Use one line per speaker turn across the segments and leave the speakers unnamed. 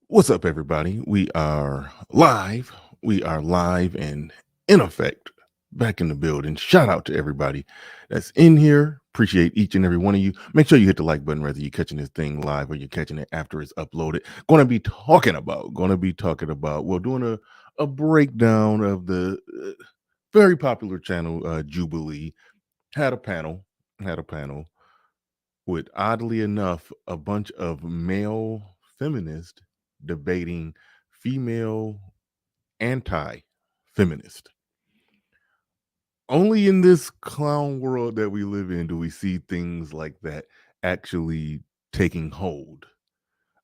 What's up, everybody? We are live. We are live and in effect back in the building. Shout out to everybody that's in here. Appreciate each and every one of you. Make sure you hit the like button, whether you're catching this thing live or you're catching it after it's uploaded. We're doing a breakdown of the very popular channel Jubilee. Had a panel, had a panel with, oddly enough, a bunch of male feminists debating female anti-feminist. Only in this clown world that we live in do we see things like that actually taking hold.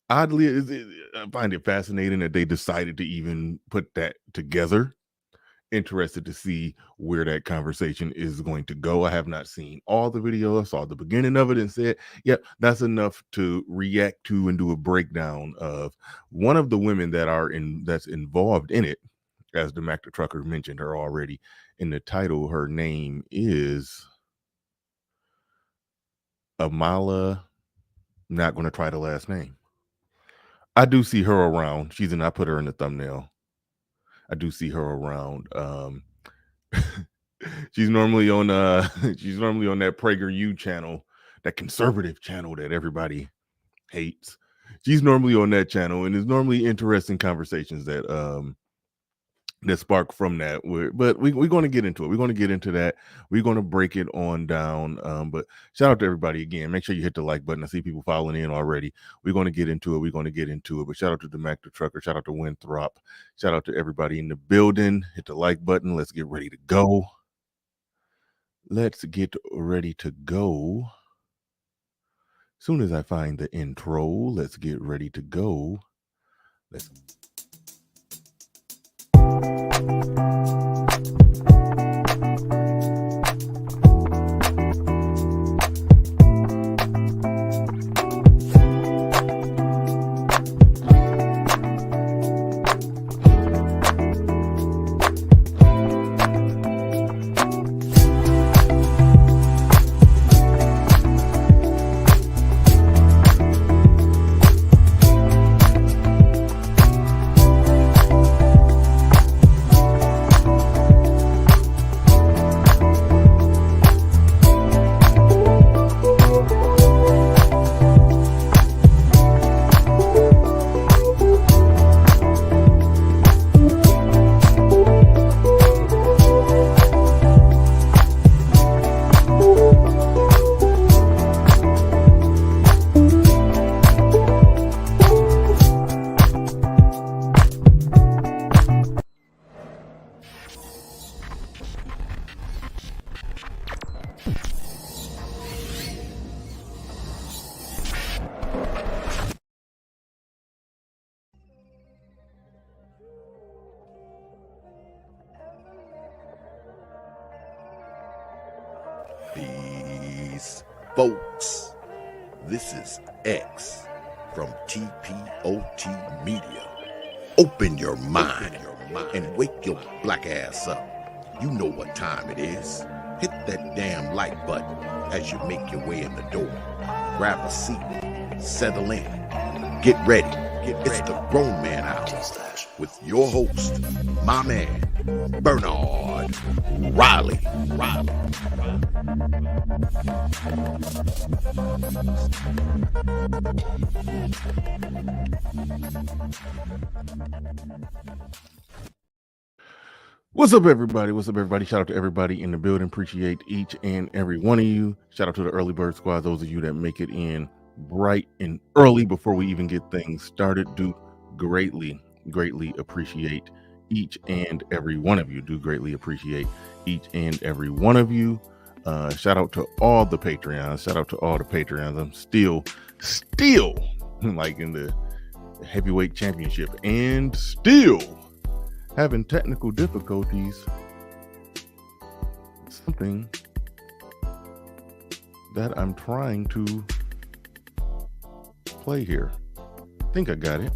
Oddly, I find it fascinating that they decided to even put that together. Interested to see where that conversation is going to go. I have not seen all the video. I saw the beginning of it and said, yep, that's enough to react to and do a breakdown of one of the women that's involved in it. As the Mac the Trucker mentioned her already in the title, her name is Amala. Not going to try the last name. I do see her around. I put her in the thumbnail. I do see her around. She's normally on that PragerU channel, that conservative channel that everybody hates. She's normally on that channel, and there's normally interesting conversations that spark from that. But we're going to get into it. We're going to get into that. We're going to break it on down. But shout out to everybody again. Make sure you hit the like button. I see people following in already. We're going to get into it. But shout out to the Mac the Trucker. Shout out to Winthrop. Shout out to everybody in the building. Hit the like button. Let's get ready to go. Let's get ready to go. Soon as I find the intro, let's get ready to go.
Peace, folks. This is X from TPOT Media. Open your mind and wake your black ass up. You know what time it is. Hit that damn like button as you make your way in the door. Grab a seat, settle in, get ready. It's the Grown Man Hour with your host, my man, Bernard Riley.
What's up, everybody? Shout out to everybody in the building. Appreciate each and every one of you. Shout out to the early bird squad, those of you that make it in bright and early before we even get things started. Do greatly appreciate each and every one of you. Shout out to all the Patreons. I'm still like in the heavyweight championship and still having technical difficulties. Something that I'm trying to play here. I think I got it.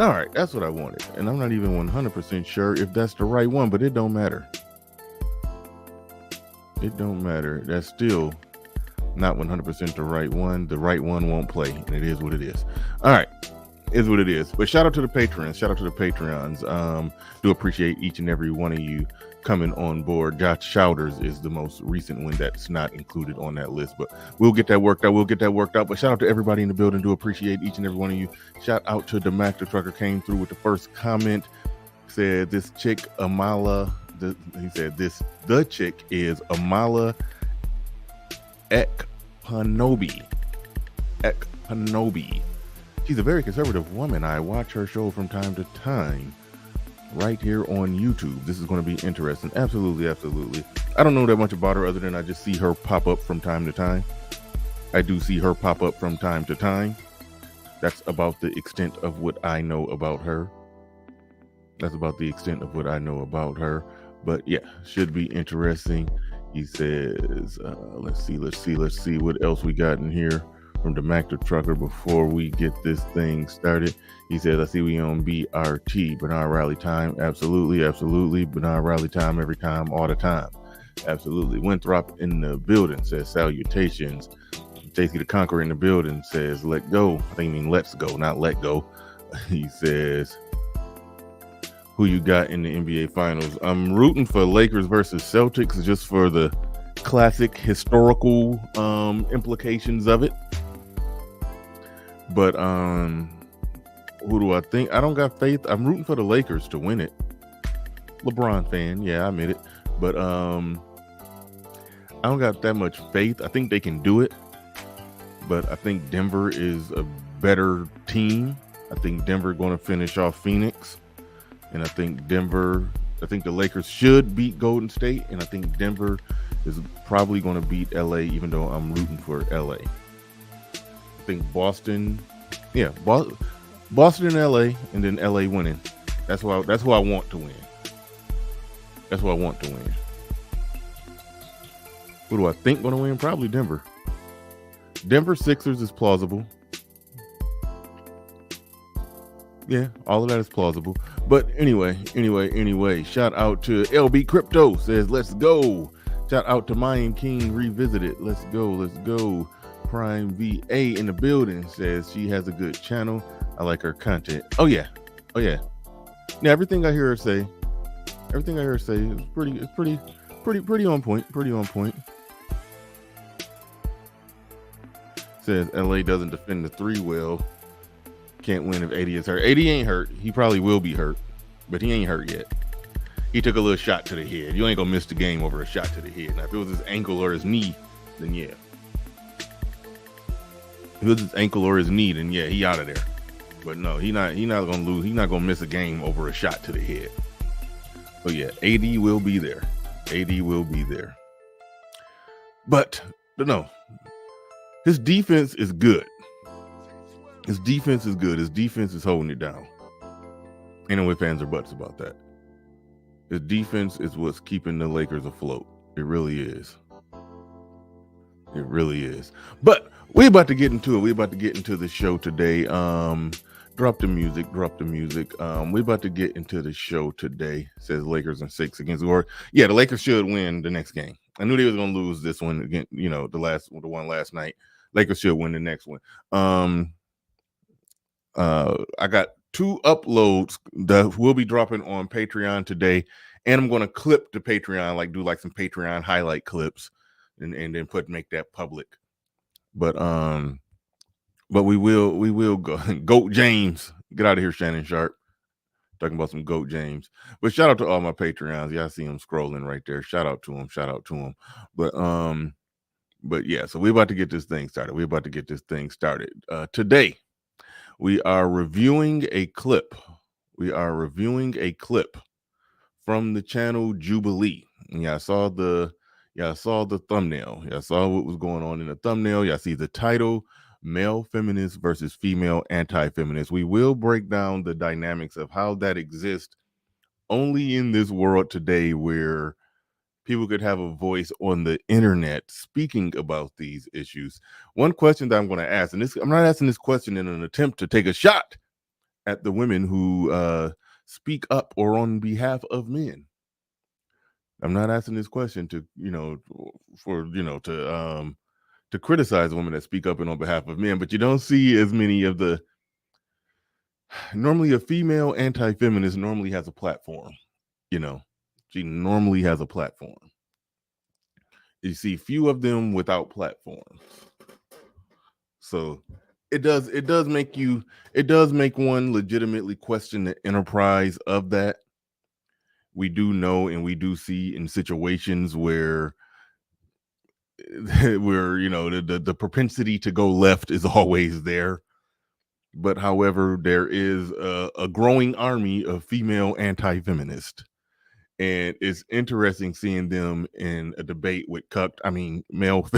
All right, that's what I wanted. And I'm not even 100% sure if that's the right one, but it don't matter. That's still Not 100% the right one. The right one won't play, and it is what it is. All right. Is what it is. But shout out to the patrons. Shout out to the Patreons. Do appreciate each and every one of you coming on board. Josh Shouters is the most recent one that's not included on that list, but we'll get that worked out. But shout out to everybody in the building. Do appreciate each and every one of you. Shout out to the Mac the Trucker, came through with the first comment. Said this chick Amala. He said the chick is Amala Ekpanobi. She's a very conservative woman. I watch her show from time to time right here on YouTube. This is going to be interesting. Absolutely. I don't know that much about her other than I just see her pop up from time to time. I do see her pop up from time to time. That's about the extent of what I know about her. But yeah, should be interesting. He says, let's see what else we got in here from the Mac the Trucker before we get this thing started. He says, I see we on BRT, Bernard Rally time. Absolutely. Bernard Rally time every time, all the time. Absolutely. Winthrop in the building says, salutations. JC the Conqueror in the building says, let go. I think he means let's go, not let go. He says, who you got in the NBA Finals? I'm rooting for Lakers versus Celtics just for the classic historical implications of it. But who do I think? I don't got faith. I'm rooting for the Lakers to win it. LeBron fan, yeah, I admit it. But I don't got that much faith. I think they can do it. But I think Denver is a better team. I think Denver going to finish off Phoenix. And I think the Lakers should beat Golden State. And I think Denver is probably going to beat LA, even though I'm rooting for LA. I think Boston and LA, and then LA winning. That's who I want to win. Who do I think going to win? Probably Denver. Denver Sixers is plausible. Yeah, all of that is plausible. But anyway, shout out to LB Crypto says, let's go. Shout out to Mayan King Revisited. Let's go. Prime VA in the building says she has a good channel. I like her content. Oh yeah. Yeah, everything I hear her say is pretty on point. Says LA doesn't defend the 3 well. Can't win if 80 is hurt. 80 ain't hurt. He probably will be hurt, but he ain't hurt yet. He took a little shot to the head. You ain't gonna miss the game over a shot to the head. Now, if it was his ankle or his knee, then yeah. If it was his ankle or his knee, then yeah, he out of there. But no, he not gonna lose. He's not gonna miss a game over a shot to the head. So yeah, AD will be there. But no, his defense is good. His defense is holding it down. Ain't no ifs, ands, or buts about that. His defense is what's keeping the Lakers afloat. It really is. But we about to get into it. We about to get into the show today. Drop the music. We about to get into the show today. It says Lakers in 6 against the Warriors. Yeah, the Lakers should win the next game. I knew they was gonna lose this one again. You know, the one last night. Lakers should win the next one. I got 2 uploads that will be dropping on Patreon today, and I'm going to clip the Patreon, do some Patreon highlight clips, and then make that public. But we will go. Goat James, get out of here, Shannon Sharp. Talking about some Goat James. But shout out to all my Patreons. Yeah, I see them scrolling right there. Shout out to them. But yeah, so we're about to get this thing started. Today, we are reviewing a clip. From the channel Jubilee. And y'all saw the thumbnail. Y'all saw what was going on in the thumbnail. Y'all see the title, Male Feminist versus Female Anti-Feminist. We will break down the dynamics of how that exists only in this world today where people could have a voice on the internet speaking about these issues. One question that I'm going to ask, and I'm not asking this question in an attempt to take a shot at the women who speak up or on behalf of men. I'm not asking this question to to criticize women that speak up and on behalf of men, but you don't see as many of the. Normally, a female anti-feminist normally has a platform. You know, she normally has a platform. You see few of them without platforms. So it does make one legitimately question the enterprise of that. We do know and we do see in situations where the propensity to go left is always there. But however, there is a growing army of female anti-feminists, and it's interesting seeing them in a debate with male.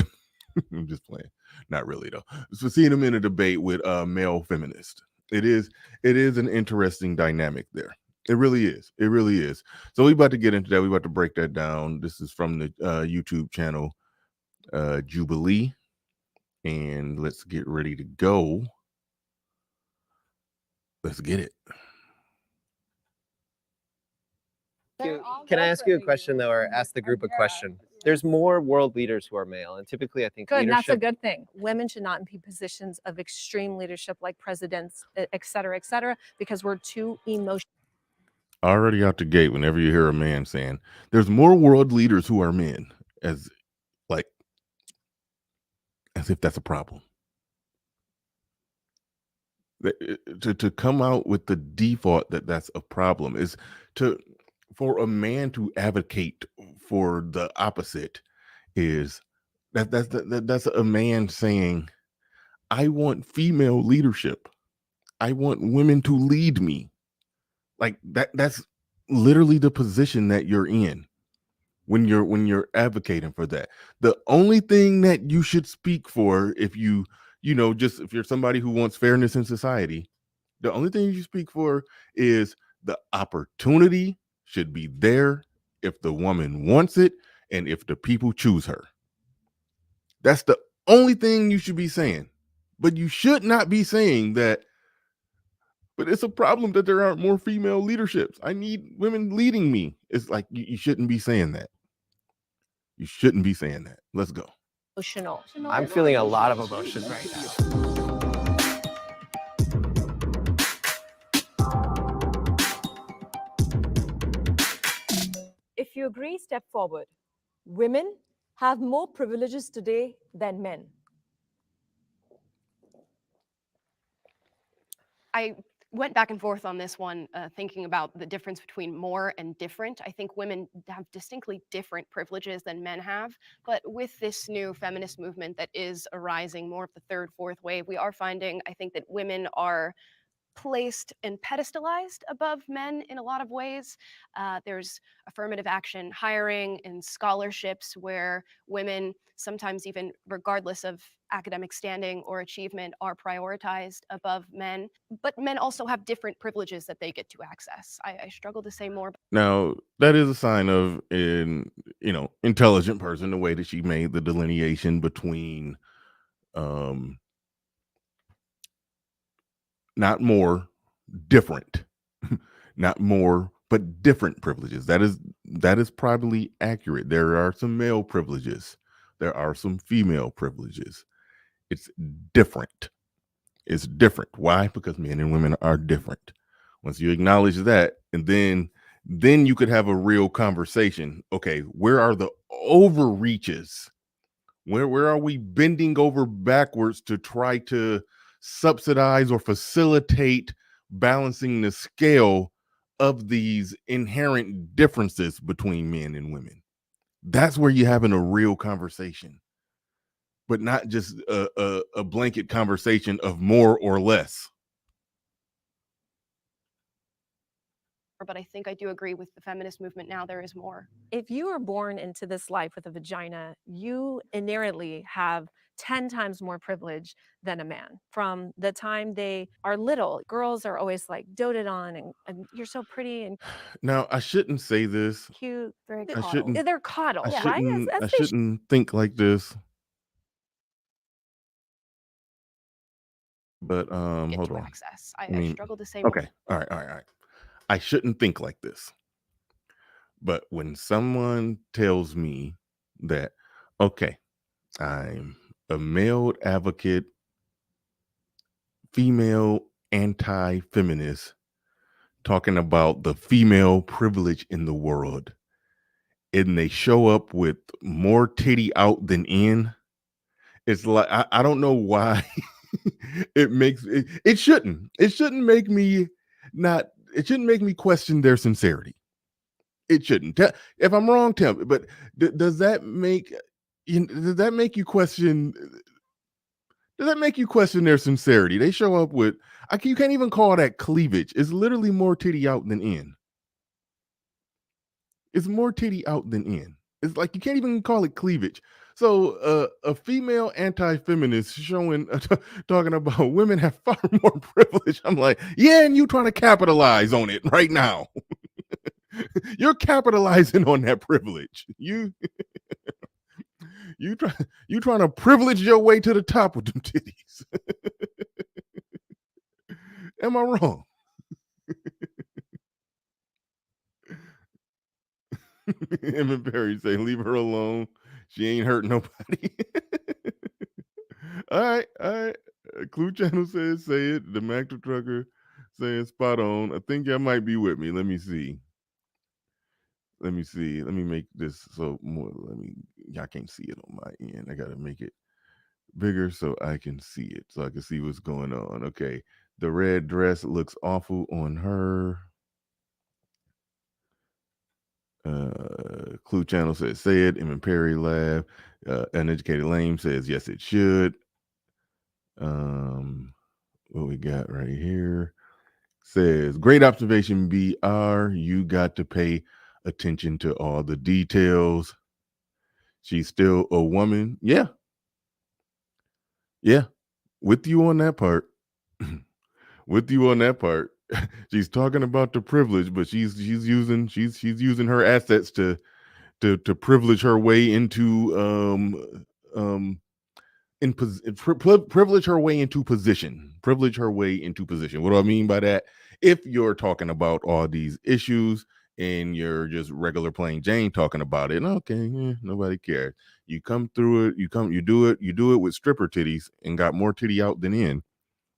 I'm just playing, not really though. So seeing them in a debate with male feminists, it is an interesting dynamic there. It really is. It really is. So we about to get into that. We about to break that down. This is from the YouTube channel Jubilee, and let's get ready to go. Let's get it.
Can I ask you a question though, or ask the group a question? There's more world leaders who are male, and typically I think
Good,
leadership.
that's a good thing. Women should not be positions of extreme leadership like presidents, et cetera, because we're too emotional.
Already out the gate, whenever you hear a man saying there's more world leaders who are men, as if that's a problem. To come out with the default that that's a problem is for a man to advocate for the opposite is that's a man saying, I want female leadership. I want women to lead me. Like that's literally the position that you're in when you're advocating for that. The only thing that you should speak for, if if you're somebody who wants fairness in society, the only thing you speak for is the opportunity should be there if the woman wants it and if the people choose her. That's the only thing you should be saying. But you should not be saying that, but it's a problem that there aren't more female leaderships. I need women leading me. It's like you shouldn't be saying that. You shouldn't be saying that. Let's go.
I'm feeling a lot of emotion right now.
If you agree, step forward. Women have more privileges today than men.
I went back and forth on this one, thinking about the difference between more and different. I think women have distinctly different privileges than men have, but with this new feminist movement that is arising, more of the third, fourth wave, we are finding, I think, that women are placed and pedestalized above men in a lot of ways. There's affirmative action hiring and scholarships where women, sometimes even regardless of academic standing or achievement, are prioritized above men. But men also have different privileges that they get to access. I struggle to say more.
Now, that is a sign of an intelligent person, the way that she made the delineation between not more, different. Not more, but different privileges. That is probably accurate. There are some male privileges. There are some female privileges. It's different. It's different. Why? Because men and women are different. Once you acknowledge that, and then you could have a real conversation. Okay, where are the overreaches? Where are we bending over backwards to try to subsidize or facilitate balancing the scale of these inherent differences between men and women? That's where you're having a real conversation, but not just a blanket conversation of more or less.
But I think I do agree with the feminist movement now. There is more.
If you are born into this life with a vagina, you inherently have 10 times more privilege than a man. From the time they are little, girls are always like doted on and you're so pretty and
Now, I shouldn't say this.
cute.
Very
I
coddled.
shouldn't.
They're coddled,
I
right?
shouldn't.
As
I
they
shouldn't think like this. But
Get
hold
to
on.
access.
I
I
mean,
struggle to say more.
Okay. All right. I shouldn't think like this. But when someone tells me that, okay, I'm a male advocate, female anti-feminist, talking about the female privilege in the world, and they show up with more titty out than in. It's like I don't know why it shouldn't make me not it shouldn't make me question their sincerity. It shouldn't. If I'm wrong, tell me. But does that make does that make you question? Does that make you question their sincerity? They show up with you can't even call that cleavage. It's literally more titty out than in. It's more titty out than in. It's like you can't even call it cleavage. So a female anti-feminist showing talking about women have far more privilege. I'm like, yeah, and you trying to capitalize on it right now. You're capitalizing on that privilege. You trying to privilege your way to the top with them titties. Am I wrong? Emmett Perry say, leave her alone. She ain't hurt nobody. All right. Clue Channel says, say it. The Mac the Trucker saying spot on. I think y'all might be with me. Let me see. Let me make this so more. Y'all can't see it on my end. I gotta make it bigger so I can see it. So I can see what's going on. Okay. The red dress looks awful on her. Clue Channel says, say it. Emmett Perry laugh. Uneducated Lame says, yes, it should. What we got right here says, great observation, BR. You got to pay attention to all the details. She's still a woman. Yeah. With you on that part. She's talking about the privilege, but she's using her assets to privilege her way into privilege her way into position. What do I mean by that? If you're talking about all these issues and you're just regular plain Jane talking about it, okay, nobody cares. You come through it, you do it with stripper titties and got more titty out than in,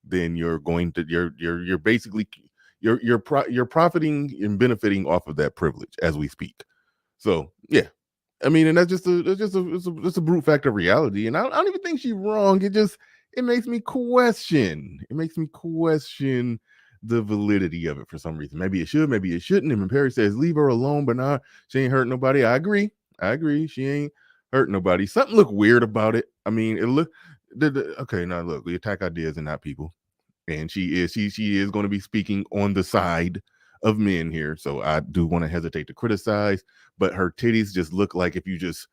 then you're going to you're basically you're profiting and benefiting off of that privilege as we speak. So yeah, I mean, and that's a brute fact of reality. And I don't even think she's wrong. It makes me question. The validity of it for some reason. Maybe it should, maybe it shouldn't. And Perry says, leave her alone, but nah, she ain't hurt nobody. I agree. She ain't hurt nobody. Something look weird about it. I mean, it look okay. Now look, we attack ideas and not people. And she is going to be speaking on the side of men here. So I do want to hesitate to criticize, but her titties just look like if you just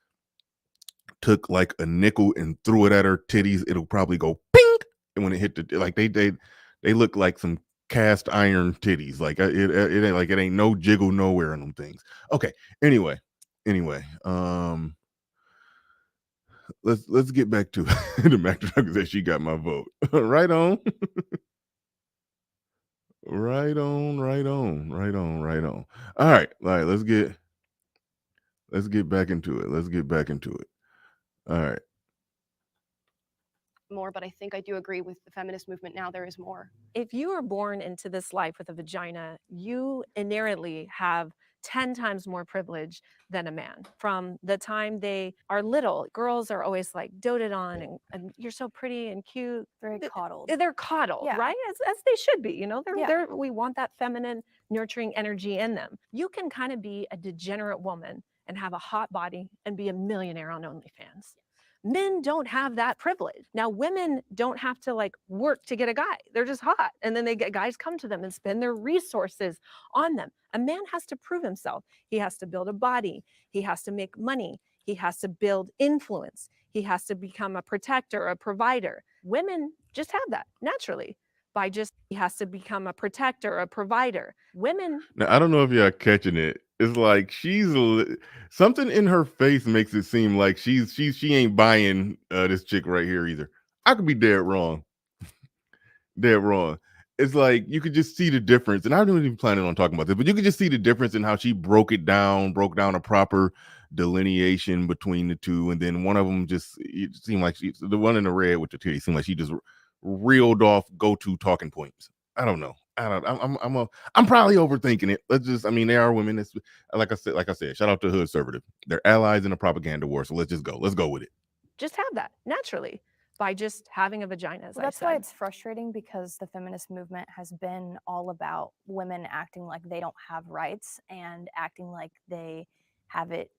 took like a nickel and threw it at her titties, it'll probably go ping. And when it hit they look like some cast iron titties. Like it ain't no jiggle nowhere in them things. Okay. Anyway, let's get back to the Mac Trucker that she got my vote. Right on. Right on. All right, let's get back into it. All right.
More, but I think I do agree with the feminist movement now. There is more.
If you are born into this life with a vagina, you inherently have 10 times more privilege than a man. From the time they are little, girls are always like doted on and you're so pretty and cute.
Very coddled.
They're coddled,
Yeah.
right? As they should be,
Yeah.
we want that feminine, nurturing energy in them. You can kind of be a degenerate woman and have a hot body and be a millionaire on OnlyFans. Men don't have that privilege. Now, women don't have to like work to get a guy. They're just hot. And then guys come to them and spend their resources on them. A man has to prove himself. He has to build a body. He has to make money. He has to build influence. He has to become a protector, a provider. Women just have that naturally. He has to become a protector, a provider. Women.
Now, I don't know if y'all catching it. It's like something in her face makes it seem like she ain't buying this chick right here either. I could be dead wrong. It's like you could just see the difference, and I wasn't even planning on talking about this, but you could just see the difference in how she broke down a proper delineation between the two, and then one of them just, it seemed like the one in the red with the titty seemed like she just reeled off go-to talking points. I don't know. I'm probably overthinking it. There are women. It's like I said, shout out to Hood Conservative. They're allies in a propaganda war. So let's go with it.
Just have that naturally by just having a vagina, as
Well,
I
that's why
said.
it's frustrating, because the feminist movement has been all about women acting like they don't have rights and acting like they have it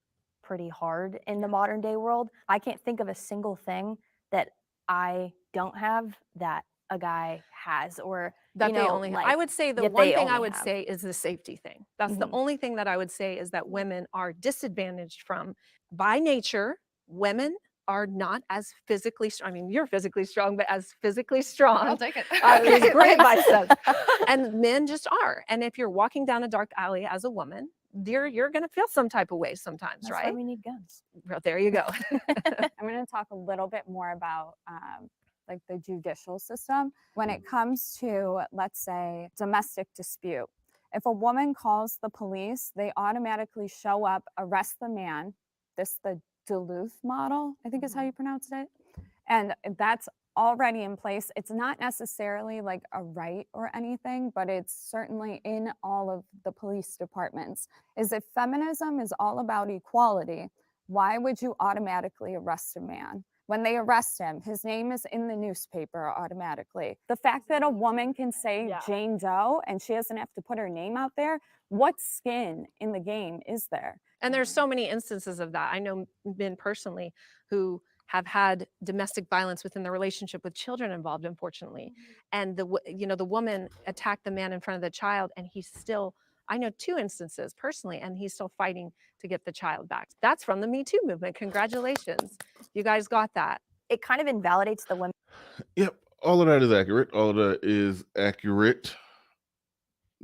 pretty hard in the modern day world. I can't think of a single thing that I don't have that a guy has, or
That they only I would say the one thing I would say is the safety thing. That's the only thing that I would say, is that women are disadvantaged from, by nature, women are not as physically strong. I mean, you're physically strong, but as physically strong.
I'll take it.
It was great biceps. And men just are. And if you're walking down a dark alley as a woman, you're going to feel some type of way sometimes,
That's
right?
why we need guns.
Well, there you go.
I'm going to talk a little bit more about like the judicial system when it comes to, let's say, domestic dispute. If a woman calls the police, they automatically show up, arrest the man. The Duluth model, I think is how you pronounce it. And that's already in place. It's not necessarily like a right or anything, but it's certainly in all of the police departments. Is if feminism is all about equality, why would you automatically arrest a man? When they arrest him, his name is in the newspaper automatically. The fact that a woman can say Jane Doe and she doesn't have to put her name out there, what skin in the game is there?
And there's so many instances of that. I know men personally who have had domestic violence within the relationship with children involved, unfortunately. And the woman attacked the man in front of the child, and he's still, I know 2 instances personally, and he's still fighting to get the child back. That's from the Me Too movement. Congratulations. You guys got that.
It kind of invalidates the women.
Yep, all of that is accurate. All of that is accurate.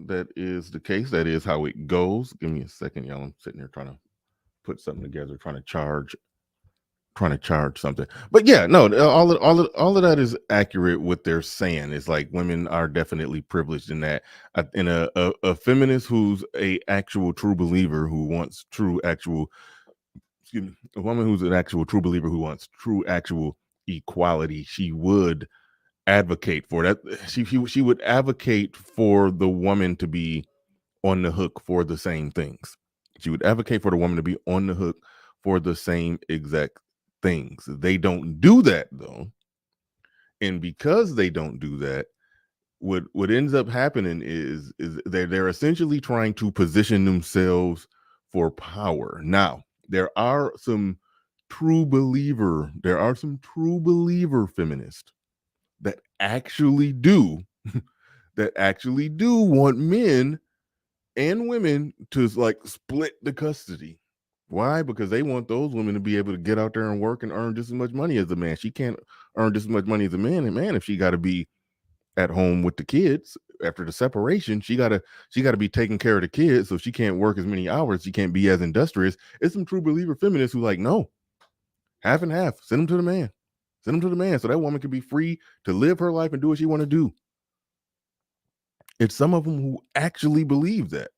That is the case. That is how it goes. Give me a second, y'all. I'm sitting here trying to put something together, trying to charge something. But yeah, no, all of that is accurate. What they're saying is like women are definitely privileged in that. In a feminist who's a actual true believer who wants a woman who's an actual true believer who wants true actual equality, she would advocate for that. She would advocate for the woman to be on the hook for the same things. She would advocate for the woman to be on the hook for the same exact things. They don't do that though. And because they don't do that, what ends up happening is they're essentially trying to position themselves for power. Now, there are some true believer feminists that actually do want men and women to like split the custody. Why? Because they want those women to be able to get out there and work and earn just as much money as a man. She can't earn just as much money as a man. And man, if she got to be at home with the kids after the separation, she gotta be taking care of the kids. So if she can't work as many hours, she can't be as industrious. It's some true believer feminists who like, no, half and half. Send them to the man. Send them to the man so that woman can be free to live her life and do what she want to do. It's some of them who actually believe that.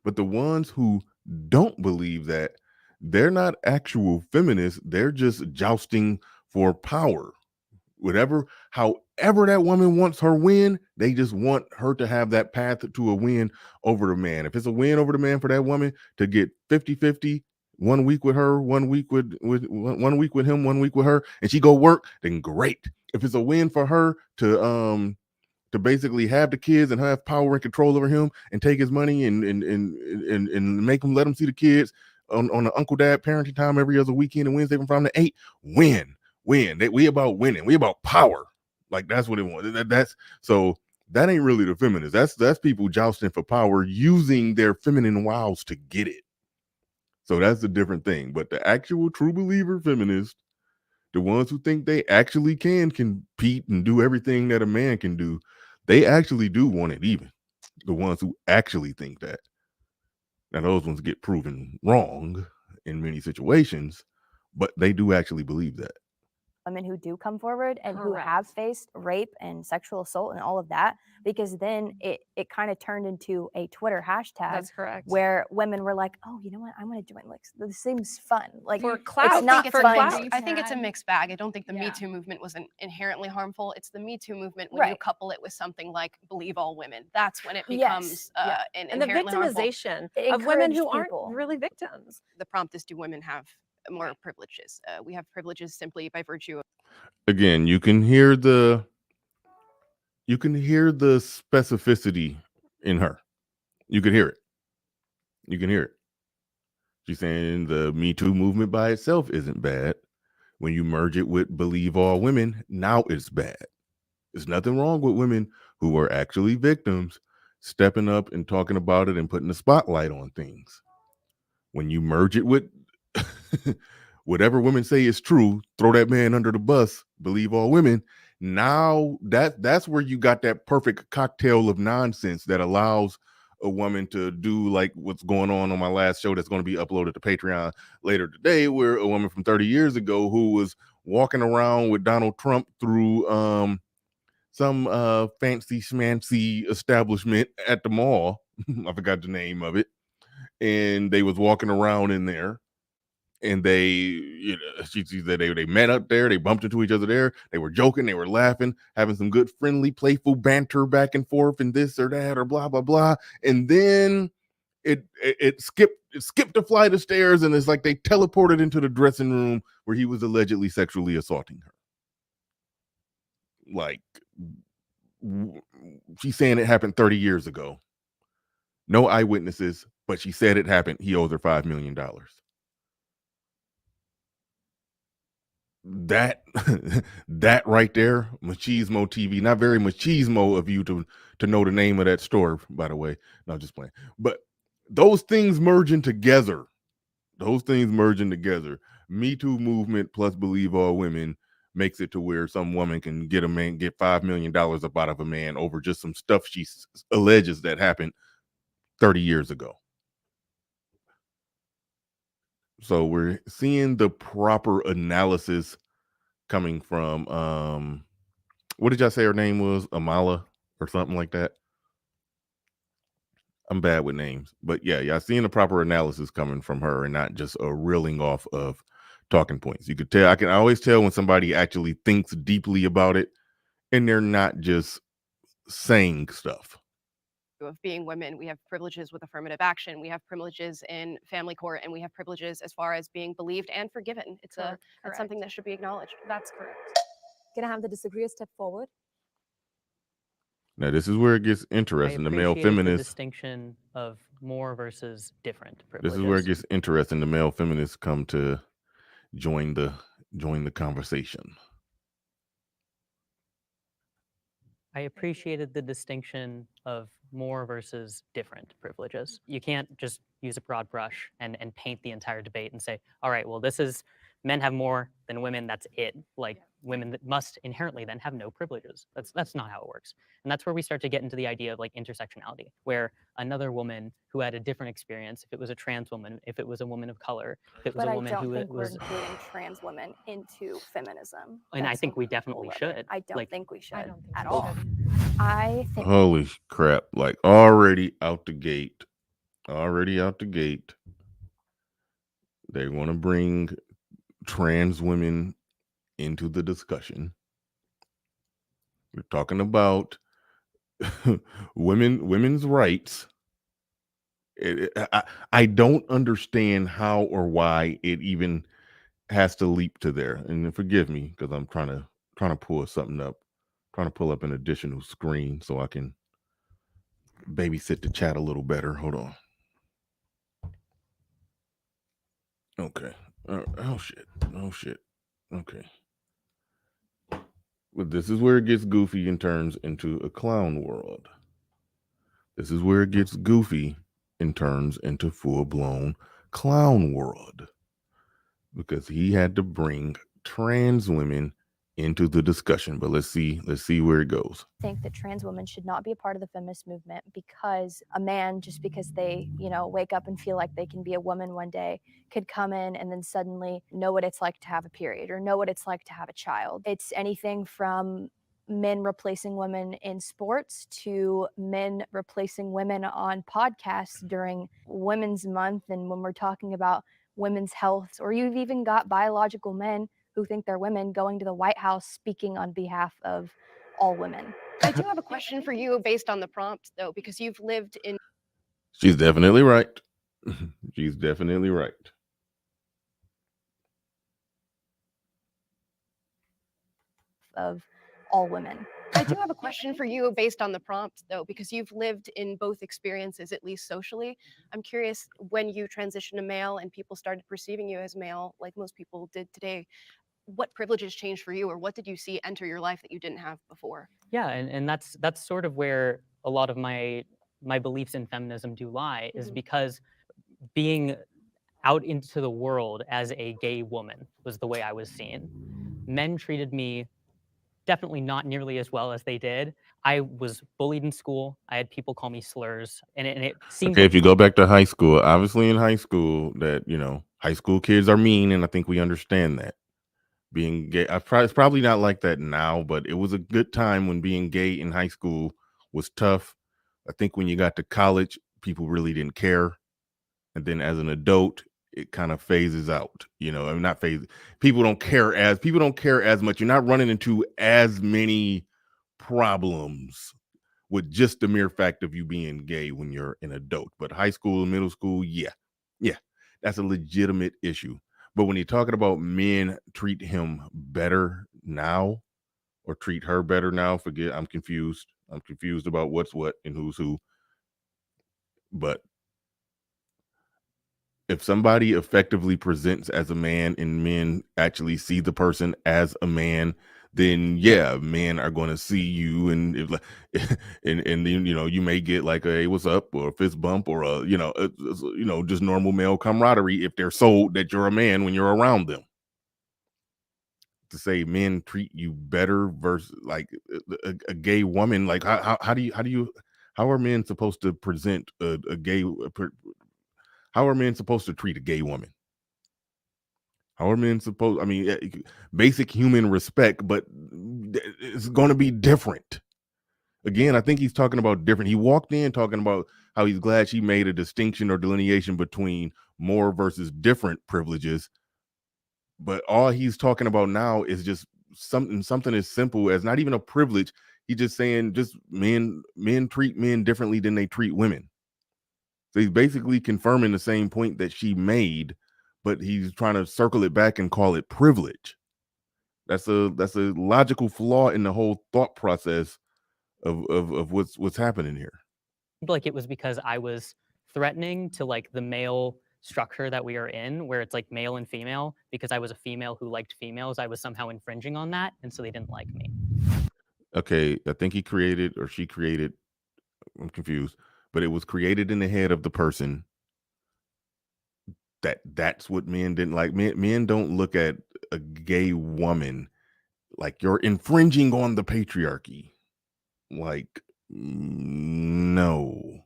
But the ones who don't believe that, they're not actual feminists. They're just jousting for power. However that woman wants her win, they just want her to have that path to a win over the man. If it's a win over the man for that woman to get 50-50, 1 week with her, 1 week with 1 week with him, 1 week with her, and she go work, then great. If it's a win for her to basically have the kids and have power and control over him and take his money and make him, let him see the kids on the uncle dad parenting time every other weekend and Wednesday from 5 to 8, win. We about winning. We about power. Like that's what it wants. So that ain't really the feminist. That's people jousting for power using their feminine wiles to get it. So that's a different thing. But the actual true believer feminist, the ones who think they actually can compete and do everything that a man can do, they actually do want it even. The ones who actually think that. Now those ones get proven wrong in many situations, but they do actually believe that.
women who do come forward and who have faced rape and sexual assault and all of that, because then it kind of turned into a Twitter hashtag.
That's correct.
Where women were like, oh, you know what, I'm going to join, like, this seems fun, like
For clout.
it's not
it's
fun.
I think it's a mixed bag. I don't think the Me Too movement was inherently harmful. It's the Me Too movement when you couple it with something like believe all women. That's when it becomes an
and the victimization of women who aren't really victims.
The prompt is, do women have more privileges? We have privileges simply by virtue of.
Again, you can hear the specificity in her. You can hear it. You can hear it. She's saying the Me Too movement by itself isn't bad. When you merge it with believe all women, now it's bad. There's nothing wrong with women who are actually victims stepping up and talking about it and putting the spotlight on things. When you merge it with whatever women say is true, throw that man under the bus, believe all women. Now that's where you got that perfect cocktail of nonsense that allows a woman to do like what's going on my last show that's going to be uploaded to Patreon later today, where a woman from 30 years ago who was walking around with Donald Trump through some fancy schmancy establishment at the mall. I forgot the name of it. And they was walking around in there. And she said they met up there, they bumped into each other there, they were joking, they were laughing, having some good friendly, playful banter back and forth and this or that or blah, blah, blah. And then it skipped a flight of stairs and it's like they teleported into the dressing room where he was allegedly sexually assaulting her. Like, she's saying it happened 30 years ago. No eyewitnesses, but she said it happened. He owes her $5 million. That right there, machismo TV. Not very machismo of you to know the name of that store, by the way. No, just playing. But those things merging together. Me Too movement plus believe all women makes it to where some woman can get $5 million up out of a man over just some stuff she alleges that happened 30 years ago. So we're seeing the proper analysis coming from what did y'all say her name was? Amala or something like that. I'm bad with names, but yeah, y'all seeing the proper analysis coming from her and not just a reeling off of talking points. You could tell, I can always tell when somebody actually thinks deeply about it and they're not just saying stuff.
Of being women, we have privileges with affirmative action, we have privileges in family court, and we have privileges as far as being believed and forgiven. It's that's something that should be acknowledged.
That's correct.
Can I have the disagreeer step forward?
Now this is where it gets interesting. The male feminist
distinction of more versus different privileges.
This is where it gets interesting. The male feminists come to join the conversation.
I appreciated the distinction of more versus different privileges. You can't just use a broad brush and paint the entire debate and say, all right, well, this is men have more than women, that's it. Like women that must inherently then have no privileges. That's not how it works. And that's where we start to get into the idea of like intersectionality, where another woman who had a different experience, if it was a trans woman, if it was a woman of color, if it was a woman who was...
But I don't think we're including trans women into feminism.
And I think we definitely should.
I don't think we should at
all.
all. I think...
Holy crap, like already out the gate, they want to bring trans women into the discussion. We're talking about women's rights. I don't understand how or why it even has to leap to there. And forgive me because I'm trying to pull something up, trying to pull up an additional screen so I can babysit the chat a little better. Hold on. Okay. Oh shit. Okay. But this is where it gets goofy and turns into a clown world. This is where it gets goofy and turns into full-blown clown world. Because he had to bring trans women into the discussion, but let's see where it goes.
Think that trans women should not be a part of the feminist movement because a man, just because they, wake up and feel like they can be a woman one day, could come in and then suddenly know what it's like to have a period or know what it's like to have a child. It's anything from men replacing women in sports to men replacing women on podcasts during Women's Month and when we're talking about women's health, or you've even got biological men who think they're women going to the White House speaking on behalf of all women.
I do have a question for you based on the prompt, though, because you've lived in.
She's definitely right. She's definitely right.
Of all women.
I do have a question for you based on the prompt, though, because you've lived in both experiences, at least socially. I'm curious, when you transitioned to male and people started perceiving you as male, like most people did today, what privileges changed for you, or what did you see enter your life that you didn't have before?
Yeah, and that's sort of where a lot of my beliefs in feminism do lie, is because being out into the world as a gay woman was the way I was seen. Men treated me definitely not nearly as well as they did. I was bullied in school. I had people call me slurs, and it seemed
Okay, if you go back to high school, obviously in high school that, high school kids are mean, and I think we understand that. Being gay, it's probably not like that now, but it was a good time when being gay in high school was tough. I think when you got to college, people really didn't care. And then as an adult, it kind of phases out. I mean, not phase. People don't care as much. You're not running into as many problems with just the mere fact of you being gay when you're an adult. But high school and middle school, yeah, that's a legitimate issue. But when you're talking about men treat him better now or treat her better now, forget, I'm confused. I'm confused about what's what and who's who. But if somebody effectively presents as a man and men actually see the person as a man, then yeah, men are going to see you, and and then you may get like a hey, what's up, or a fist bump, or a just normal male camaraderie if they're sold that you're a man when you're around them. To say men treat you better versus like a gay woman, like how are men supposed to present a gay? How are men supposed to treat a gay woman? How are men supposed? I mean, basic human respect, but it's going to be different. Again, I think he's talking about different. He walked in talking about how he's glad she made a distinction or delineation between more versus different privileges. But all he's talking about now is just something as simple as not even a privilege. He's just saying just men treat men differently than they treat women. So he's basically confirming the same point that she made, but he's trying to circle it back and call it privilege. That's a logical flaw in the whole thought process of what's happening here.
like it was because I was threatening to like the male structure that we are in, where it's like male and female, because I was a female who liked females. I was somehow infringing on that, and so they didn't like me.
Okay, I think he created or she created, I'm confused, but it was created in the head of the person that's what men didn't like. Men don't look at a gay woman like you're infringing on the patriarchy. Like, no,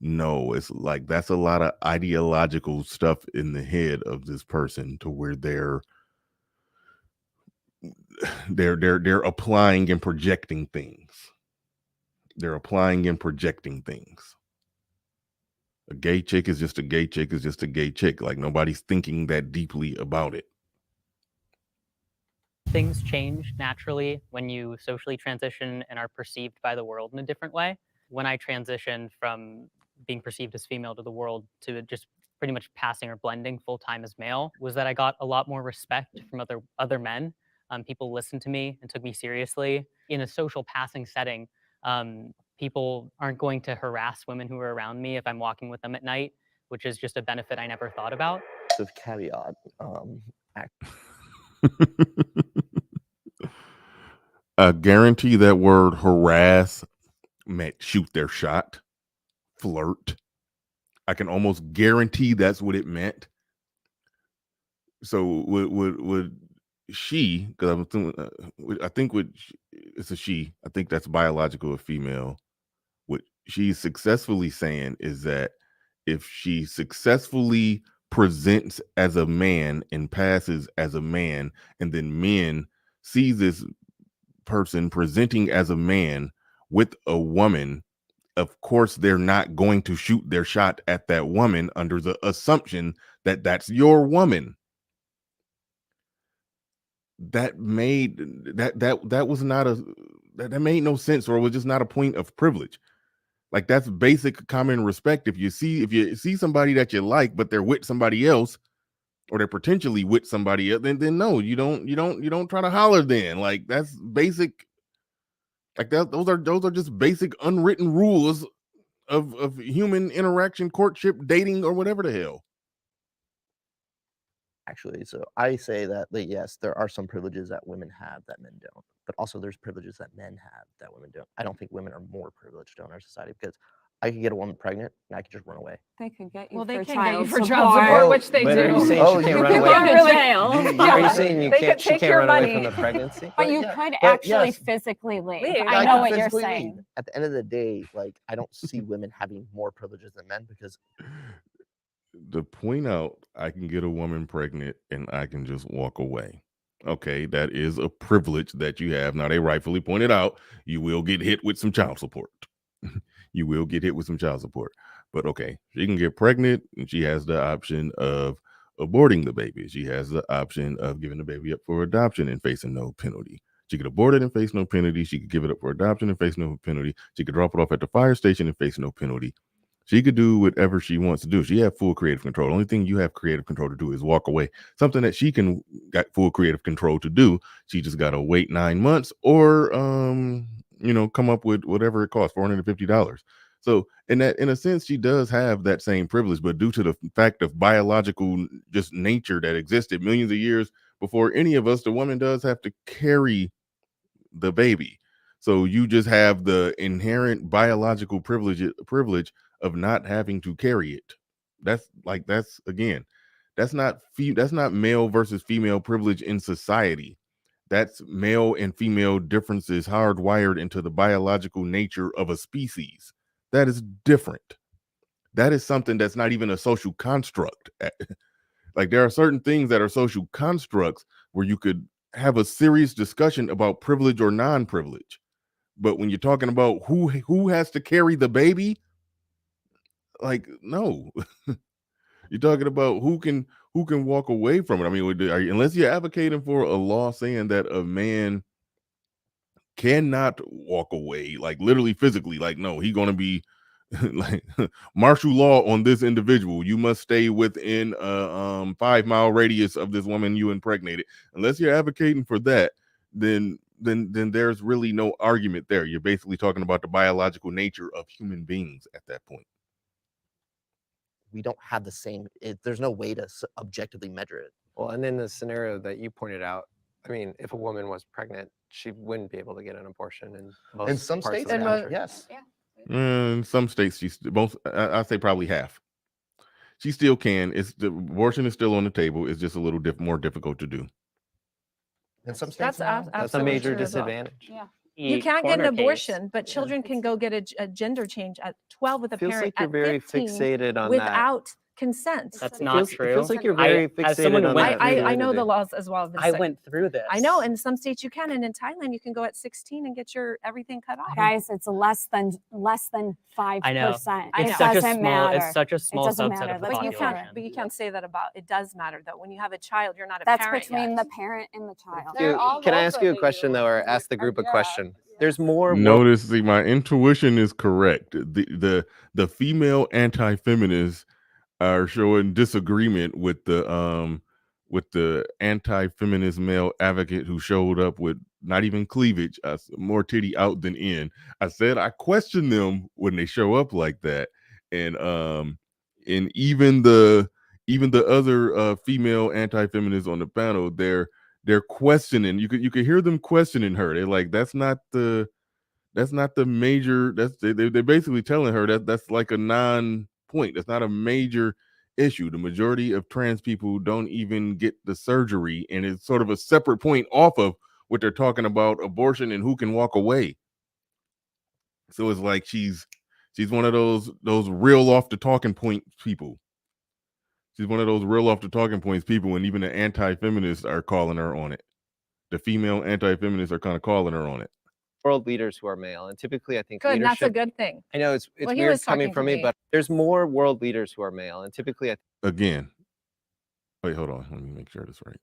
it's like that's a lot of ideological stuff in the head of this person to where they're applying and projecting things. They're applying and projecting things. A gay chick is just a gay chick is just a gay chick. Like nobody's thinking that deeply about it.
Things change naturally when you socially transition and are perceived by the world in a different way. When I transitioned from being perceived as female to the world to just pretty much passing or blending full-time as male, was that I got a lot more respect from other men. People listened to me and took me seriously. In a social passing setting, people aren't going to harass women who are around me if I'm walking with them at night, which is just a benefit I never thought about.
Of caveat,
I guarantee that word harass meant shoot their shot, flirt. I can almost guarantee that's what it meant. So would she, because I'm assuming, I think it's a she. I think that's biological or female. What she's successfully saying is that if she successfully presents as a man and passes as a man, and then men sees this person presenting as a man with a woman, of course they're not going to shoot their shot at that woman under the assumption that that's your woman. That made that was not a that made no sense, or it was just not a point of privilege. Like, that's basic common respect. If you see somebody that you like, but they're with somebody else, or they're potentially with somebody else, then no, you don't try to holler then. Like, that's basic. Like, those are just basic unwritten rules of human interaction, courtship, dating, or whatever the hell.
Actually, so I say that yes, there are some privileges that women have that men don't, but also there's privileges that men have that women don't. I don't think women are more privileged in our society, because I could get a woman pregnant and I could just run away.
They could get you
Well, they
for
can get you
child
for
support.
child support,
Oh,
which they
But
do.
are you saying
Oh,
she
you
can't
can
run away?
go
to
jail.
Are you saying
They could
she
take
can't
your
run away
money.
from the pregnancy?
But you
yeah,
could
but
actually
yes,
physically leave.
Leave.
I
I
know
can
what you're
physically
saying.
leave. At the end of the day, like, I don't see women having more privileges than men, because
To point out, I can get a woman pregnant and I can just walk away. Okay, that is a privilege that you have. Now, they rightfully pointed out you will get hit with some child support. You will get hit with some child support. But okay, she can get pregnant and she has the option of aborting the baby. She has the option of giving the baby up for adoption and facing no penalty. She could abort it and face no penalty. She could give it up for adoption and face no penalty. She could drop it off at the fire station and face no penalty. She could do whatever she wants to do. She have full creative control. The only thing you have creative control to do is walk away. Something that she can got full creative control to do. She just got to wait 9 months, or come up with whatever it costs, $450. So in a sense, she does have that same privilege, but due to the fact of biological just nature that existed millions of years before any of us, the woman does have to carry the baby. So you just have the inherent biological privilege of not having to carry it. That's that's not male versus female privilege in society. That's male and female differences hardwired into the biological nature of a species. That is different. That is something that's not even a social construct. Like, there are certain things that are social constructs where you could have a serious discussion about privilege or non-privilege. But when you're talking about who has to carry the baby, like, no. You're talking about who can walk away from it. I mean, unless you're advocating for a law saying that a man cannot walk away, like literally physically, like, no, he's going to be like martial law on this individual. You must stay within a 5-mile radius of this woman you impregnated. Unless you're advocating for that, then there's really no argument there. You're basically talking about the biological nature of human beings at that point.
we don't have the same. There's no way to objectively measure it.
Well, and in the scenario that you pointed out, I mean, if a woman was pregnant, she wouldn't be able to get an abortion in most
In some
parts
states,
of the country.
yes.
In some states, she's both. I say probably half. She still can. The abortion is still on the table. It's just a little more difficult to do.
In some
That's
states, no.
That's a
absolutely
major
true as well.
disadvantage.
Yeah.
You can't get an
corner case-
abortion, but children can go get a gender change at 12 with a
Feels
parent
like you're
at
very
15
fixated on that.
without consent.
That's
It
not
Feels
true.
like you're very
as
fixated
someone
on
went
that.
I know the
validity.
laws as well. I've been
I
sick.
went through this.
I know, in some states you can, and in Thailand you can go at 16 and get your everything cut off.
Guys, it's less than 5%.
I know.
I
It
know.
It's such a
doesn't
small.
matter.
It's such a small
doesn't
subset
matter.
of the
But
But you
population.
can't. But you can't say that about it. Does matter though. When you have a child, you're not a
That's
parent
between
yet.
the parent and the child.
They're all
Can I ask you a
over
question though, or ask the group a
Yeah.
question? There's more. world-
Notice, see, my intuition is correct. The female anti-feminists are showing disagreement with the anti-feminist male advocate who showed up with not even cleavage, more titty out than in. I said I question them when they show up like that, and even the other female anti-feminists on the panel, they're questioning. You could hear them questioning her. They're like, that's not the major. They're basically telling her that that's like a non-point. That's not a major issue. The majority of trans people don't even get the surgery, and it's sort of a separate point off of what they're talking about abortion and who can walk away. So it's like she's one of those real off the talking point people. She's one of those real off the talking points people, and even the anti-feminists are calling her on it. The female anti-feminists are kind of calling her on it.
World leaders who are male, and typically I think
Good, and that's a
leadership.
good thing.
I know it's
Well, he
weird
was
coming
talking
from
to
me,
me.
but there's more world leaders who are male, and typically
Again, wait, hold on. Let me make sure that's right.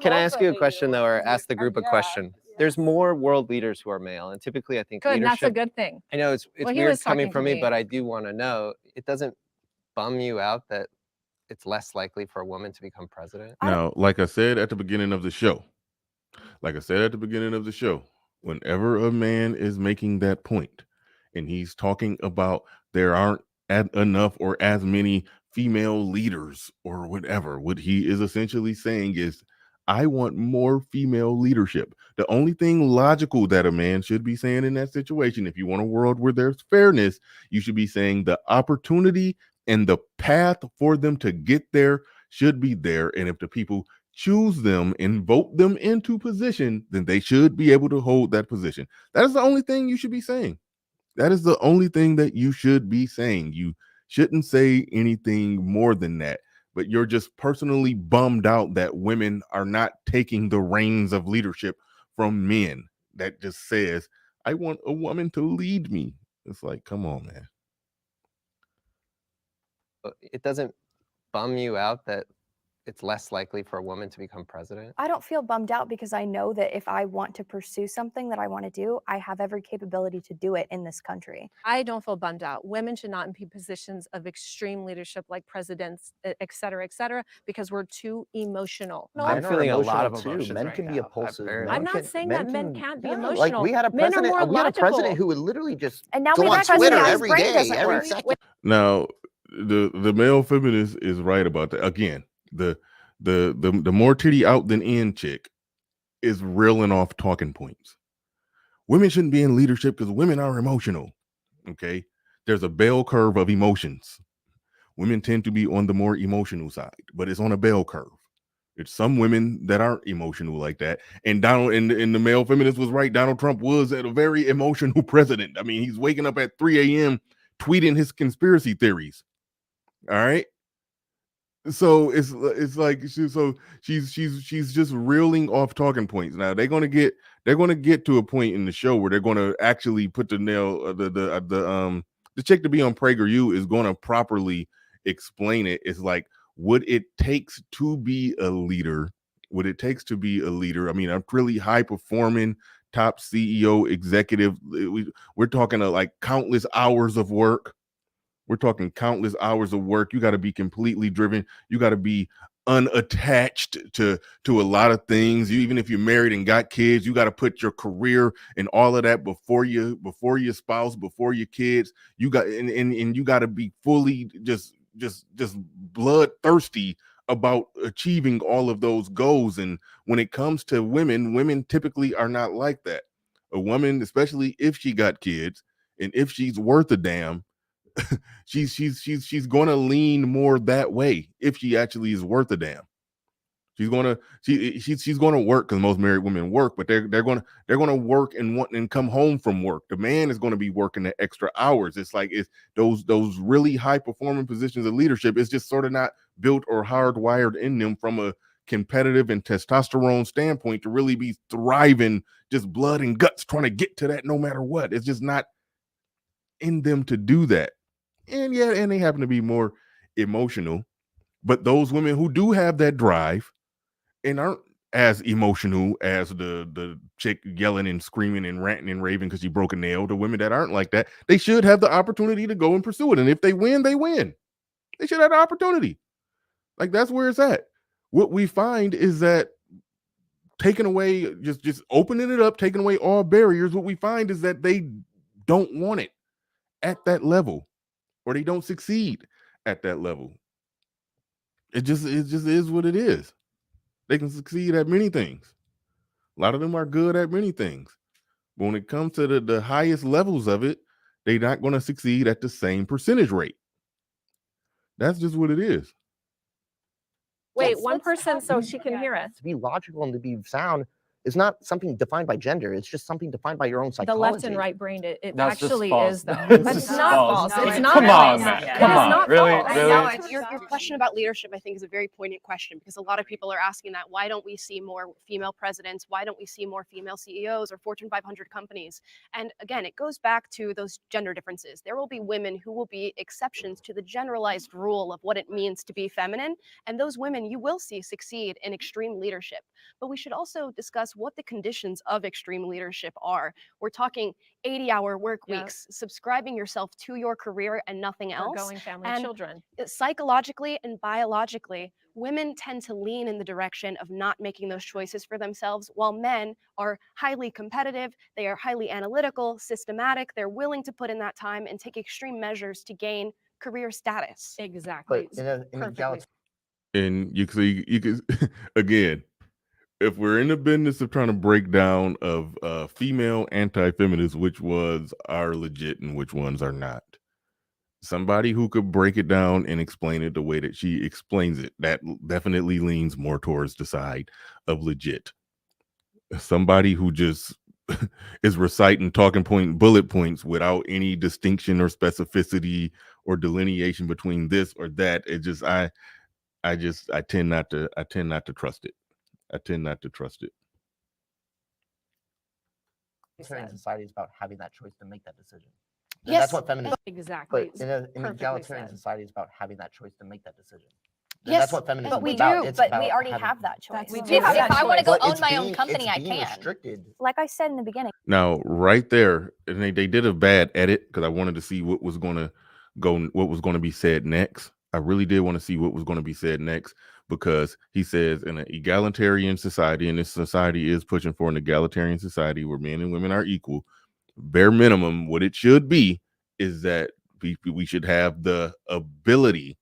Can I ask you a question though, or ask the group a question? There's more world leaders who are male, and typically I think
Good, and that's a
leadership.
good thing.
I know it's
Well, he
weird
was
coming
talking
from
to
me,
me.
but I do want to know. It doesn't bum you out that it's less likely for a woman to become president?
Now, like I said at the beginning of the show, whenever a man is making that point and he's talking about there aren't enough or as many female leaders or whatever, what he is essentially saying is, I want more female leadership. The only thing logical that a man should be saying in that situation, if you want a world where there's fairness, you should be saying the opportunity and the path for them to get there should be there. And if the people choose them and vote them into position, then they should be able to hold that position. That is the only thing you should be saying. That is the only thing that you should be saying. You shouldn't say anything more than that. But you're just personally bummed out that women are not taking the reins of leadership from men. That just says, I want a woman to lead me. It's like, come on, man.
It doesn't bum you out that it's less likely for a woman to become president?
I don't feel bummed out because I know that if I want to pursue something that I want to do, I have every capability to do it in this country.
I don't feel bummed out. Women should not be in positions of extreme leadership like presidents, et cetera, because we're too emotional. No,
I'm feeling a lot of
emotional
emotions
Men
right
can be
now.
impulsive.
Very
men
I'm not
can-
saying that men
can-
can't be
yeah,
emotional.
Like we had a
Men are
president.
more
We had a president
logical.
who would literally just
And now
go
we
on
have a
Twitter
president whose
every
brain
day,
doesn't
every
work.
second.
Now, the male feminist is right about that. Again, the more titty out than in chick is reeling off talking points. Women shouldn't be in leadership because women are emotional. Okay, there's a bell curve of emotions. Women tend to be on the more emotional side, but it's on a bell curve. It's some women that aren't emotional like that. And Donald and the male feminist was right. Donald Trump was a very emotional president. I mean, he's waking up at 3 a.m. tweeting his conspiracy theories. All right. So it's like she's just reeling off talking points. Now they're gonna get to a point in the show where they're gonna actually put the nail the chick to be on PragerU is gonna properly explain it. It's like what it takes to be a leader. What it takes to be a leader. I mean, a really high performing top CEO executive. We're talking like countless hours of work. We're talking countless hours of work. You got to be completely driven. You got to be unattached to a lot of things. Even if you're married and got kids, you got to put your career and all of that before your spouse, before your kids. You got and you got to be fully just bloodthirsty about achieving all of those goals. And when it comes to women typically are not like that. A woman, especially if she got kids and if she's worth a damn, she's gonna lean more that way if she actually is worth a damn. She's gonna work because most married women work, but they're gonna work and want and come home from work. The man is gonna be working the extra hours. It's like it's those really high performing positions of leadership. It's just sort of not built or hardwired in them from a competitive and testosterone standpoint to really be thriving, just blood and guts trying to get to that no matter what. It's just not in them to do that. And yeah, and they happen to be more emotional. But those women who do have that drive and aren't as emotional as the chick yelling and screaming and ranting and raving because she broke a nail, the women that aren't like that, they should have the opportunity to go and pursue it. And if they win, they win. They should have the opportunity. Like that's where it's at. What we find is that taking away, just opening it up, taking away all barriers, what we find is that they don't want it at that level, or they don't succeed at that level. It just is what it is. They can succeed at many things. A lot of them are good at many things. But when it comes to the highest levels of it, they're not going to succeed at the same percentage rate. That's just what it is.
Wait,
Let's-
one
let's
person
have-
so she can hear us.
To be logical and to be sound is not something defined by gender. It's just something defined by your own psychology.
The left and right brain, it
That's just
actually
false.
is though.
That's
That's
just
not
false.
false. It's
Come
not
on,
false.
man.
It
Come
is
on.
not
Really?
false.
I
Really?
know your question about leadership, I think, is a very poignant question because a lot of people are asking that. Why don't we see more female presidents? Why don't we see more female CEOs or Fortune 500 companies? And again, it goes back to those gender differences. There will be women who will be exceptions to the generalized rule of what it means to be feminine, and those women you will see succeed in extreme leadership. But we should also discuss what the conditions of extreme leadership are. We're talking 80-hour work
Yeah.
weeks, subscribing yourself to your career and nothing else.
Forgoing family,
and
children.
Psychologically and biologically, women tend to lean in the direction of not making those choices for themselves, while men are highly competitive, they are highly analytical, systematic, they're willing to put in that time and take extreme measures to gain career status.
Exactly.
But in a
Perfectly.
egalitarian
And you can again, if we're in the business of trying to break down of female anti-feminists, which ones are legit and which ones are not, somebody who could break it down and explain it the way that she explains it, that definitely leans more towards the side of legit. Somebody who just is reciting talking point bullet points without any distinction or specificity or delineation between this or that, it just I tend not to trust it. I tend not to trust it.
society is about having that choice to make that decision. And
Yes.
that's what feminism.
Exactly.
But in an
Perfectly
egalitarian
said.
society is about having that choice to make that decision. And
Yes,
that's what feminism
But we
is about.
do.
It's
But
about
we already
having-
have that choice.
That's- we
If
do have that
I want to go
But
own
it's
my own
being-
company,
it's
I
being
can.
restricted.
Like I said in the beginning.
Now, right there, and they did a bad edit because I wanted to see what was going to be said next. I really did want to see what was going to be said next, because he says in an egalitarian society, and this society is pushing for an egalitarian society where men and women are equal. Bare minimum, what it should be is that we should have the ability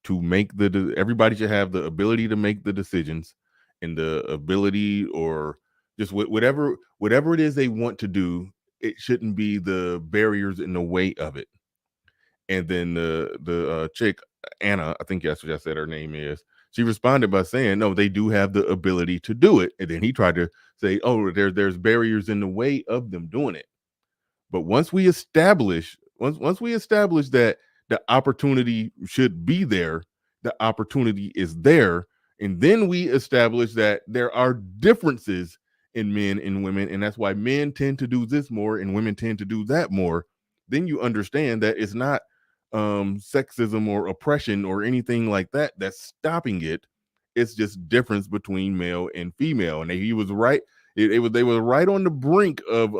to make everybody should have the ability to make the decisions, and the ability, or just whatever it is they want to do. It shouldn't be the barriers in the way of it. And then the chick, Anna, I think that's what I said her name is, she responded by saying, no, they do have the ability to do it. And then he tried to say, oh, there's barriers in the way of them doing it. But once we establish that the opportunity should be there, the opportunity is there, and then we establish that there are differences in men and women, and that's why men tend to do this more and women tend to do that more, then you understand that it's not sexism or oppression or anything like that that's stopping it. It's just difference between male and female. And he was right. They were right on the brink of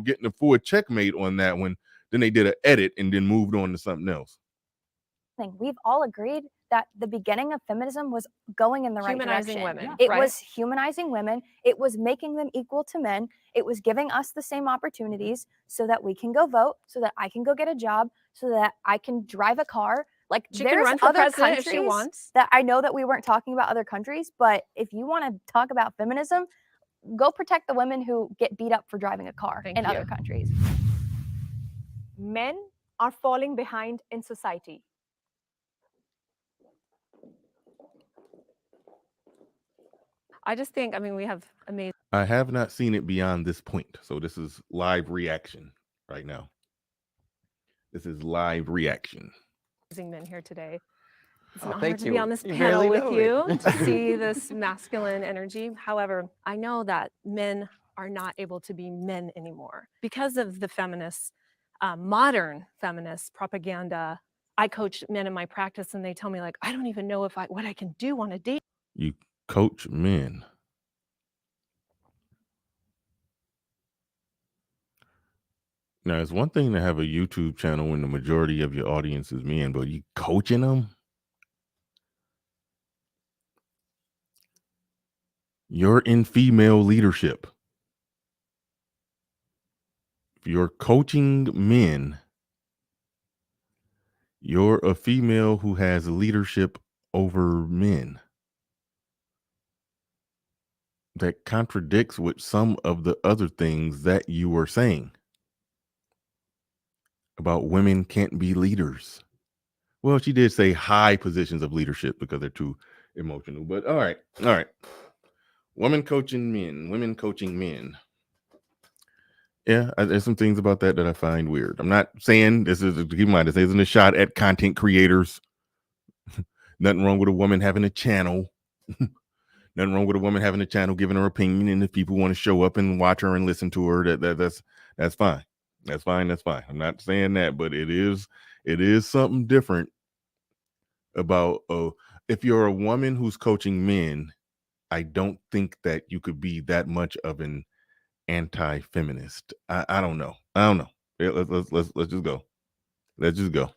getting a full checkmate on that one. Then they did an edit and then moved on to something else.
We've all agreed that the beginning of feminism was going in the right
Humanizing
direction.
women,
It
right?
was humanizing women. It was making them equal to men. It was giving us the same opportunities so that we can go vote, so that I can go get a job, so that I can drive a car. Like,
She can
there's
run for
other
president if she
countries
wants.
that I know that we weren't talking about other countries, but if you want to talk about feminism, go protect the women who get beat up for driving a car
Thank
in
you.
other countries.
Men are falling behind in society.
I just think, we have amazing
I have not seen it beyond this point. So this is live reaction right now. This is live reaction.
men here today. It's
Oh,
an honor
thank
to be
you.
on this
You
panel
barely
with
know
you
it.
to see this masculine energy. However, I know that men are not able to be men anymore because of the feminists, modern feminist propaganda. I coach men in my practice and they tell me, like, I don't even know what I can do on a date.
You coach men. Now, it's one thing to have a YouTube channel when the majority of your audience is men, but you coaching them? You're in female leadership. If you're coaching men, you're a female who has leadership over men. That contradicts with some of the other things that you were saying about women can't be leaders. Well, she did say high positions of leadership because they're too emotional. But all right. Women coaching men. Yeah, there's some things about that I find weird. I'm not saying this is, keep in mind, this isn't a shot at content creators. Nothing wrong with a woman having a channel. Nothing wrong with a woman having a channel, giving her opinion, and if people want to show up and watch her and listen to her, that's fine. That's fine. I'm not saying that, but it is something different about if you're a woman who's coaching men. I don't think that you could be that much of an anti-feminist. I don't know. Yeah, let's just go. Let's just go.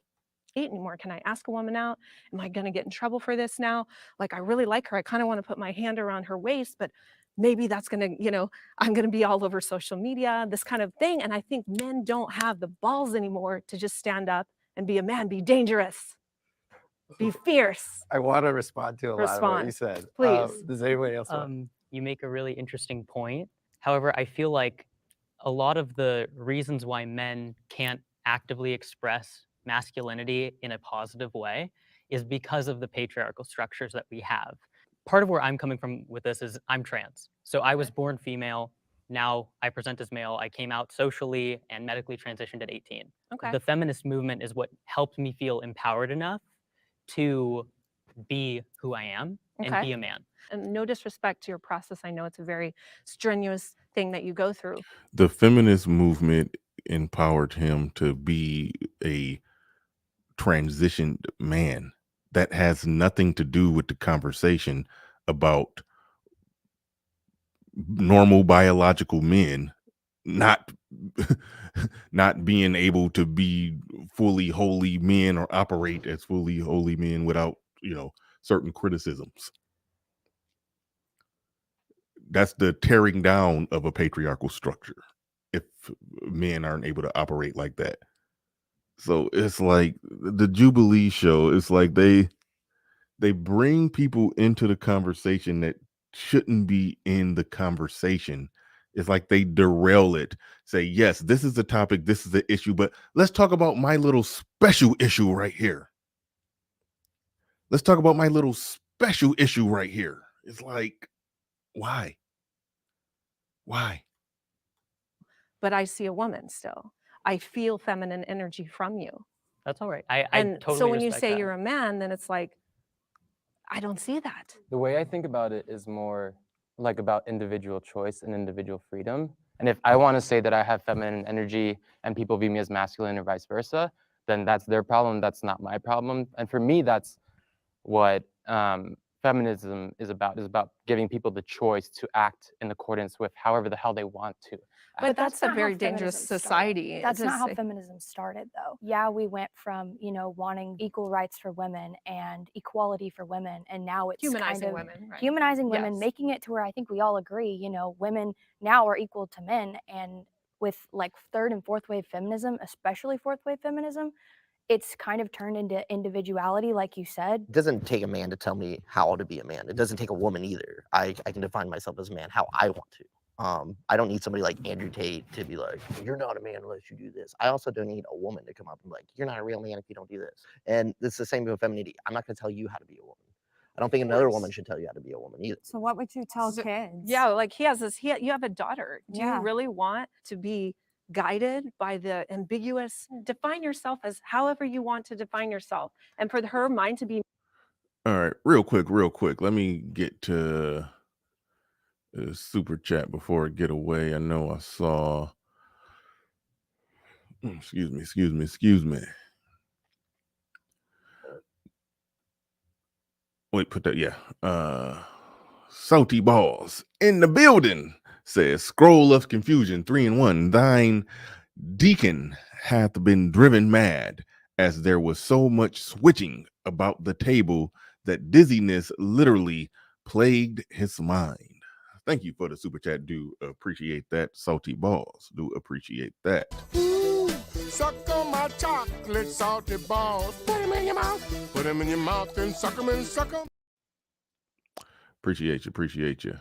Anymore. Can I ask a woman out? Am I going to get in trouble for this now? Like, I really like her. I kind of want to put my hand around her waist, but maybe that's going to, I'm going to be all over social media, this kind of thing. And I think men don't have the balls anymore to just stand up and be a man, be dangerous, be fierce.
I want to respond to a lot of what you said.
Please.
Does anybody else want?
You make a really interesting point. However, I feel like a lot of the reasons why men can't actively express masculinity in a positive way is because of the patriarchal structures that we have. Part of where I'm coming from with this is I'm trans. So I was born female. Now I present as male. I came out socially and medically transitioned at 18.
Okay.
The feminist movement is what helped me feel empowered enough to be who I am and be a man.
And no disrespect to your process. I know it's a very strenuous thing that you go through.
The feminist movement empowered him to be a transitioned man. That has nothing to do with the conversation about normal biological men not not being able to be fully holy men or operate as fully holy men without, certain criticisms. That's the tearing down of a patriarchal structure if men aren't able to operate like that. So it's like the Jubilee show. It's like they bring people into the conversation that shouldn't be in the conversation. It's like they derail it. Say, yes, this is the topic, this is the issue, but let's talk about my little special issue right here. Let's talk about my little special issue right here. It's like, why?
But I see a woman still. I feel feminine energy from you.
That's all right. I totally
so when you
respect
say
that.
you're a man, then it's like, I don't see that.
The way I think about it is more like about individual choice and individual freedom. And if I want to say that I have feminine energy and people view me as masculine or vice versa, then that's their problem. That's not my problem. And for me, that's what feminism is about giving people the choice to act in accordance with however the hell they want to.
But that's a
not how
very dangerous
feminism
society.
started. That's
to
not how
say.
feminism started, though. Yeah, we went from, wanting equal rights for women and equality for women, and now it's
Humanizing
kind of
women, right?
humanizing women,
Yes.
making it to where I think we all agree, women now are equal to men, and with like third and fourth wave feminism, especially fourth wave feminism, it's kind of turned into individuality, like you said.
It doesn't take a man to tell me how to be a man. It doesn't take a woman either. I can define myself as a man how I want to. I don't need somebody like Andrew Tate to be like, you're not a man unless you do this. I also don't need a woman to come up and be like, you're not a real man if you don't do this. And it's the same with femininity. I'm not going to tell you how to be a woman. I don't think another woman should tell you how to be a woman either.
So what would you tell kids?
Yeah, like he has this. You have a daughter. Do
Yeah.
you really want to be guided by the ambiguous? Define yourself as however you want to define yourself, and for her mind to be.
All right, real quick. Let me get to super chat before I get away. I know I saw. Excuse me. Wait, put that. Yeah. Salty balls in the building says scroll of confusion 3-in-1. Thine deacon hath been driven mad, as there was so much switching about the table that dizziness literally plagued his mind. Thank you for the super chat. Do appreciate that. Salty balls. Do appreciate that.
Ooh, suck on my chocolate salty balls. Put them in your mouth. Put them in your mouth and suck them and suck them.
Appreciate you. Appreciate you.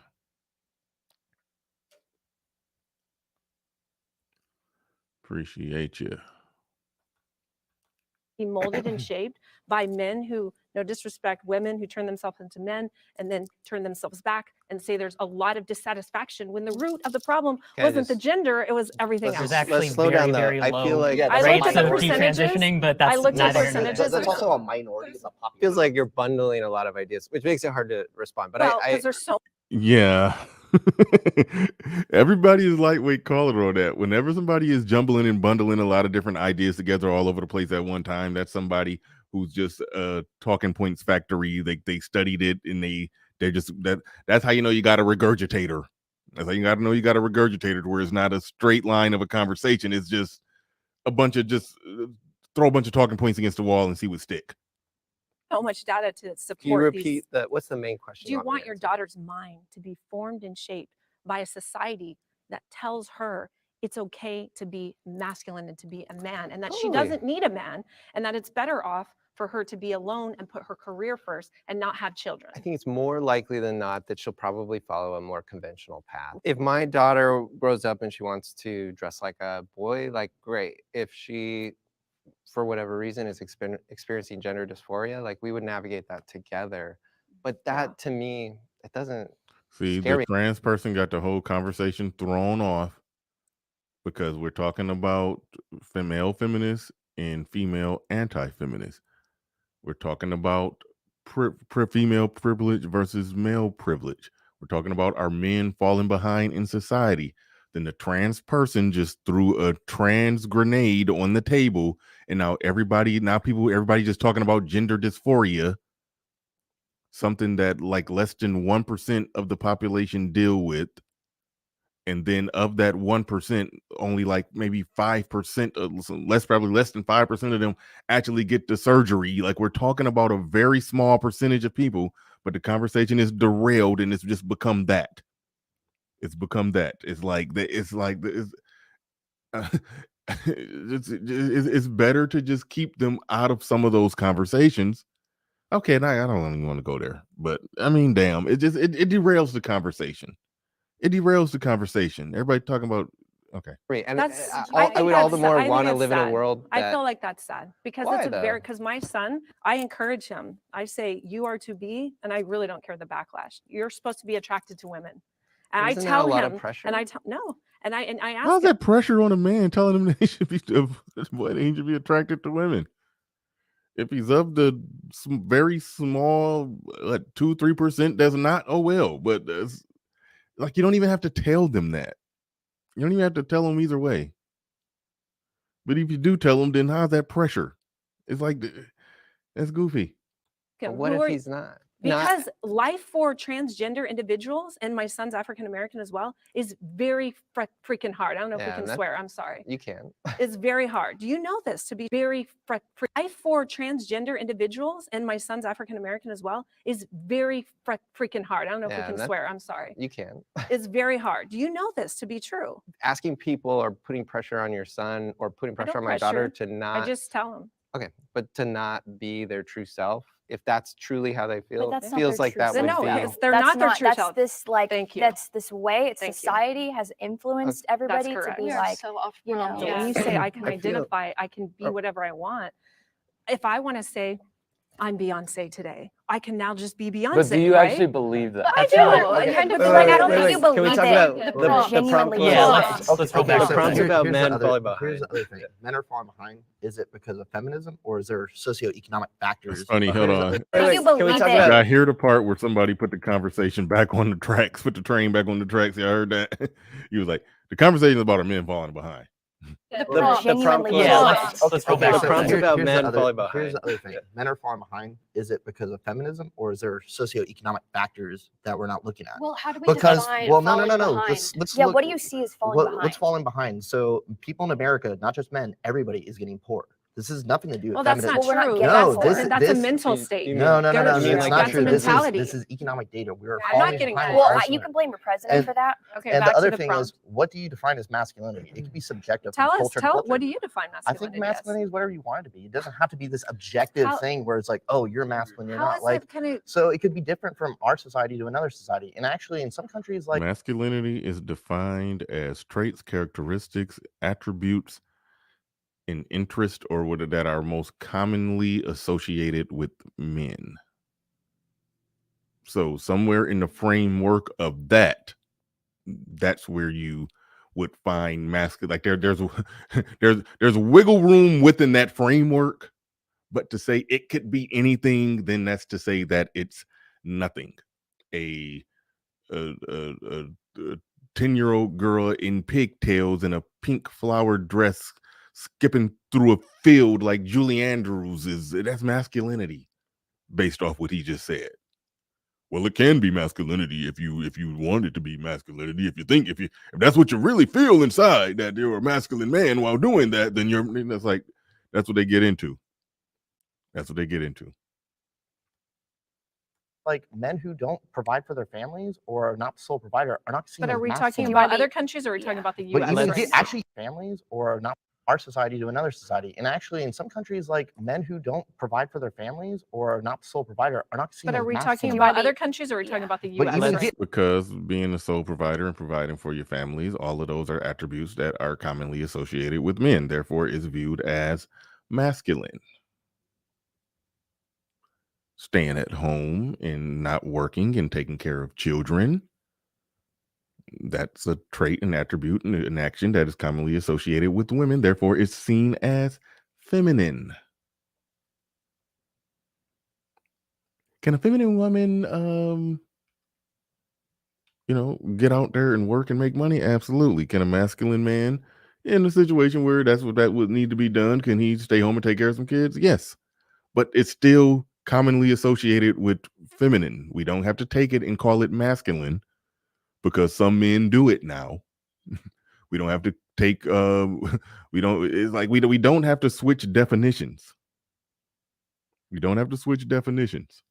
be molded and shaped by men who, no disrespect, women who turn themselves into men and then turn themselves back and say there's a lot of dissatisfaction when the root of the problem wasn't the gender, it was everything
let's
else.
There's actually
slow down, though.
very
I feel
low
like
I
rates
looked at the
of
percentages.
detransitioning, but
I
that's
looked at
neither here nor
percentages.
That's also a minority of the population.
feels like you're bundling a lot of ideas, which makes it hard to respond. But
Well, because there's so
Yeah. Everybody is lightweight caller on that. Whenever somebody is jumbling and bundling a lot of different ideas together all over the place at one time, that's somebody who's just talking points factory. They studied it and they're just that's how you know you got a regurgitator. That's how you got to know you got a regurgitator, where it's not a straight line of a conversation. It's just a bunch of throw a bunch of talking points against the wall and see what stick.
much data to support
Can you
these.
repeat what's the main question?
Do you want your daughter's mind to be formed and shaped by a society that tells her it's okay to be masculine and to be a man, and that she doesn't need a man, and that it's better off for her to be alone and put her career first and not have children?
I think it's more likely than not that she'll probably follow a more conventional path. If my daughter grows up and she wants to dress like a boy, like great. If she, for whatever reason, is experiencing gender dysphoria, like we would navigate that together. But that to me, it doesn't
See,
scare
the
me.
trans person got the whole conversation thrown off because we're talking about male feminists and female anti-feminists. We're talking about female privilege versus male privilege. We're talking about our men falling behind in society. Then the trans person just threw a trans grenade on the table, and now everybody just talking about gender dysphoria, something that like less than 1% of the population deal with. And then of that 1%, only like maybe 5%, probably less than 5% of them actually get the surgery. Like, we're talking about a very small percentage of people, but the conversation is derailed and it's just become that. It's become that. It's it's better to just keep them out of some of those conversations. Okay, and I don't even want to go there, but I mean, damn, it derails the conversation. It derails the conversation. Everybody talking about okay.
And
That's
I would all the more want to live in a
sad.
world
I
that
feel like that's sad because
Why,
it's a very
though?
because my son, I encourage him. I say you are to be, and I really don't care the backlash. You're supposed to be attracted to women, and I
Isn't that
tell
a lot of
him,
pressure?
and I tell no, and I ask
How's
him,
that pressure on a man telling him that he should be attracted to women? If he's of the very small, 2-3% that's not, oh well. But like, you don't even have to tell them that. You don't even have to tell them either way. But if you do tell them, then how's that pressure? It's like that's goofy.
But what
who
if
are-
he's not?
Because life for transgender individuals, and my son's African American as well, is very freaking hard. I don't know if we
Yeah,
can
and
swear. I'm sorry.
You can.
It's very hard. Do you know this to be very life for transgender individuals, and my son's African American as well, is very freaking hard. I don't know if
Yeah,
we can
and
swear. I'm sorry.
You can.
It's very hard. Do you know this to be true?
Asking people or putting pressure on your son or putting
I don't
pressure on my daughter to
I
not
just tell them.
okay, but to not be their true self, if that's truly how they feel,
that's not
feels
their
like
true
that
self.
would
No,
be.
it's, they're not their true
that's
self.
this like
Thank you.
that's this way it's
Thank you.
society has influenced everybody to
correct.
be
We are
like
so off
you know,
balance.
So when you say I can
I feel-
identify, I can be whatever I want. If I want to say I'm Beyonce today, I can now just be Beyonce.
But do you
right?
actually believe that?
I do.
Okay.
I kind of
But
feel
like,
like
I don't think you
Can we
believe
talk
it.
about
The
the
prompt.
prompt?
Yeah,
was-
let's roll back
the
to
prompt's
that.
about
Here's
men
the
falling
Here's
behind.
the other thing. Men are falling behind. Is it because of feminism or is there socioeconomic factors?
It's funny. Hold on.
If you
Can we
believe
talk
it.
about
I hear the part where somebody put the conversation back on the tracks, put the train back on the tracks. Yeah, I heard that. He was like, the conversation is about our men falling behind.
The
prompt
genuinely
was-
Yeah,
was.
let's roll back
The
to
prompt's
that.
about
here's
men
the other,
falling behind.
Here's the other thing. Men are falling behind. Is it because of feminism or is there socioeconomic factors that we're not looking at?
Well, how do we
Because
define
well, no.
falling behind?
Let's
Yeah,
look,
what do you see as falling behind?
What's falling behind? So people in America, not just men, everybody is getting poor. This has nothing to do with
well, that's
feminism.
not
Well, we're not
true.
getting
that's a
this-
mental
you-
state.
you
No,
mean
it's not
that's
true.
a
This
mentality.
is economic data. We are
I'm not
falling
getting
behind
poor.
Well,
elsewhere.
you can blame the president
And-
for that.
Okay,
And
back
the other
to the
thing
prompt.
is, what do you define as masculinity? It can be subjective.
Tell
from
us.
culture to culture.
What do you define
I
masculinity?
think masculinity is whatever you want it to be. It doesn't have to be this objective
How-
thing where it's like, oh, you're masculine, you're
How
not.
is
Like,
it kind of?
so it could be different from our society to another society. And actually, in some countries, like
Masculinity is defined as traits, characteristics, attributes and interest or what that are most commonly associated with men. So somewhere in the framework of that's where you would find masculine. Like there's there's wiggle room within that framework, but to say it could be anything, then that's to say that it's nothing. A 10-year-old girl in pigtails and a pink flowered dress skipping through a field like Julie Andrews that's masculinity based off what he just said. Well, it can be masculinity if you want it to be masculinity. If that's what you really feel inside, that you're a masculine man while doing that, then that's what they get into. That's what they get into.
Like men who don't provide for their families or are not the sole provider are not seen
But
as
are we
masculine.
talking about other countries or are we talking about the
But
US?
even
right now?
actually families or not our society to another society. And actually in some countries, like men who don't provide for their families or are not the sole provider are not seen
But
as
are we
masculine.
talking about other countries or are we talking about the
But
US?
even
right?
Because being a sole provider and providing for your families, all of those are attributes that are commonly associated with men, therefore is viewed as masculine. Staying at home and not working and taking care of children, that's a trait, an attribute, and an action that is commonly associated with women, therefore it's seen as feminine. Can a feminine woman get out there and work and make money? Absolutely. Can a masculine man in a situation where that's what that would need to be done, can he stay home and take care of some kids? Yes. But it's still commonly associated with feminine. We don't have to take it and call it masculine because some men do it now. We don't have to take we don't have to switch definitions. We don't have to switch definitions.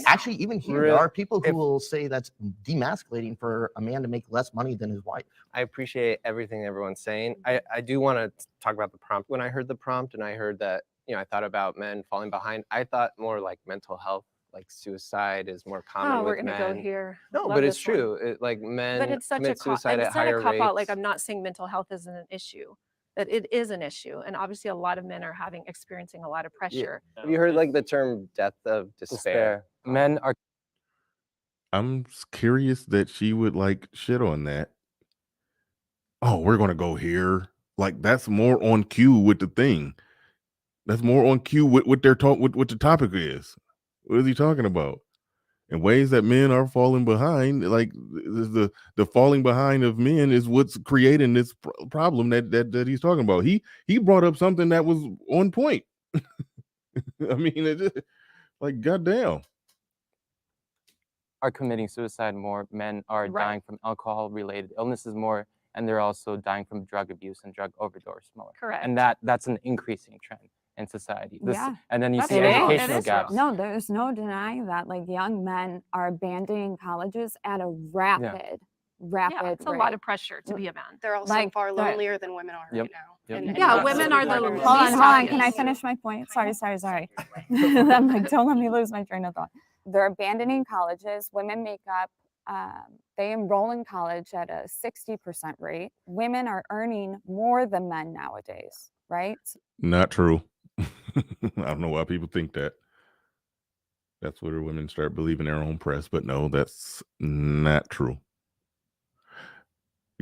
Actually, even here, there are people who will say that's demasculating for a man to make less money than his wife.
I appreciate everything everyone's saying. I do want to talk about the prompt. When I heard the prompt and I heard that, I thought about men falling behind, I thought more like mental health, like suicide is more common
Oh, we're
with
gonna
men.
go here.
No,
Love
but it's
this one.
true. Like men
But it's such a
commit suicide
it's
at
not
higher
a cop out. Like
rates.
I'm not saying mental health isn't an issue, but it is an issue, and obviously a lot of men are experiencing a lot of pressure.
Have you heard like the term death of despair?
Men are
I'm curious that she would like shit on that. Oh, we're gonna go here. Like that's more on cue with the thing. That's more on cue with what they're talking. What the topic is. What is he talking about? In ways that men are falling behind. Like the falling behind of men is what's creating this problem that he's talking about. He brought up something that was on point. I mean, like goddamn.
are committing suicide more. Men are
Right.
dying from alcohol-related illnesses more, and they're also dying from drug abuse and drug overdose more.
Correct.
And that's an increasing trend in society.
Yeah.
And then you
That's
see
real. It
educational
is
gaps.
No, there's no denying that. Like young men are abandoning colleges at a rapid
Yeah, it's a
rate.
lot of pressure to be a man.
They're also
Like,
far
they're-
lonelier than women are
Yep.
right now.
Yep.
And
Yeah,
not
women
so
are the
much.
least
Hold on. Can I
obvious.
finish my point? Sorry. I'm like, don't let me lose my train of thought. They're abandoning colleges. Women make up, they enroll in college at a 60% rate. Women are earning more than men nowadays, right?
Not true. I don't know why people think that. That's where women start believing their own press, but no, that's not true.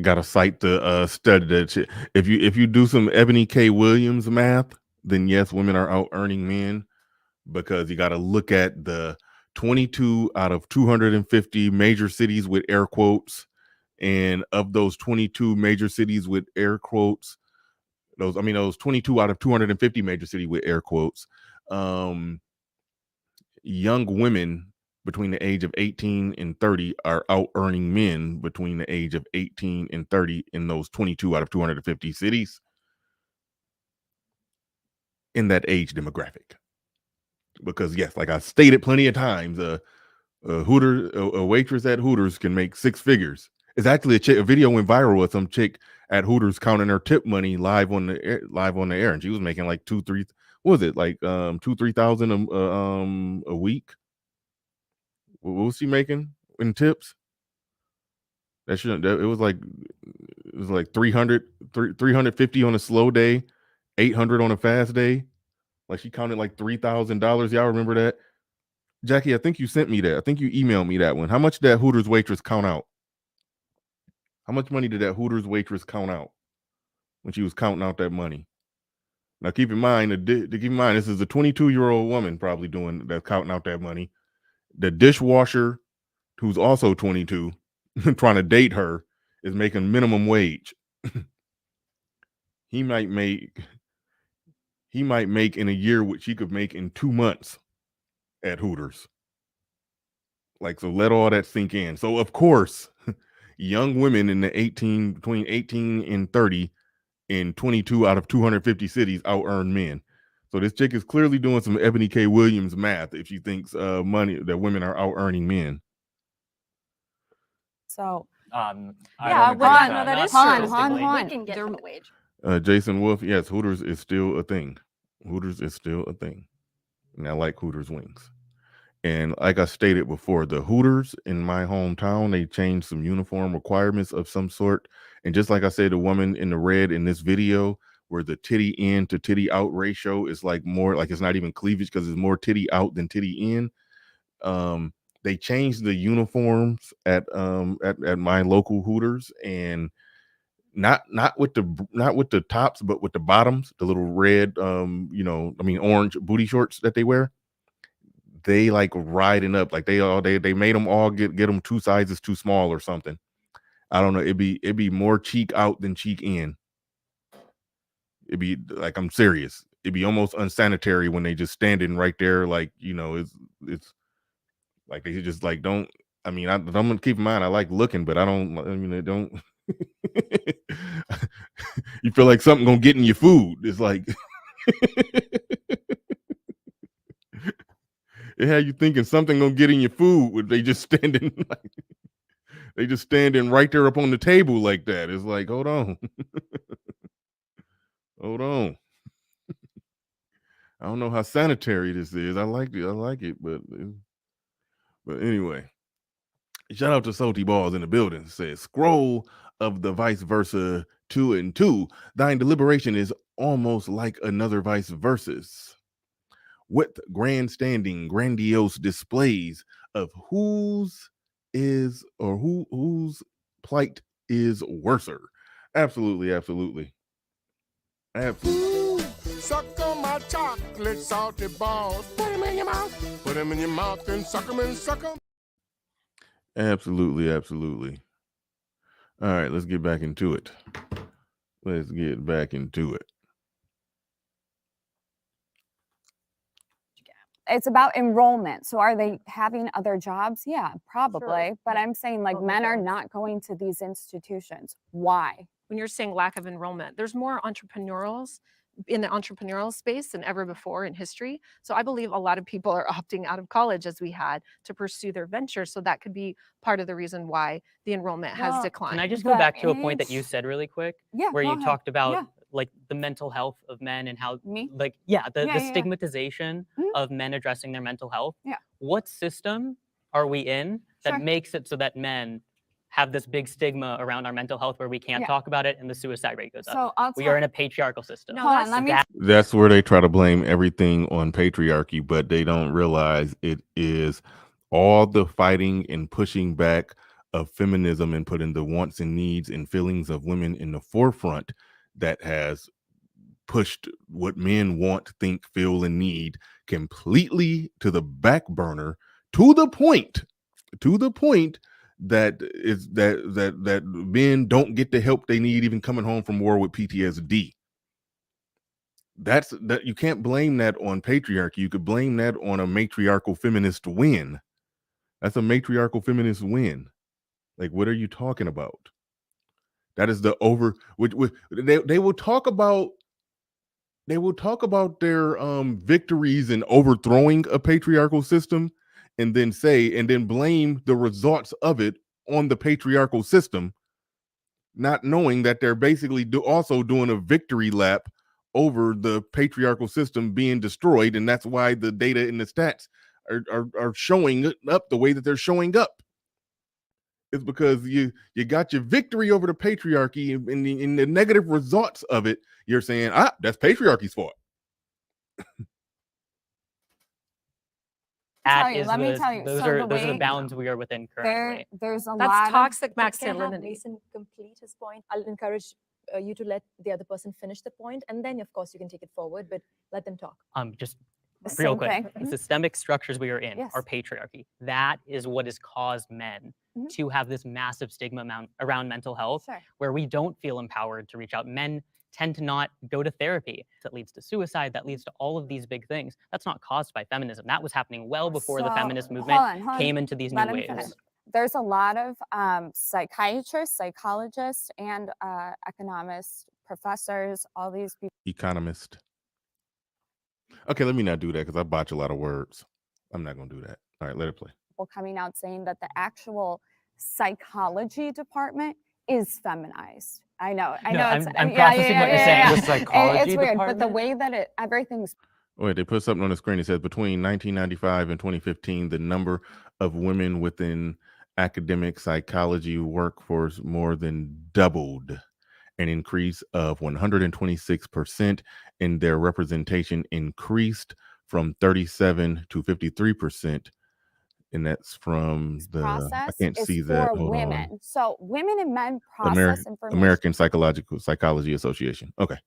Got to cite the study that if you do some Ebony K. Williams math, then yes, women are out earning men because you got to look at the 22 out of 250 major cities with air quotes, and of those 22 major cities with air quotes, those 22 out of 250 major cities with air quotes, young women between the age of 18 and 30 are out earning men between the age of 18 and 30 in those 22 out of 250 cities in that age demographic. Because yes, like I stated plenty of times, a waitress at Hooters can make six figures. It's actually a video went viral with some chick at Hooters counting her tip money live on the air, and she was making like 2-3, what was it, like 2,000-3,000 a week. What was she making in tips? It was like 350 on a slow day $800 on a fast day. Like she counted like $3,000. Y'all remember that? Jackie, I think you sent me that. I think you emailed me that one. How much did that Hooters waitress count out? How much money did that Hooters waitress count out when she was counting out that money? Now keep in mind, this is a 22-year-old woman probably doing that, counting out that money. The dishwasher, who's also 22, trying to date her, is making minimum wage. He might make in a year what she could make in 2 months at Hooters. Like, so let all that sink in. So of course, young women in the between 18 and 30 in 22 out of 250 cities out earn men. So this chick is clearly doing some Ebony K. Williams math if she thinks money that women are out earning men.
So
yeah,
don't
well,
agree with
no, that is
not
true.
statistically.
We can get to the wage.
Jason Wolf, yes, Hooters is still a thing. Hooters is still a thing. And I like Hooters wings. And like I stated before, the Hooters in my hometown, they changed some uniform requirements of some sort. And just like I said, the woman in the red in this video, where the titty in to titty out ratio is like more like it's not even cleavage because it's more titty out than titty in. They changed the uniforms at my local Hooters, and not with the tops, but with the bottoms, the little red orange booty shorts that they wear. They like riding up, like they made them all get them 2 sizes too small or something. I don't know. It'd be more cheek out than cheek in. It'd be like, I'm serious. It'd be almost unsanitary when they just standing right there, like, it's like they just like don't. I mean, I'm gonna keep in mind I like looking, but I mean, they don't. You feel like something gonna get in your food. It's like it had you thinking something gonna get in your food when they just standing like they just standing right there up on the table like that. It's like, hold on. Hold on. I don't know how sanitary this is. I like it, but anyway. Shout out to Salty Balls in the building. It says scroll of the vice versa 2 and 2. Thine deliberation is almost like another vice versus. With grandstanding, grandiose displays of whose plight is worser. Absolutely, absolutely. Absolutely.
Suck on my chocolate salty balls. Put them in your mouth. Put them in your mouth and suck them and suck them.
Absolutely, absolutely. All right, let's get back into it.
It's about enrollment. So are they having other jobs? Yeah, probably. But I'm saying like men are not going to these institutions. Why?
When you're saying lack of enrollment, there's more entrepreneurials in the entrepreneurial space than ever before in history. So I believe a lot of people are opting out of college, as we had, to pursue their ventures. So that could be part of the reason why the enrollment has declined.
Can I just go back to a point that you said really quick?
Yeah,
where
go
you
ahead.
talked about
Yeah.
like the mental health of men and how
Me?
the
Yeah.
stigmatization of men addressing their mental health.
Yeah.
What system are we in that
Sure.
makes it so that men have this big stigma around our mental health where we can't
Yeah.
talk about it and the suicide rate goes
So
up?
I'll
We
tell-
are in a patriarchal system.
No,
Hold on,
that's
let me
that-
That's where they try to blame everything on patriarchy, but they don't realize it is all the fighting and pushing back of feminism and putting the wants and needs and feelings of women in the forefront that has pushed what men want, think, feel, and need completely to the back burner, to the point that men don't get the help they need even coming home from war with PTSD. That you can't blame that on patriarchy. You could blame that on a matriarchal feminist win. That's a matriarchal feminist win. Like, what are you talking about? That is the they will talk about their victories in overthrowing a patriarchal system and then blame the results of it on the patriarchal system, not knowing that they're basically also doing a victory lap over the patriarchal system being destroyed, and that's why the data and the stats are showing up the way that they're showing up. It's because you got your victory over the patriarchy, and in the negative results of it, you're saying, that's patriarchy's fault.
Let me tell you.
Those
So
are the bounds we are within currently.
There's a
That's
lot
toxic
Can I have
masculinity.
Mason complete his point? I'll encourage you to let the other person finish the point, and then of course you can take it forward, but let them talk.
Just
of
real
same
quick,
thing.
the systemic structures we are in
Yes.
are patriarchy. That is what has caused men to have this massive stigma around mental health,
Sure.
where we don't feel empowered to reach out. Men tend to not go to therapy. That leads to suicide. That leads to all of these big things. That's not caused by feminism. That was happening well before the feminist movement came into these
Let
new
him finish.
waves.
There's a lot of psychiatrists, psychologists, and economists, professors, all these people.
Economist. Okay, let me not do that because I botch a lot of words. I'm not going to do that. All right, let it play.
Coming out saying that the actual psychology department is feminized. I know.
No,
It's
I'm processing what you're saying.
The psychology
It's weird, but the
department?
way that everything's
Wait, they put something on the screen. It says between 1995 and 2015, the number of women within academic psychology workforce more than doubled, an increase of 126%, and their representation increased from 37 to 53%. And that's from the, I
process
can't
is
see that.
for
Hold
women.
on.
So women and men process information
American Psychology Association. Okay.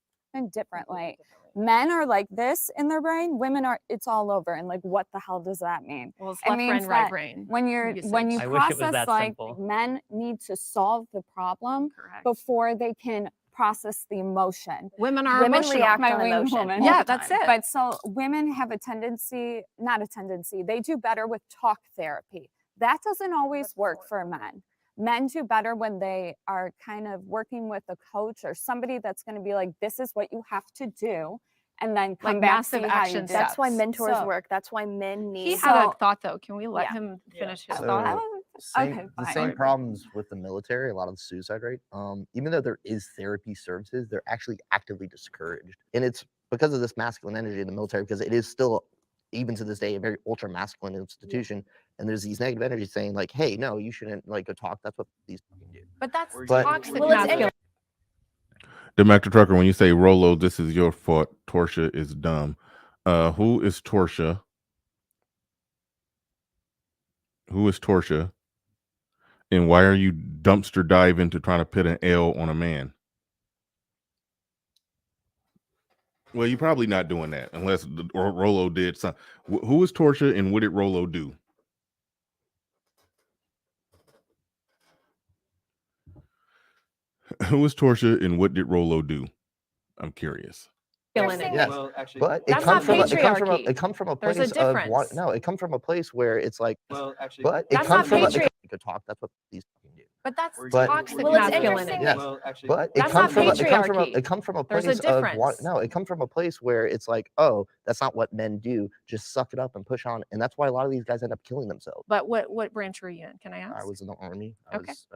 differently. Men are like this in their brain. Women are, it's all over. And like, what the hell does that mean?
Well, it's
It
left brain,
means
right
that
brain.
when you
I wish it was
process
that
like
simple.
men need to solve the problem
Correct.
before they can process the emotion.
Women are
Women
emotional.
react
My
on
wing
emotion.
woman.
all
Yeah,
the
that's
time.
it.
But so women have a tendency, not a tendency, they do better with talk therapy. That doesn't always work for men. Men do better when they are kind of working with a coach or somebody that's going to be like, this is what you have to do. And then come
Like
back
massive
see how you
action
did.
That's why
steps.
mentors
So-
work. That's why men
He
need.
had a
So-
thought though. Can we let
Yeah.
him finish his
So,
thought?
Okay,
the
fine.
same problems with the military, a lot of the suicide rate, even though there is therapy services, they're actually actively discouraged. And it's because of this masculine energy in the military, because it is still, even to this day, a very ultra masculine institution. And there's these negative energies saying like, hey, no, you shouldn't like go talk. That's what these fucking do.
But that's
But-
toxic
Well, it's
masculinity.
Dr. Trucker, when you say Rolo, this is your fault. Torsia is dumb. Who is Torsia? Who is Torsia? And why are you dumpster diving to try to put an L on a man? Well, you're probably not doing that unless Rolo did something. Who is Torsia and what did Rolo do? Who is Torsia and what did Rolo do? I'm curious.
Masculinity.
Yes,
Well, actually,
but it
That's
comes
not
from
patriarchy.
it comes from a
There's a
place of
difference.
no, it comes from a place where it's like,
well, actually,
but it
That's
comes
not
from
patriarchy.
a talk. That's what these fucking do.
But that's
But-
toxic
Well, it's
masculinity.
interesting.
Yes.
well, actually,
But it
That's
comes
not
from
patriarchy.
it comes from a
There's a
place of
difference.
no, it comes from a place where it's like, oh, that's not what men do. Just suck it up and push on. And that's why a lot of these guys end up killing themselves.
But what branch were you in? Can I ask?
I was in the army.
Okay.
Was,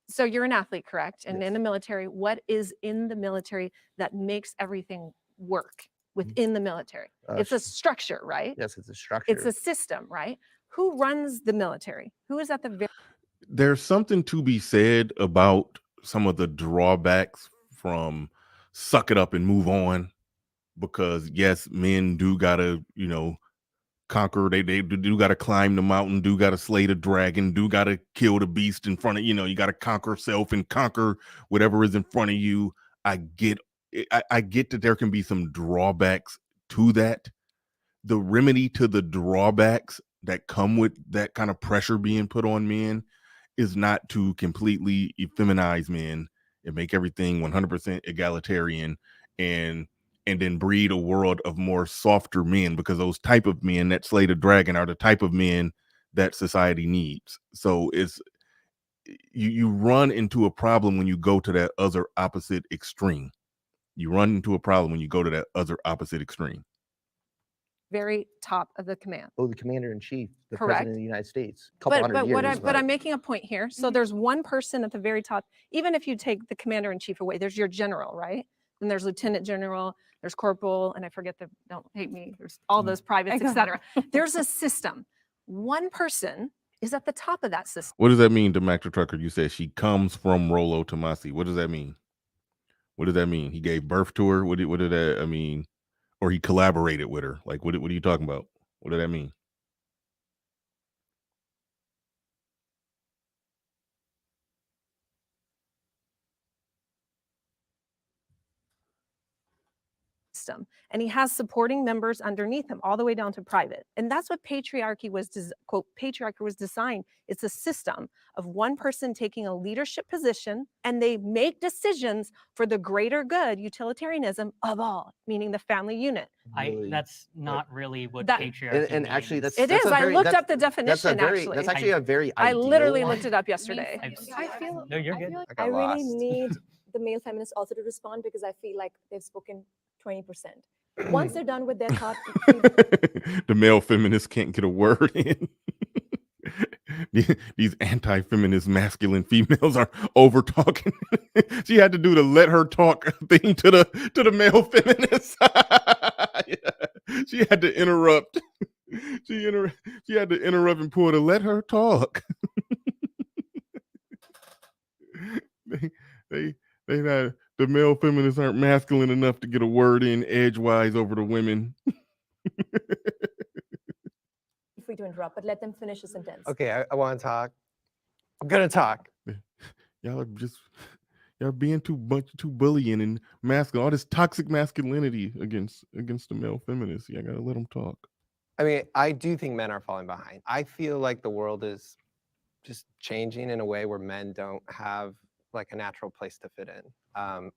So you're an athlete, correct? And
Yes.
in the military, what is in the military that makes everything work within the military? It's a structure, right?
yes, it's a structure.
It's a system, right? Who runs the military? Who is at the very
There's something to be said about some of the drawbacks from suck it up and move on, because yes, men do gotta, conquer. They do gotta climb the mountain, do gotta slay the dragon, do gotta kill the beast in front of you gotta conquer self and conquer whatever is in front of you. I get that there can be some drawbacks to that. The remedy to the drawbacks that come with that kind of pressure being put on men is not to completely effeminize men and make everything 100% egalitarian and then breed a world of more softer men, because those type of men that slay the dragon are the type of men that society needs. So it's you run into a problem when you go to that other opposite extreme. You run into a problem when you go to that other opposite extreme.
very top of the command?
Oh, the commander in chief, the
Correct.
president of the United States. Couple hundred
But
years.
but I'm making a point here. So there's one person at the very top. Even if you take the commander in chief away, there's your general, right? Then there's lieutenant general, there's corporal, and I forget don't hate me. There's all those privates, etc. There's a system. One person is at the top of that system.
What does that mean, Demetra Trucker? You said she comes from Rollo Tomasi. What does that mean? What does that mean? He gave birth to her? What did that I mean? Or he collaborated with her? Like, what are you talking about? What did that mean?
And he has supporting members underneath him all the way down to private. And that's what patriarchy was, quote, patriarchy was designed. It's a system of one person taking a leadership position, and they make decisions for the greater good, utilitarianism of all, meaning the family unit.
That's not really what
That-
patriarchy
And actually,
means.
It is. I looked up the definition,
That's
actually.
actually a very
I literally
ideal
looked it up yesterday.
I feel
No, you're
I
good.
feel like
I really
lost.
need the male feminists also to respond because I feel like they've spoken 20%. Once they're done with their thought,
The male feminists can't get a word in. These anti-feminist masculine females are over talking. She had to do the let her talk thing to the male feminists. Yeah. She had to interrupt. She had to interrupt and pull the let her talk. they not, the male feminists aren't masculine enough to get a word in edgewise over the women.
free to interrupt, but let them finish the sentence.
Okay, I want to talk. I'm gonna talk.
Y'all being too bullying and masculine. All this toxic masculinity against the male feminists. You gotta let them talk.
I mean, I do think men are falling behind. I feel like the world is just changing in a way where men don't have like a natural place to fit in,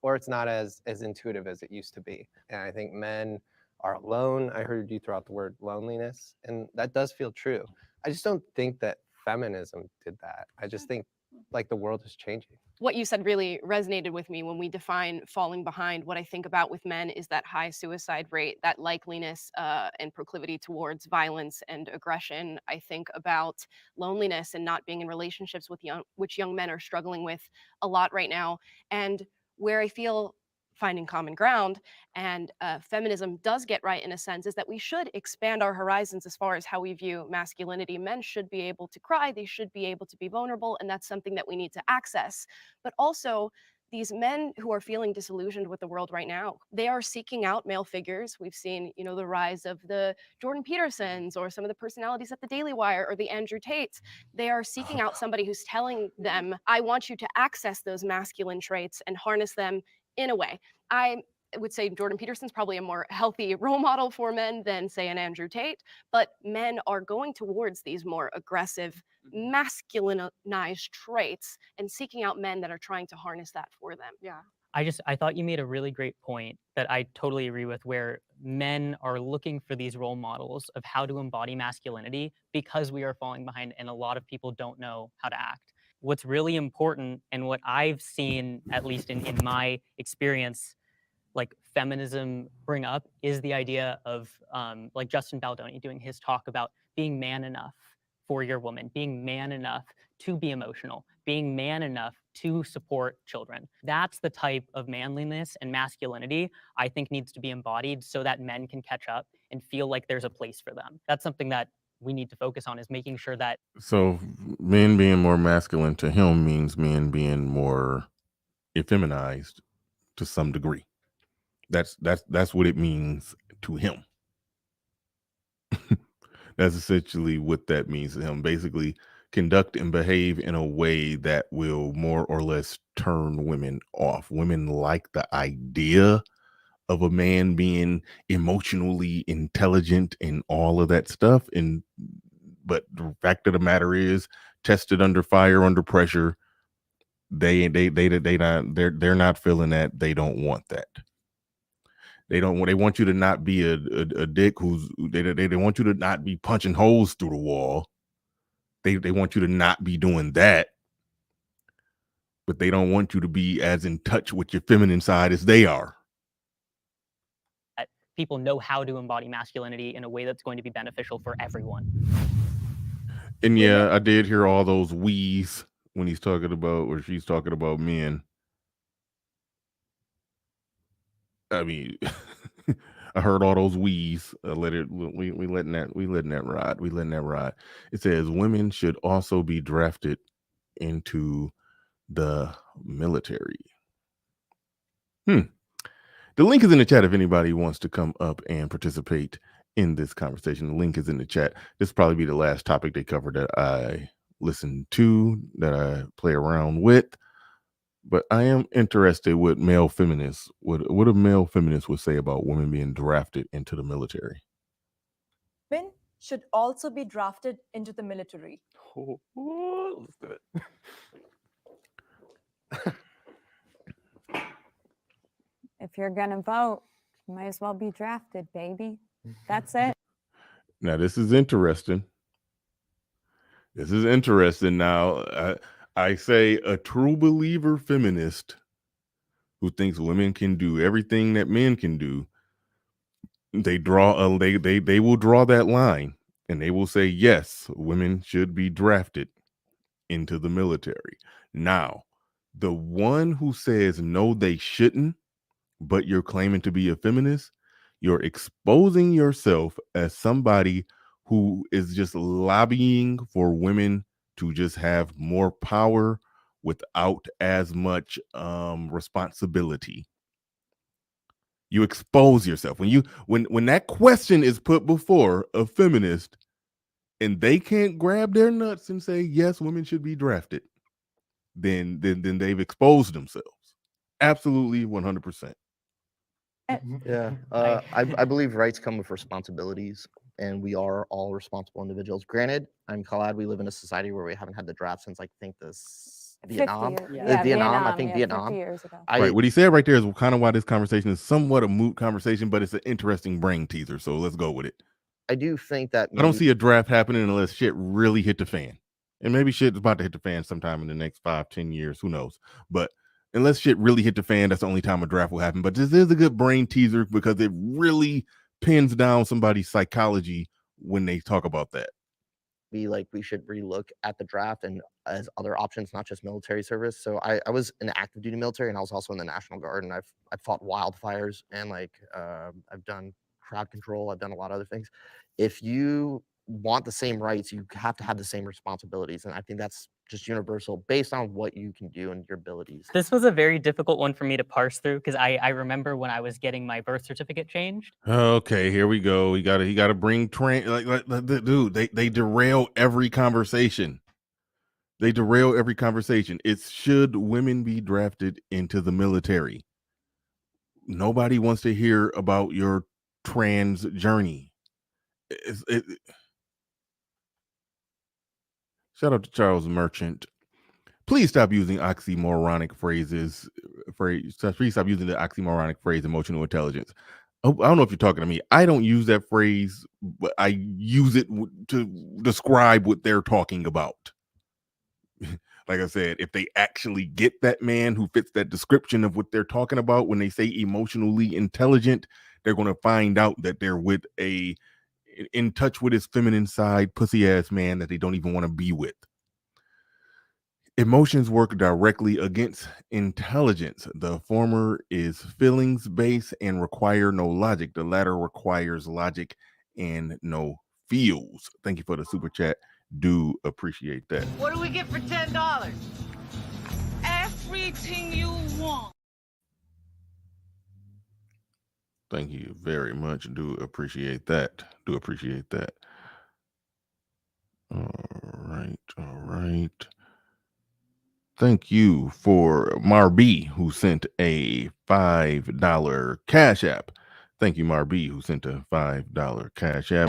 or it's not as intuitive as it used to be. And I think men are alone. I heard you throw out the word loneliness, and that does feel true. I just don't think that feminism did that. I just think like the world is changing.
What you said really resonated with me when we define falling behind. What I think about with men is that high suicide rate, that likeliness and proclivity towards violence and aggression. I think about loneliness and not being in relationships with which young men are struggling with a lot right now. And where I feel finding common ground and feminism does get right in a sense is that we should expand our horizons as far as how we view masculinity. Men should be able to cry, they should be able to be vulnerable, and that's something that we need to access. But also, these men who are feeling disillusioned with the world right now, they are seeking out male figures. We've seen, the rise of the Jordan Petersons or some of the personalities at the Daily Wire or the Andrew Tates. They are seeking out somebody who's telling them, I want you to access those masculine traits and harness them in a way. I would say Jordan Peterson's probably a more healthy role model for men than, say, an Andrew Tate, but men are going towards these more aggressive, masculinized traits and seeking out men that are trying to harness that for them.
Yeah. I thought you made a really great point that I totally agree with, where men are looking for these role models of how to embody masculinity because we are falling behind and a lot of people don't know how to act. What's really important, and what I've seen, at least in my experience, like feminism bring up, is the idea of like Justin Baldoni doing his talk about being man enough for your woman, being man enough to be emotional, being man enough to support children. That's the type of manliness and masculinity I think needs to be embodied so that men can catch up and feel like there's a place for them. That's something that we need to focus on, is making sure that.
So men being more masculine to him means men being more effeminized to some degree. That's what it means to him. That's essentially what that means to him. Basically, conduct and behave in a way that will more or less turn women off. Women like the idea of a man being emotionally intelligent and all of that stuff. But the fact of the matter is, tested under fire, under pressure, they're not feeling that. They don't want that. They want you to not be a dick they want you to not be punching holes through the wall. They want you to not be doing that. But they don't want you to be as in touch with your feminine side as they are.
People know how to embody masculinity in a way that's going to be beneficial for everyone.
And yeah, I did hear all those we's when he's talking about, or she's talking about men. I mean, I heard all those wheeze. We letting that ride. We letting that ride. It says women should also be drafted into the military. The link is in the chat if anybody wants to come up and participate in this conversation. The link is in the chat. This will probably be the last topic they cover that I listen to, that I play around with. But I am interested what male feminists, what a male feminist would say about women being drafted into the military.
Men should also be drafted into the military.
Let's do it.
If you're going to vote, you might as well be drafted, baby. That's it.
Now, this is interesting. This is interesting. Now, I say a true believer feminist who thinks women can do everything that men can do. They will draw that line, and they will say, yes, women should be drafted into the military. Now, the one who says no, they shouldn't, but you're claiming to be a feminist, you're exposing yourself as somebody who is just lobbying for women to just have more power without as much responsibility. You expose yourself when that question is put before a feminist and they can't grab their nuts and say, yes, women should be drafted, then they've exposed themselves. Absolutely 100%.
Yeah, I believe rights come with responsibilities, and we are all responsible individuals. Granted, I'm glad we live in a society where we haven't had the draft since, I think, Vietnam. Vietnam, I think Vietnam.
50 years ago.
Right, what he said right there is kind of why this conversation is somewhat a moot conversation, but it's an interesting brain teaser, so let's go with it.
I do think that
I don't see a draft happening unless shit really hit the fan. And maybe shit's about to hit the fan sometime in the next 5-10 years, who knows? But unless shit really hit the fan, that's the only time a draft will happen. But this is a good brain teaser because it really pins down somebody's psychology when they talk about that.
We should relook at the draft and as other options, not just military service. So I was in the active duty military, and I was also in the National Guard, and I've fought wildfires, and I've done crowd control. I've done a lot of other things. If you want the same rights, you have to have the same responsibilities, and I think that's just universal based on what you can do and your abilities.
This was a very difficult one for me to parse through because I remember when I was getting my birth certificate changed.
Okay, here we go. He gotta bring dude. They derail every conversation. They derail every conversation. It's should women be drafted into the military? Nobody wants to hear about your trans journey. Shout out to Charles Merchant. Please stop using oxymoronic phrases. Please stop using the oxymoronic phrase emotional intelligence. I don't know if you're talking to me. I don't use that phrase, but I use it to describe what they're talking about. Like I said, if they actually get that man who fits that description of what they're talking about when they say emotionally intelligent, they're going to find out that they're with in touch with his feminine side, pussy ass man that they don't even want to be with. Emotions work directly against intelligence. The former is feelings based and require no logic. The latter requires logic and no feels. Thank you for the super chat. Do appreciate that.
What do we get for $10? Everything you want.
Thank you very much. Do appreciate that. Do appreciate that. All right. Thank you for Marby, who sent a $5 Cash App. Thank you, Marby, who sent a $5 Cash App.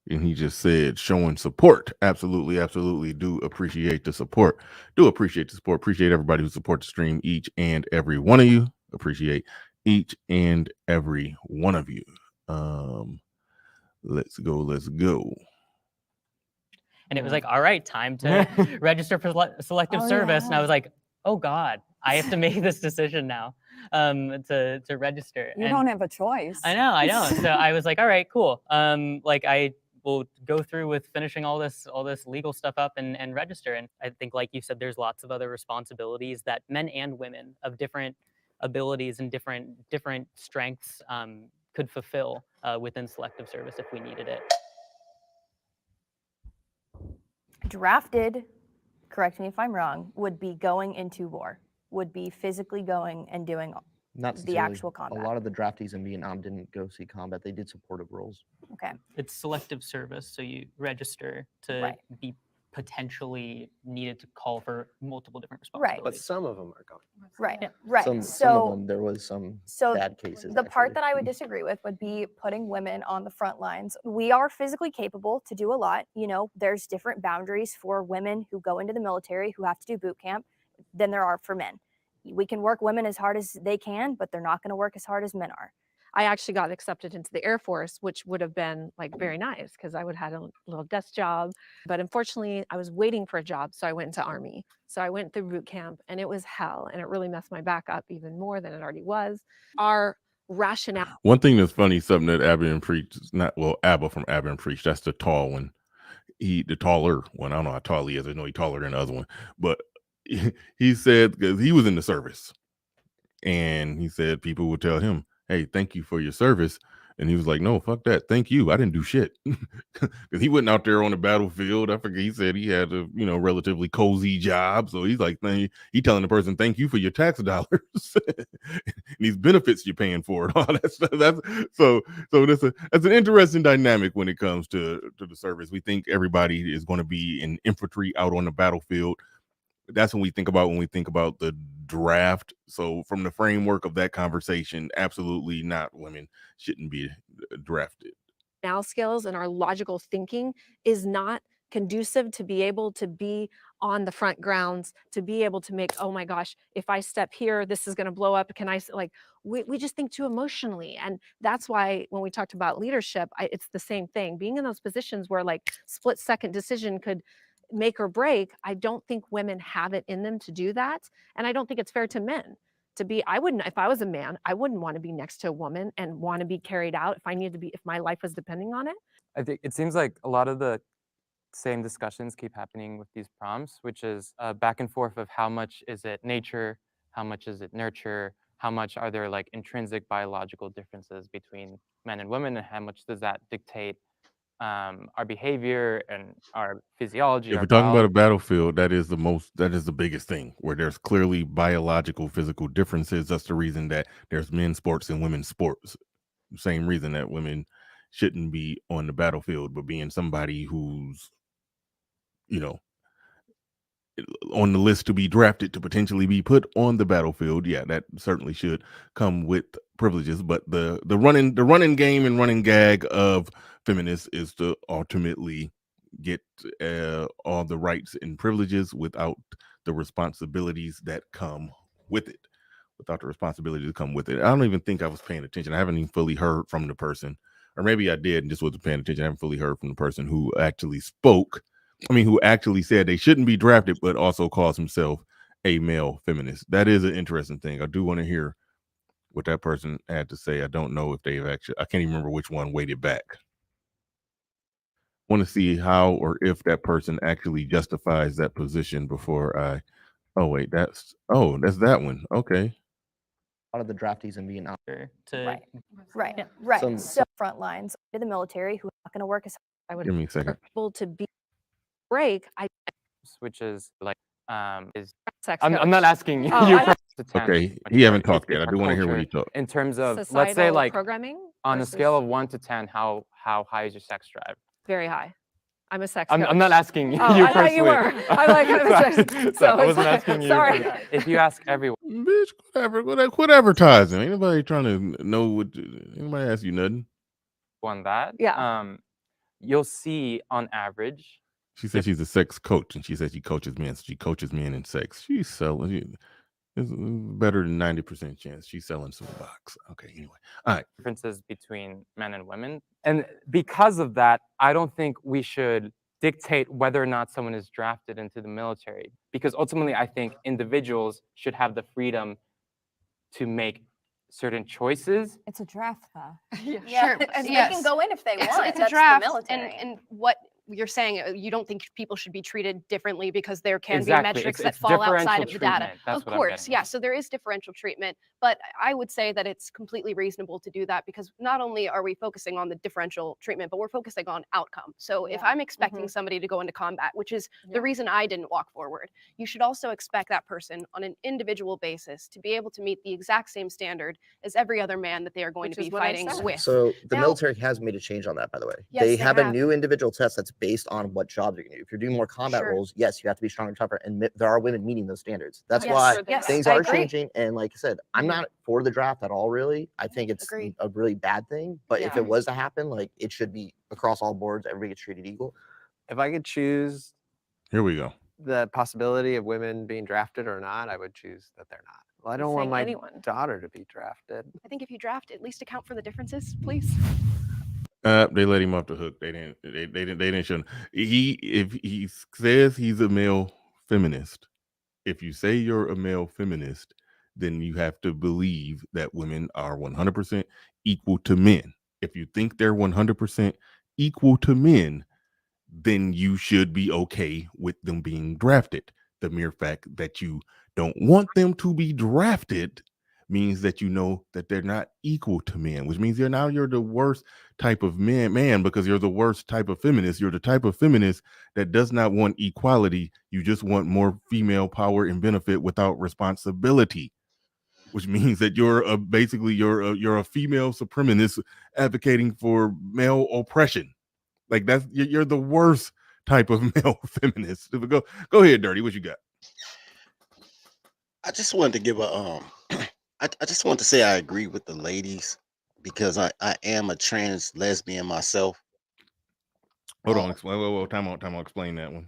And he just said showing support. Absolutely, absolutely. Do appreciate the support. Do appreciate the support. Appreciate everybody who supports the stream, each and every one of you. Appreciate each and every one of you. Let's go.
And it was like, all right, time to register for selective service. And I was like, oh God, I have to make this decision now to register.
You don't have a choice.
I know. So I was like, all right, cool. I we'll go through with finishing all this legal stuff up and register. And I think, like you said, there's lots of other responsibilities that men and women of different abilities and different strengths could fulfill within selective service if we needed it.
Drafted, correct me if I'm wrong, would be going into war, would be physically going and doing
Not
the
sincerely.
actual combat.
A lot of the draftees in Vietnam didn't go see combat. They did supportive roles.
Okay.
It's selective service, so you register to be potentially needed to call for multiple different responsibilities.
But some of them are going.
Right, right.
Some
so,
of them, there was some
so
bad cases.
the part
actually.
that I would disagree with would be putting women on the front lines. We are physically capable to do a lot. You know, there's different boundaries for women who go into the military, who have to do boot camp, than there are for men. We can work women as hard as they can, but they're not going to work as hard as men are.
I actually got accepted into the Air Force, which would have been like very nice because I would have had a little desk job. But unfortunately, I was waiting for a job, so I went into Army. So I went through boot camp, and it was hell, and it really messed my back up even more than it already was. Our rationale.
One thing that's funny, something that Abba preached, Abba from Abba preached, that's the tall one. The taller one. I don't know how tall he is. I know he's taller than the other one, but he said, because he was in the service, and he said people would tell him, "Hey, thank you for your service," and he was like, "No, fuck that, thank you. I didn't do shit," because he wasn't out there on the battlefield. I forget. He said he had a relatively cozy job, so he's like, he telling the person, "Thank you for your tax dollars and these benefits you're paying for," and all that stuff. That's an interesting dynamic when it comes to the service. We think everybody is going to be in infantry out on the battlefield. That's when we think about the draft. So from the framework of that conversation, absolutely not, women shouldn't be drafted.
Now skills and our logical thinking is not conducive to be able to be on the front grounds, to be able to make, oh my gosh, if I step here, this is going to blow up. Can I, like, we just think too emotionally. And that's why when we talked about leadership, it's the same thing. Being in those positions where like split second decision could make or break, I don't think women have it in them to do that. And I don't think it's fair to men to be. I wouldn't, if I was a man, I wouldn't want to be next to a woman and want to be carried out if I needed to be, if my life was depending on it.
I think it seems like a lot of the same discussions keep happening with these prompts, which is back and forth of how much is it nature, how much is it nurture, how much are there like intrinsic biological differences between men and women, and how much does that dictate our behavior and our physiology.
If
our
we're talking about a
biology.
battlefield, that is the biggest thing, where there's clearly biological, physical differences. That's the reason that there's men's sports and women's sports. Same reason that women shouldn't be on the battlefield, but being somebody who's, on the list to be drafted to potentially be put on the battlefield, yeah, that certainly should come with privileges. But the running game and running gag of feminists is to ultimately get all the rights and privileges without the responsibilities that come with it. I don't even think I was paying attention. I haven't even fully heard from the person, or maybe I did and just wasn't paying attention. I haven't fully heard from the person who actually spoke. Who actually said they shouldn't be drafted, but also calls himself a male feminist. That is an interesting thing. I do want to hear what that person had to say. I don't know if they've actually, I can't even remember which one waited back. Want to see how or if that person actually justifies that position before I, that's that one. Okay.
A lot of the draftees in Vietnam.
Right. So front lines to the military who are not going to work as hard.
I would
Give me a second.
able to be break.
Which is like is
sex
I'm not
coach.
asking you.
Oh,
Okay, he haven't talked yet. I do want to hear what he talked.
In terms of, let's say,
Societal
like
programming
on a
versus-
scale of 1 to 10, how high is your sex drive?
Very high. I'm a sex coach.
I'm not asking you
I
personally.
thought you were. I'm a sex.
So I wasn't asking you.
Sorry.
If you ask everyone.
Bitch, quit advertising. Ain't nobody trying to know what. Anybody ask you nothing?
On that,
yeah.
You'll see on average.
She said she's a sex coach, and she said she coaches men. So she coaches men in sex. She's selling. It's better than 90% chance she's selling some box. Okay, anyway. All right.
Differences between men and women. And because of that, I don't think we should dictate whether or not someone is drafted into the military. Because ultimately, I think individuals should have the freedom to make certain choices.
It's a draft, though.
Sure.
and they
yes.
can go in if they
It's,
want.
it's
That's
a draft,
the military.
and what you're saying, you don't think people should be treated differently because there can
Exactly.
be metrics
It's
that fall outside
differential
of the data.
treatment. That's
Of
what I'm
course,
getting
yeah.
at.
So there is differential treatment, but I would say that it's completely reasonable to do that because not only are we focusing on the differential treatment, but we're focusing on outcome. So if I'm expecting somebody to go into combat, which is the reason I didn't walk forward, you should also expect that person on an individual basis to be able to meet the exact same standard as every other man that they are going
Which
to be
is what I
fighting
said.
with.
So the
Now-
military has made a change on that, by the way.
Yes,
they
they
have a
have.
new individual test that's based on what jobs you can do. If you're doing more combat
Sure.
roles, yes, you have to be stronger, tougher, and there are women meeting those standards. That's
Yes,
why
yes,
things
I
are
agree.
changing. And like I said, I'm not for the draft at all, really. I think it's
Agreed.
a really bad thing. But if
Yeah.
it was to happen, like it should be across all boards, everybody gets treated equal.
If I could choose
Here we go.
the possibility of women being drafted or not, I would choose that they're not. Well, I
He's
don't want
saying
my
anyone.
daughter to be drafted.
I think if you draft, at least account for the differences, please.
They let him off the hook. They didn't show him. If he says he's a male feminist, if you say you're a male feminist, then you have to believe that women are 100% equal to men. If you think they're 100% equal to men, then you should be okay with them being drafted. The mere fact that you don't want them to be drafted means that you know that they're not equal to men, which means you're the worst type of man because you're the worst type of feminist. You're the type of feminist that does not want equality. You just want more female power and benefit without responsibility, which means that you're a female supremacist advocating for male oppression. Like you're the worst type of male feminist. Go ahead, Dirty. What you got?
I just wanted to give a I just want to say I agree with the ladies because I am a trans lesbian myself.
Hold on, explain. Time out. Explain that one.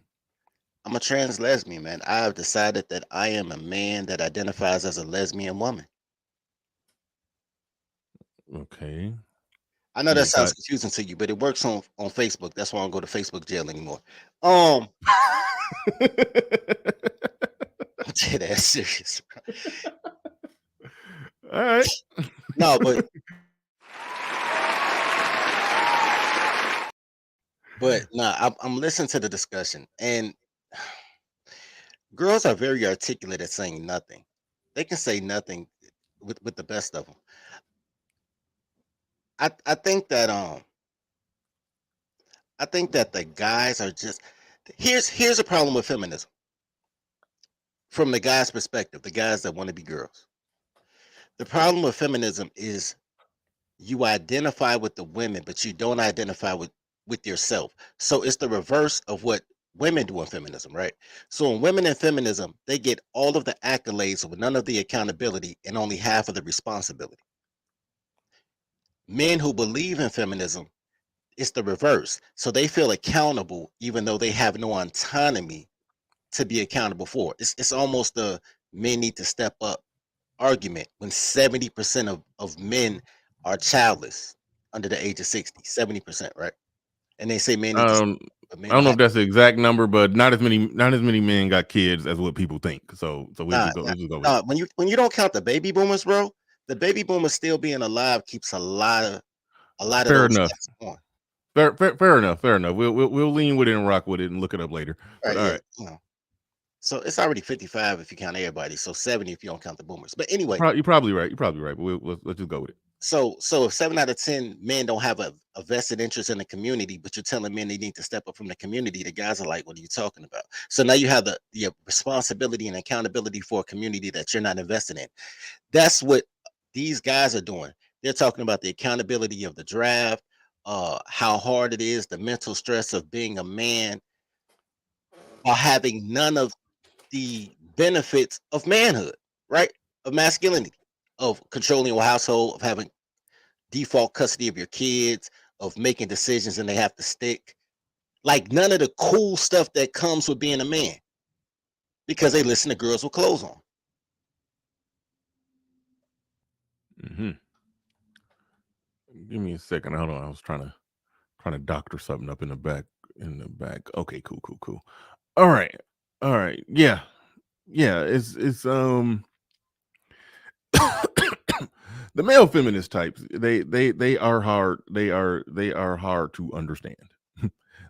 I'm a trans lesbian, man. I have decided that I am a man that identifies as a lesbian woman.
Okay.
I know
You
that sounds
decide-
confusing to you, but it works on Facebook. That's why I don't go to Facebook jail anymore. I'm dead ass serious.
All right.
No, but no, I'm listening to the discussion, and girls are very articulate at saying nothing. They can say nothing with the best of them. I think that the guys are just here's a problem with feminism from the guy's perspective, the guys that want to be girls. The problem with feminism is you identify with the women, but you don't identify with yourself. So it's the reverse of what women do in feminism, right? So in women in feminism, they get all of the accolades with none of the accountability and only half of the responsibility. Men who believe in feminism, it's the reverse. So they feel accountable even though they have no autonomy to be accountable for. It's almost the men need to step up argument when 70% of men are childless under the age of 60, 70%, right? And they say men need to
I don't know if that's the exact number, but not as many men got kids as what people think. So we'll just go with it.
When you don't count the baby boomers, bro, the baby boomers still being alive keeps a lot of
Fair
those
enough.
stats on.
Fair enough. We'll lean with it and rock with it and look it up later. But all right.
You know. So it's already 55 if you count everybody. So 70 if you don't count the boomers. But anyway,
You're probably right. But let's just go with it.
So if 7 out of 10 men don't have a vested interest in the community, but you're telling men they need to step up from the community, the guys are like, what are you talking about? So now you have the responsibility and accountability for a community that you're not invested in. That's what these guys are doing. They're talking about the accountability of the draft, how hard it is, the mental stress of being a man, while having none of the benefits of manhood, right? Of masculinity, of controlling your household, of having default custody of your kids, of making decisions and they have to stick. Like none of the cool stuff that comes with being a man because they listen to girls with clothes on.
Mm-hmm. Give me a second. Hold on. I was trying to doctor something up in the back. Okay, cool. All right. Yeah. It's the the male feminist types, they are hard. They are hard to understand.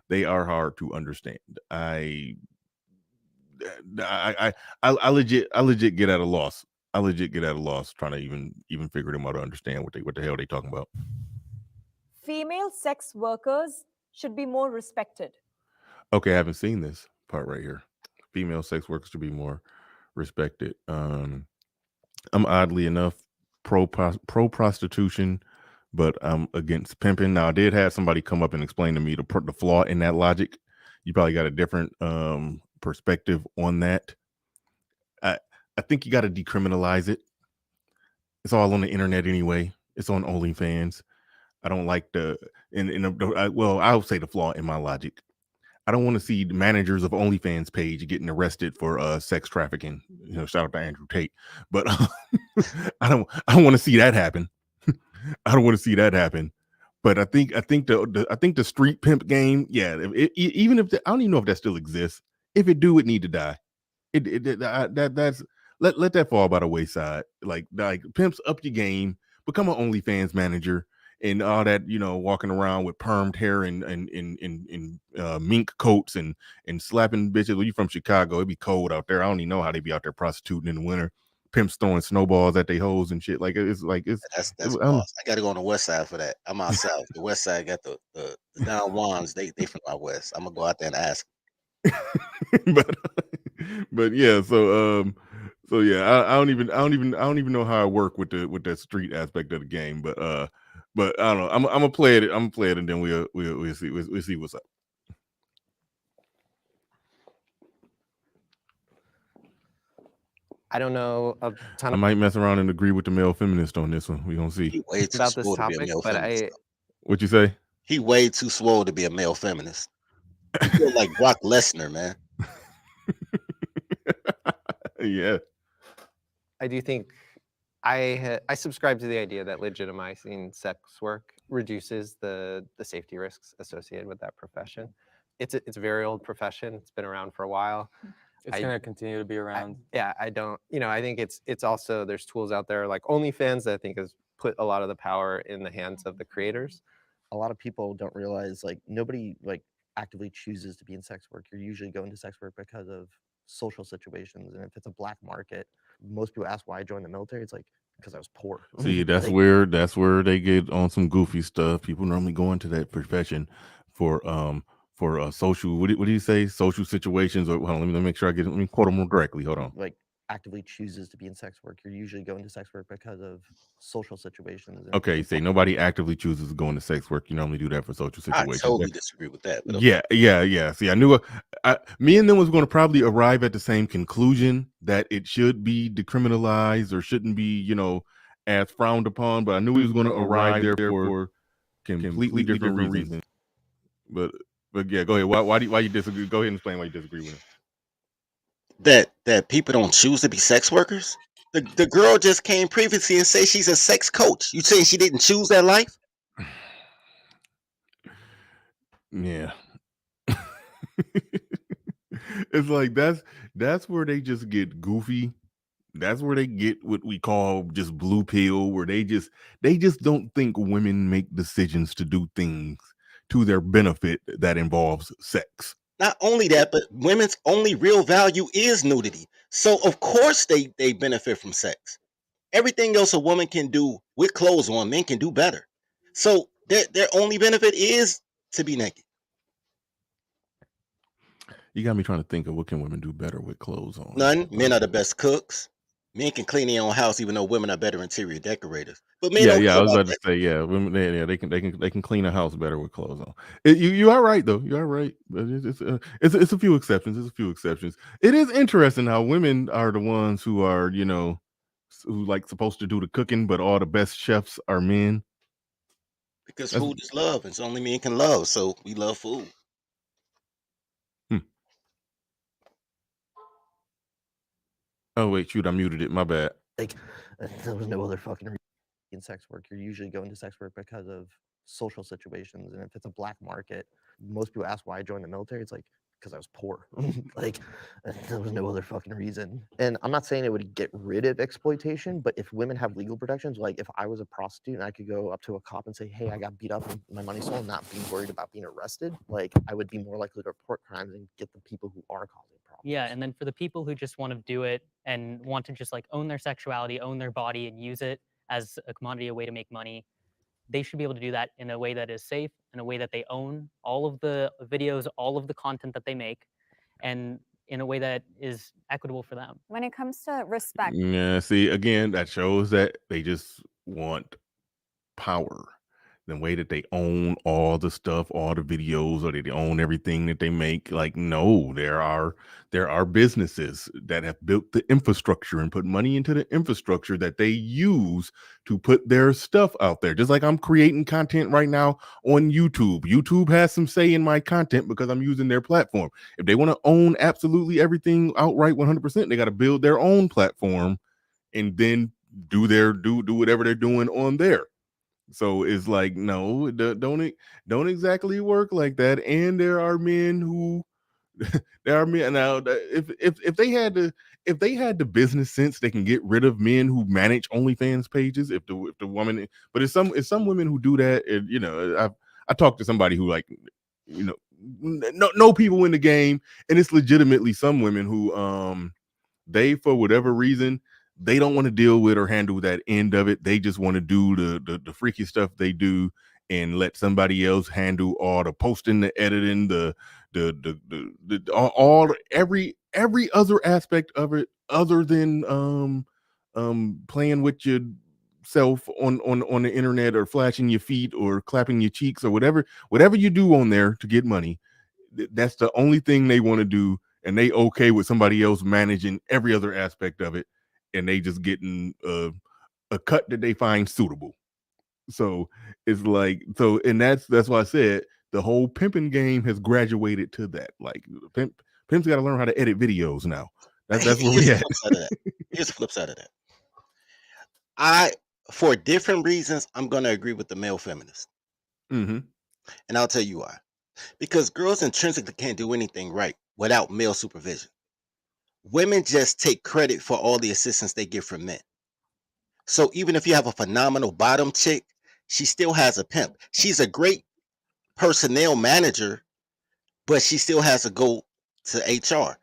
They are hard to understand. I legit get at a loss. I legit get at a loss trying to even figure them out to understand what the hell they talking about.
Female sex workers should be more respected.
Okay, I haven't seen this part right here. Female sex workers should be more respected. I'm oddly enough pro prostitution, but I'm against pimping. Now, I did have somebody come up and explain to me the flaw in that logic. You probably got a different perspective on that. I think you got to decriminalize it. It's all on the internet anyway. It's on OnlyFans. I don't like well, I'll say the flaw in my logic. I don't want to see the managers of OnlyFans page getting arrested for sex trafficking. Shout out to Andrew Tate, but I don't want to see that happen. I don't want to see that happen. But I think the street pimp game, yeah. Even if I don't even know if that still exists. If it do, it need to die. That's let that fall by the wayside. Like pimps, up your game, become an OnlyFans manager, and all that, walking around with permed hair and mink coats and slapping bitches. Well, you from Chicago, it'd be cold out there. I don't even know how they be out there prostituting in the winter. Pimps throwing snowballs at their hoes and shit. It's
That's boss. I gotta go on the west side for that. I'm out south. The west side got the Don Juans. They from out west. I'm gonna go out there and ask.
but yeah, so yeah, I don't even know how I work with that street aspect of the game, but I don't know. I'm gonna play it. I'm gonna play it, and then we'll see what's up.
I don't know a ton
I might mess around and agree with the male feminist on this one. We gonna see.
He way too
about this
swole to be a
topic,
male
but
feminist.
What you say?
He way too swole to be a male feminist. He feel like Brock Lesnar, man.
Yeah.
I do think I subscribe to the idea that legitimizing sex work reduces the safety risks associated with that profession. It's a very old profession. It's been around for a while.
It's going to continue to be around.
I don't, I think it's also, there's tools out there like OnlyFans that I think has put a lot of the power in the hands of the creators.
A lot of people don't realize, like, nobody actively chooses to be in sex work. You're usually going to sex work because of social situations, and if it's a black market, most people ask why I joined the military. It's like, because I was poor.
See, that's where they get on some goofy stuff. People normally go into that profession for social. What do you say? Social situations. Or hold on, let me make sure let me quote them directly. Hold on.
Like, actively chooses to be in sex work. You're usually going to sex work because of social situations.
Okay, you say nobody actively chooses to go into sex work. You normally do that for social situations.
I totally disagree with that. But
okay. Yeah. See, I knew me and them was going to probably arrive at the same conclusion that it should be decriminalized or shouldn't be, as frowned upon. But I knew we was going to arrive there for completely different reasons. But yeah, go ahead. Why you disagree? Go ahead and explain why you disagree with him.
That people don't choose to be sex workers. The girl just came previously and say she's a sex coach. You saying she didn't choose that life?
Yeah. It's like that's where they just get goofy. That's where they get what we call just blue pill, where they just don't think women make decisions to do things to their benefit that involves sex.
Not only that, but women's only real value is nudity. So of course they benefit from sex. Everything else a woman can do with clothes on, men can do better. So their only benefit is to be naked.
You got me trying to think of what can women do better with clothes on.
None. Men are the best cooks. Men can clean their own house, even though women are better interior decorators. But men don't
I was about to say, women, they can clean a house better with clothes on. You are right though. You are right, but it's a few exceptions. There's a few exceptions. It is interesting how women are the ones who are, who supposed to do the cooking, but all the best chefs are men.
Because food is love, and it's only men can love. So we love food.
Oh wait, shoot! I muted it. My bad.
There was no other fucking reason in sex work. You're usually going to sex work because of social situations, and if it's a black market, most people ask why I joined the military. It's like, because I was poor. Like, there was no other fucking reason. And I'm not saying it would get rid of exploitation, but if women have legal protections, like if I was a prostitute and I could go up to a cop and say, hey, I got beat up and my money stolen, not being worried about being arrested, like I would be more likely to report crimes and get the people who are causing problems.
Yeah, and then for the people who just want to do it and want to just like own their sexuality, own their body, and use it as a commodity, a way to make money, they should be able to do that in a way that is safe, in a way that they own all of the videos, all of the content that they make, and in a way that is equitable for them.
When it comes to respect,
Yeah, see, again, that shows that they just want power. The way that they own all the stuff, all the videos, or they own everything that they make. Like, no, there are businesses that have built the infrastructure and put money into the infrastructure that they use to put their stuff out there. Just like I'm creating content right now on YouTube. YouTube has some say in my content because I'm using their platform. If they want to own absolutely everything outright 100%, they got to build their own platform and then do whatever they're doing on there. So it's like, no, don't exactly work like that. And there are men who there are men now if they had the business sense, they can get rid of men who manage OnlyFans pages. If the woman, but it's some women who do that. And I talked to somebody who, like, know people in the game, and it's legitimately some women who they, for whatever reason, they don't want to deal with or handle that end of it. They just want to do the freaky stuff they do and let somebody else handle all the posting, the editing, every other aspect of it, other than playing with yourself on the internet, or flashing your feet, or clapping your cheeks, or whatever you do on there to get money. That's the only thing they want to do, and they okay with somebody else managing every other aspect of it, and they just getting a cut that they find suitable. So it's like, and that's why I said the whole pimping game has graduated to that. Like, pimp's got to learn how to edit videos now. That's where we at.
Here's the flip side of that. For different reasons, I'm going to agree with the male feminist.
Mm-hmm.
And I'll tell you why. Because girls intrinsically can't do anything right without male supervision. Women just take credit for all the assistance they get from men. So even if you have a phenomenal bottom chick, she still has a pimp. She's a great personnel manager, but she still has to go to HR.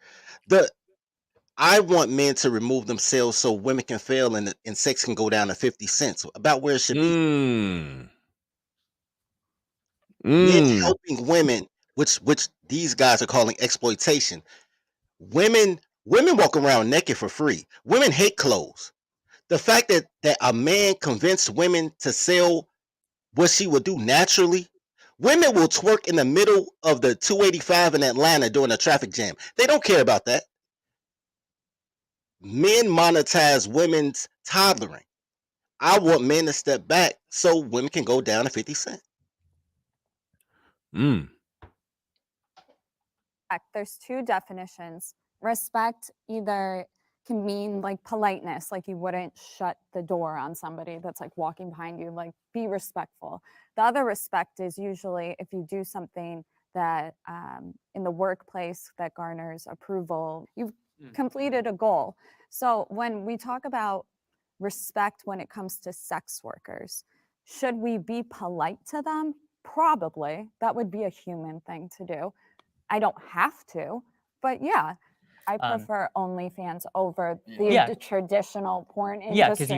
I want men to remove themselves so women can fail and sex can go down to 50 cents, about where it should be. Men helping women, which these guys are calling exploitation. Women walk around naked for free. Women hate clothes. The fact that a man convinced women to sell what she would do naturally. Women will twerk in the middle of the 285 in Atlanta during a traffic jam. They don't care about that. Men monetize women's toddlering. I want men to step back so women can go down to 50 cents.
There's two definitions. Respect either can mean like politeness, like you wouldn't shut the door on somebody that's like walking behind you, like be respectful. The other respect is usually if you do something that in the workplace that garners approval, you've completed a goal. So when we talk about respect when it comes to sex workers, should we be polite to them? Probably. That would be a human thing to do. I don't have to, but yeah, I prefer OnlyFans over the traditional porn industry.
Yeah, because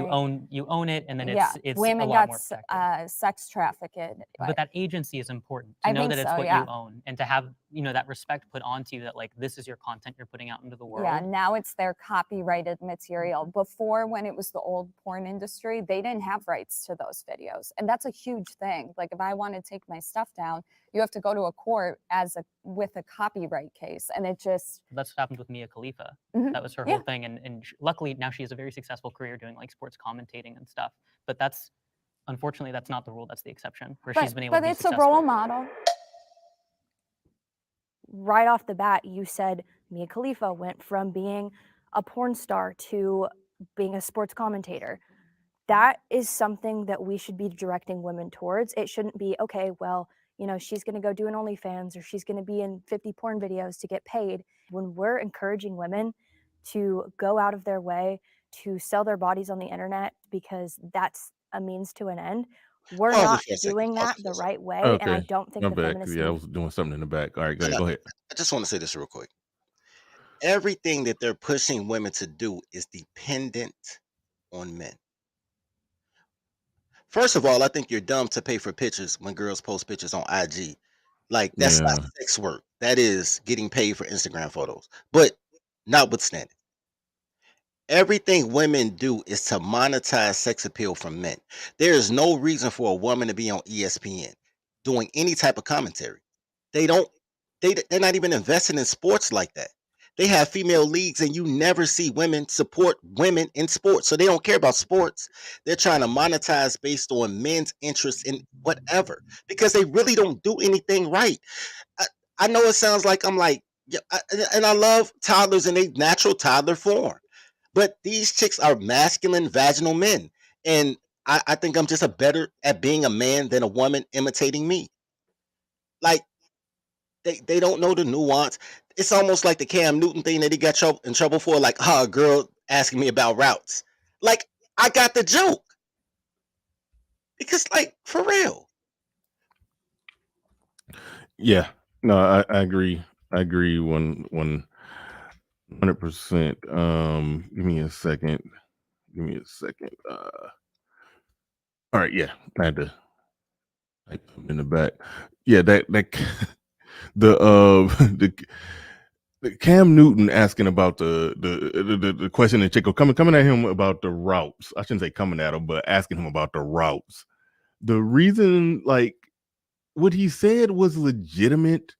you own it, and then it's
women
a lot
got
more protected.
sex trafficked.
But that agency is important to know that it's what you own, and to have that respect put onto you, that like this is your content you're putting out into the world.
Yeah, now it's their copyrighted material. Before, when it was the old porn industry, they didn't have rights to those videos, and that's a huge thing. Like if I want to take my stuff down, you have to go to a court with a copyright case, and it just
that's what happened with Mia Khalifa. That was her whole thing, and luckily now she has a very successful career doing like sports commentating and stuff. But unfortunately that's not the rule, that's the exception, where she's been able to be successful.
But it's a role model.
Right off the bat, you said Mia Khalifa went from being a porn star to being a sports commentator. That is something that we should be directing women towards. It shouldn't be, okay, well, you know, she's going to go do an OnlyFans or she's going to be in 50 porn videos to get paid. When we're encouraging women to go out of their way to sell their bodies on the internet because that's a means to an end, we're
Pause it
not
for a second.
doing
Pause
that
it for
the
a second.
right way. And I
Okay,
don't think
my
the
bad.
feminist
Yeah, I
movement.
was doing something in the back. All right, go ahead.
I just want to say this real quick. Everything that they're pushing women to do is dependent on men. First of all, I think you're dumb to pay for pictures when girls post pictures on IG. Like, that's not
Yeah,
sex work. That is getting paid for Instagram photos. But notwithstanding, everything women do is to monetize sex appeal from men. There is no reason for a woman to be on ESPN doing any type of commentary. They don't. They're not even invested in sports like that. They have female leagues, and you never see women support women in sports. So they don't care about sports. They're trying to monetize based on men's interest in whatever because they really don't do anything right. I, I know it sounds like I'm like, yeah, and I love toddlers in a natural toddler form, but these chicks are masculine vaginal men, and I think I'm just a better at being a man than a woman imitating me. Like, they don't know the nuance. It's almost like the Cam Newton thing that he got in trouble for, like, a girl asking me about routes. Like, I got the joke because, like, for real.
yeah. No, I agree. I agree 100%. Give me a second. Give me a second. All right, yeah. I had to type them in the back. Yeah, that the the Cam Newton asking about the question that Chico coming at him about the routes. I shouldn't say coming at him, but asking him about the routes. The reason, like, what he said was legitimate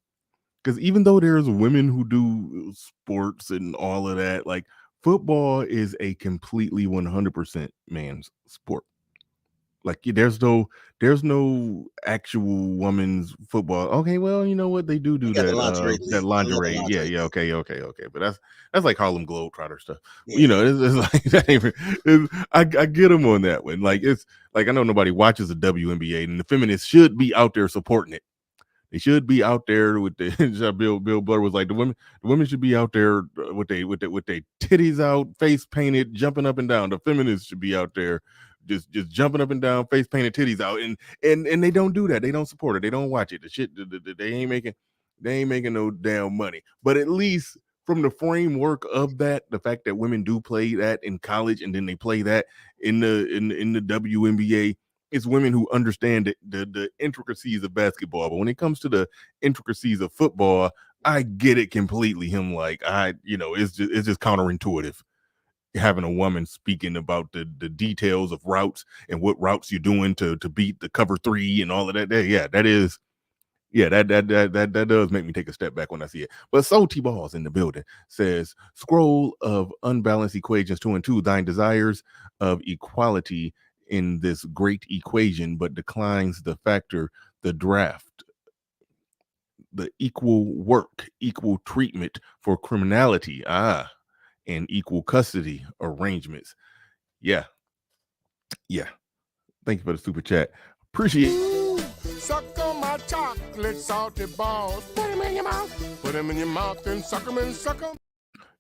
because even though there's women who do sports and all of that, like football is a completely 100% man's sport. Like there's no actual women's football. Okay, well, you know what they do
They got the
that
lingerie
that
league. I love the
lingerie. Yeah,
lingerie
yeah,
league.
okay. But that's like Harlem Globetrotter stuff.
Yeah.
You know, it's like that ain't, I get them on that one. Like it's like I know nobody watches the WNBA, and the feminists should be out there supporting it. They should be out there with the Bill Burr was like the women should be out there with they titties out, face painted, jumping up and down. The feminists should be out there just jumping up and down, face painted, titties out, and they don't do that. They don't support it. They don't watch it. The shit they ain't making no damn money. But at least from the framework of that, the fact that women do play that in college and then they play that in the WNBA, it's women who understand the intricacies of basketball. But when it comes to the intricacies of football, I get it completely. Him like it's just counterintuitive having a woman speaking about the details of routes and what routes you're doing to beat the cover three and all of that. Yeah, that is. Yeah, that does make me take a step back when I see it. But So T Balls in the building says, scroll of unbalanced equations 2 and 2, thine desires of equality in this great equation, but declines the factor, the draft, the equal work, equal treatment for criminality, and equal custody arrangements. Yeah. Thank you for the super chat. Appreciate it.
Suck on my chocolate salty balls. Put them in your mouth. Put them in your mouth and suck them and suck them.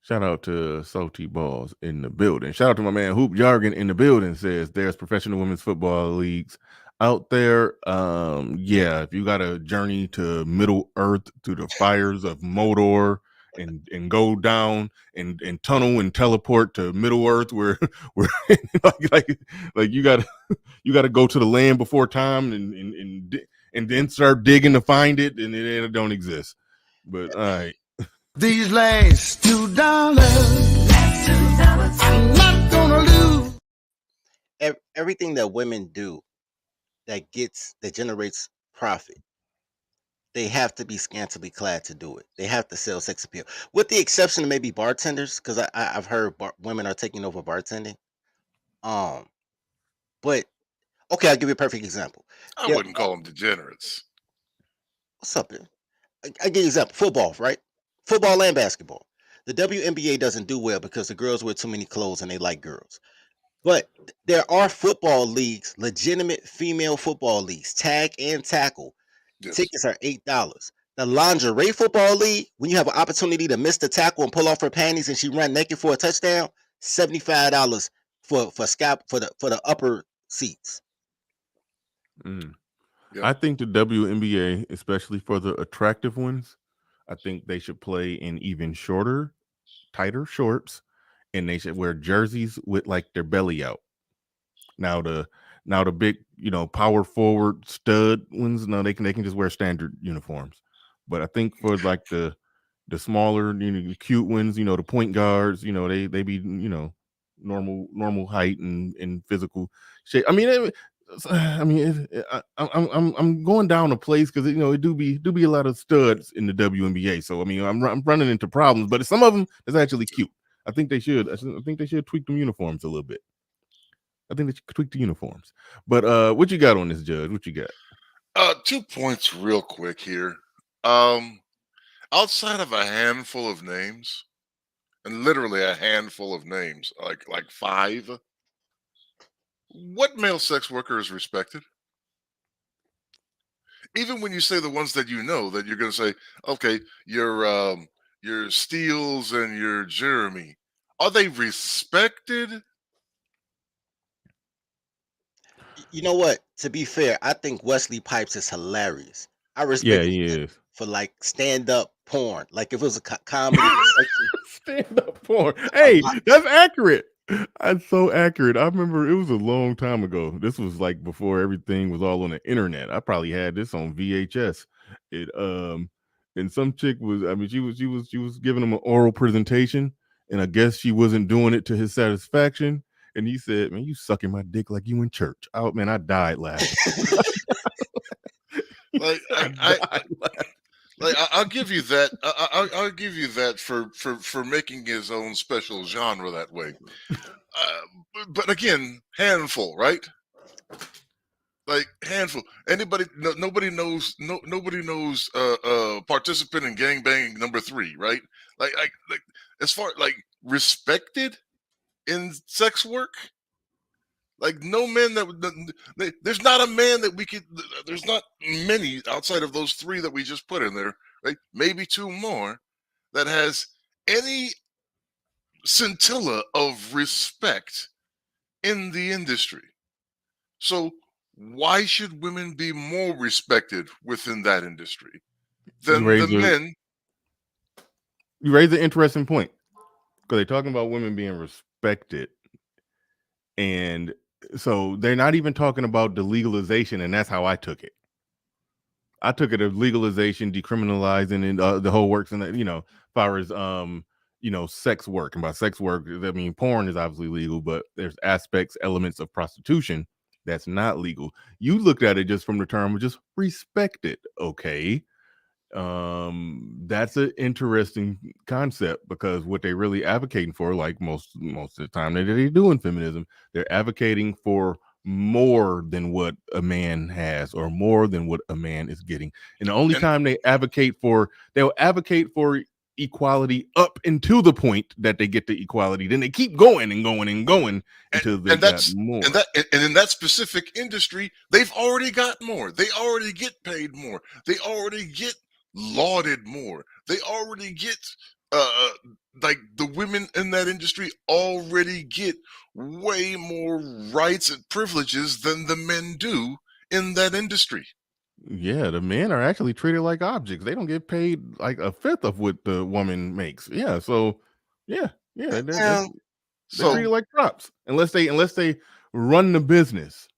Shout out to Salty Balls in the building. Shout out to my man Hoop Jargon in the building. Says there's professional women's football leagues out there. Yeah, if you got a journey to Middle Earth to the fires of Modor and go down and tunnel and teleport to Middle Earth where like you gotta go to the land before time and then start digging to find it, and it don't exist. But all right.
These last $2, I'm not gonna lose.
Everything that women do that generates profit, they have to be scantily clad to do it. They have to sell sex appeal, with the exception of maybe bartenders, because I've heard women are taking over bartending. But okay, I'll give you a perfect example.
I wouldn't call them degenerates.
What's up? I give you an example. Football, right? Football and basketball. The WNBA doesn't do well because the girls wear too many clothes and they like girls. But there are football leagues, legitimate female football leagues, tag and tackle,
Yes.
Tickets are $8. The lingerie football league, when you have an opportunity to miss the tackle and pull off her panties and she run naked for a touchdown, $75 for the upper seats.
Mm.
Yep.
I think the WNBA, especially for the attractive ones, I think they should play in even shorter, tighter shorts, and they should wear jerseys with like their belly out. Now the big, power forward stud ones, no, they can just wear standard uniforms. But I think for like the smaller, the cute ones, the point guards, they be, normal height and physical shape. I mean, I'm going down a place because it do be a lot of studs in the WNBA. So I mean, I'm running into problems, but some of them is actually cute. I think they should. I think they should tweak them uniforms a little bit. I think they should tweak the uniforms. But what you got on this, Judge? What you got?
2 points real quick here. Outside of a handful of names, and literally a handful of names, like 5, what male sex worker is respected? Even when you say the ones that that you're gonna say, okay, your Steels and your Jeremy, are they respected?
You know what? To be fair, I think Wesley Pipes is hilarious. I
Yeah,
respect
he
him
is.
for like stand up porn. Like if it was a comedy,
Stand up porn.
a
Hey,
lot.
that's accurate. That's so accurate. I remember it was a long time ago. This was like before everything was all on the internet. I probably had this on VHS. It and some chick was, I mean, she was giving him an oral presentation, and I guess she wasn't doing it to his satisfaction. And he said, "Man, you sucking my dick like you in church." Oh man, I died laughing.
Like
I died laughing.
I'll give you that. I'll give you that for making his own special genre that way. But again, handful, right? Like handful. Anybody? No, nobody knows. Nobody knows. Participant in gangbang number 3, right? Like as far like respected in sex work. Like no man there's not a man that we could. There's not many outside of those 3 that we just put in there, right? Maybe 2 more that has any scintilla of respect in the industry. So why should women be more respected within that industry
You
than the
raise a
men?
you raise an interesting point because they're talking about women being respected, and so they're not even talking about the legalization, and that's how I took it. I took it as legalization, decriminalizing, and the whole works, and as far as sex work. And by sex work, I mean porn is obviously legal, but there's aspects, elements of prostitution that's not legal. You looked at it just from the term of just respect it, okay? That's an interesting concept because what they're really advocating for, like most of the time that they do in feminism, they're advocating for more than what a man has or more than what a man is getting. And the only
And
time they'll advocate for equality up until the point that they get to equality, then they keep going and going and going until they
and
got
that's
more.
and in that specific industry, they've already got more. They already get paid more. They already get lauded more. They already get uh like the women in that industry already get way more rights and privileges than the men do in that industry.
Yeah, the men are actually treated like objects. They don't get paid like a fifth of what the woman makes. Yeah, so yeah,
Well,
they're
So
treated like props unless they run the business.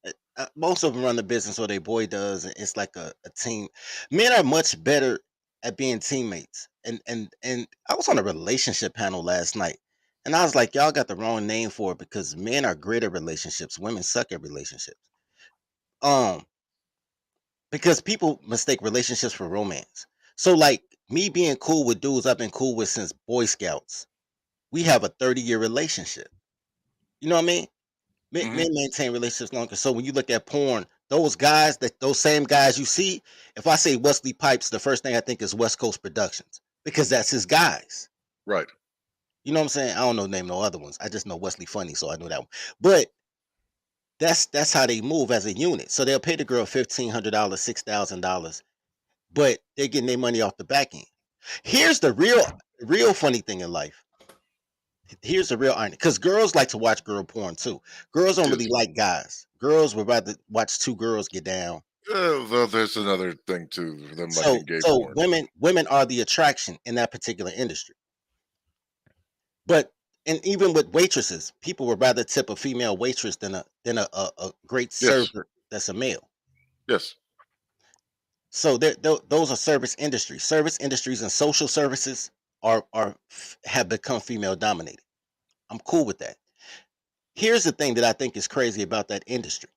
most of them run the business or their boy does, and it's like a team. Men are much better at being teammates. And I was on a relationship panel last night, and I was like, y'all got the wrong name for it because men are great at relationships. Women suck at relationships. Um, because people mistake relationships for romance. So like me being cool with dudes I've been cool with since Boy Scouts, we have a 30-year relationship. You know what I mean? Men,
mhm.
men maintain relationships longer. So when you look at porn, those same guys you see, if I say Wesley Pipes, the first thing I think is West Coast Productions because that's his guys.
Right.
You know what I'm saying? I don't know name no other ones. I just know Wesley Funny, so I know that one. But that's how they move as a unit. So they'll pay the girl $1,500, $6,000, but they're getting their money off the back end. Here's the real funny thing in life. Here's the real irony, because girls like to watch girl porn too. Girls don't really
Yes.
like guys. Girls would rather watch two girls get down.
Well, there's another thing too. Them
So
liking gay porn.
women are the attraction in that particular industry. But and even with waitresses, people would rather tip a female waitress than a great
Yes.
server that's a male.
Yes.
So those are service industries. Service industries and social services have become female dominated. I'm cool with that. Here's the thing that I think is crazy about that industry.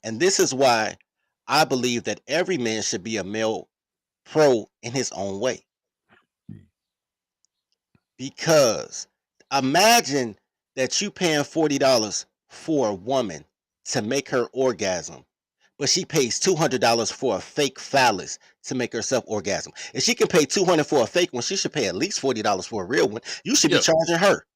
And this is why I believe that every man should be a male pro in his own way. Because imagine that you paying $40 for a woman to make her orgasm, but she pays $200 for a fake phallus to make herself orgasm. If she can pay $200 for a fake one, she should pay at least $40 for a real one. You should be
Yeah.
charging her.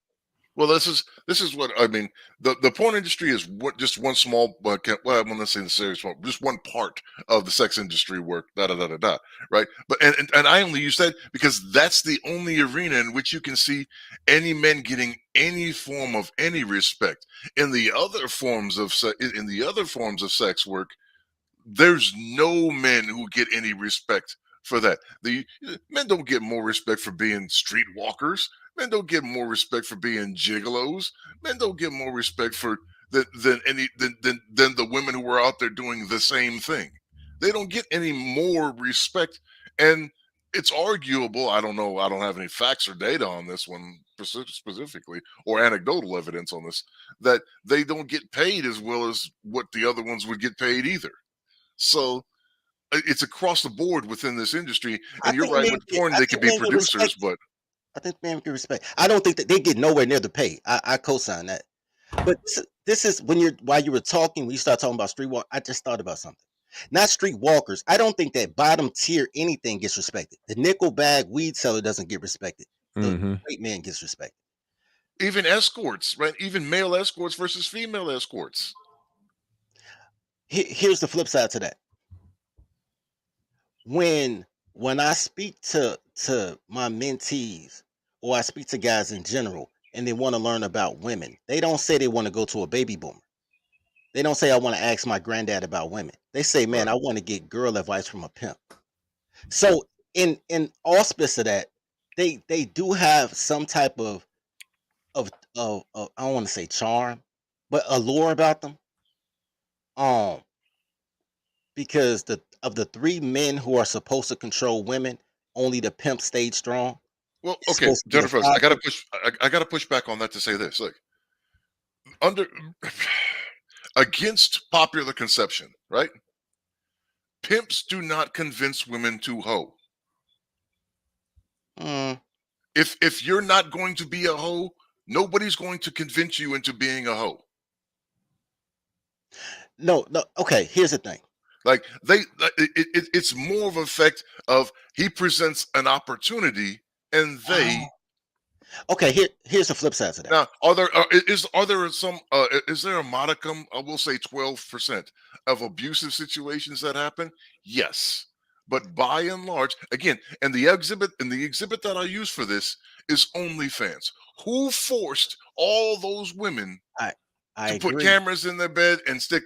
Well, this is what I mean. The porn industry is just one small, well, I'm not saying the serious one, just one part of the sex industry work. Right? But and I only use that because that's the only arena in which you can see any men getting any form of any respect. In the other forms of sex work, there's no men who get any respect for that. The men don't get more respect for being streetwalkers. Men don't get more respect for being gigolos. Men don't get more respect for than the women who were out there doing the same thing. They don't get any more respect, and it's arguable. I don't know. I don't have any facts or data on this one specifically, or anecdotal evidence on this, that they don't get paid as well as what the other ones would get paid either. So it's across the board within this industry.
I
And you're
think
right
men
with
get,
porn;
I
they could
think
be
men get
producers,
respect.
but
I think men get respect. I don't think that they get nowhere near the pay. I co-sign that. But this is while you were talking, when you start talking about streetwalk, I just thought about something. Not streetwalkers. I don't think that bottom tier anything gets respected. The nickel bag weed seller doesn't get respected. The
Mm-hmm.
straight man gets respected.
even escorts, right? Even male escorts versus female escorts.
Here's the flip side to that. When I speak to my mentees, or I speak to guys in general, and they want to learn about women, they don't say they want to go to a baby boomer. They don't say I want to ask my granddad about women. They say, man,
Right.
I want to get girl advice from a pimp. So in auspice of that, they do have some type of I don't want to say charm, but allure about them. Because of the three men who are supposed to control women, only the pimp stayed strong.
Well,
It's
okay,
supposed to be the
Jennifer, I gotta
father.
push. I gotta push back on that to say this. Look, under against popular conception, right? Pimps do not convince women to hoe.
Mm,
If you're not going to be a hoe, nobody's going to convince you into being a hoe.
no. Okay, here's the thing.
Like it's more of an effect of he presents an opportunity and they.
Okay, here's the flip side to that.
Now, is there a modicum? I will say 12% of abusive situations that happen. Yes, but by and large, again, and the exhibit that I use for this is OnlyFans. Who forced all those women
I
to put
agree.
cameras in their bed and stick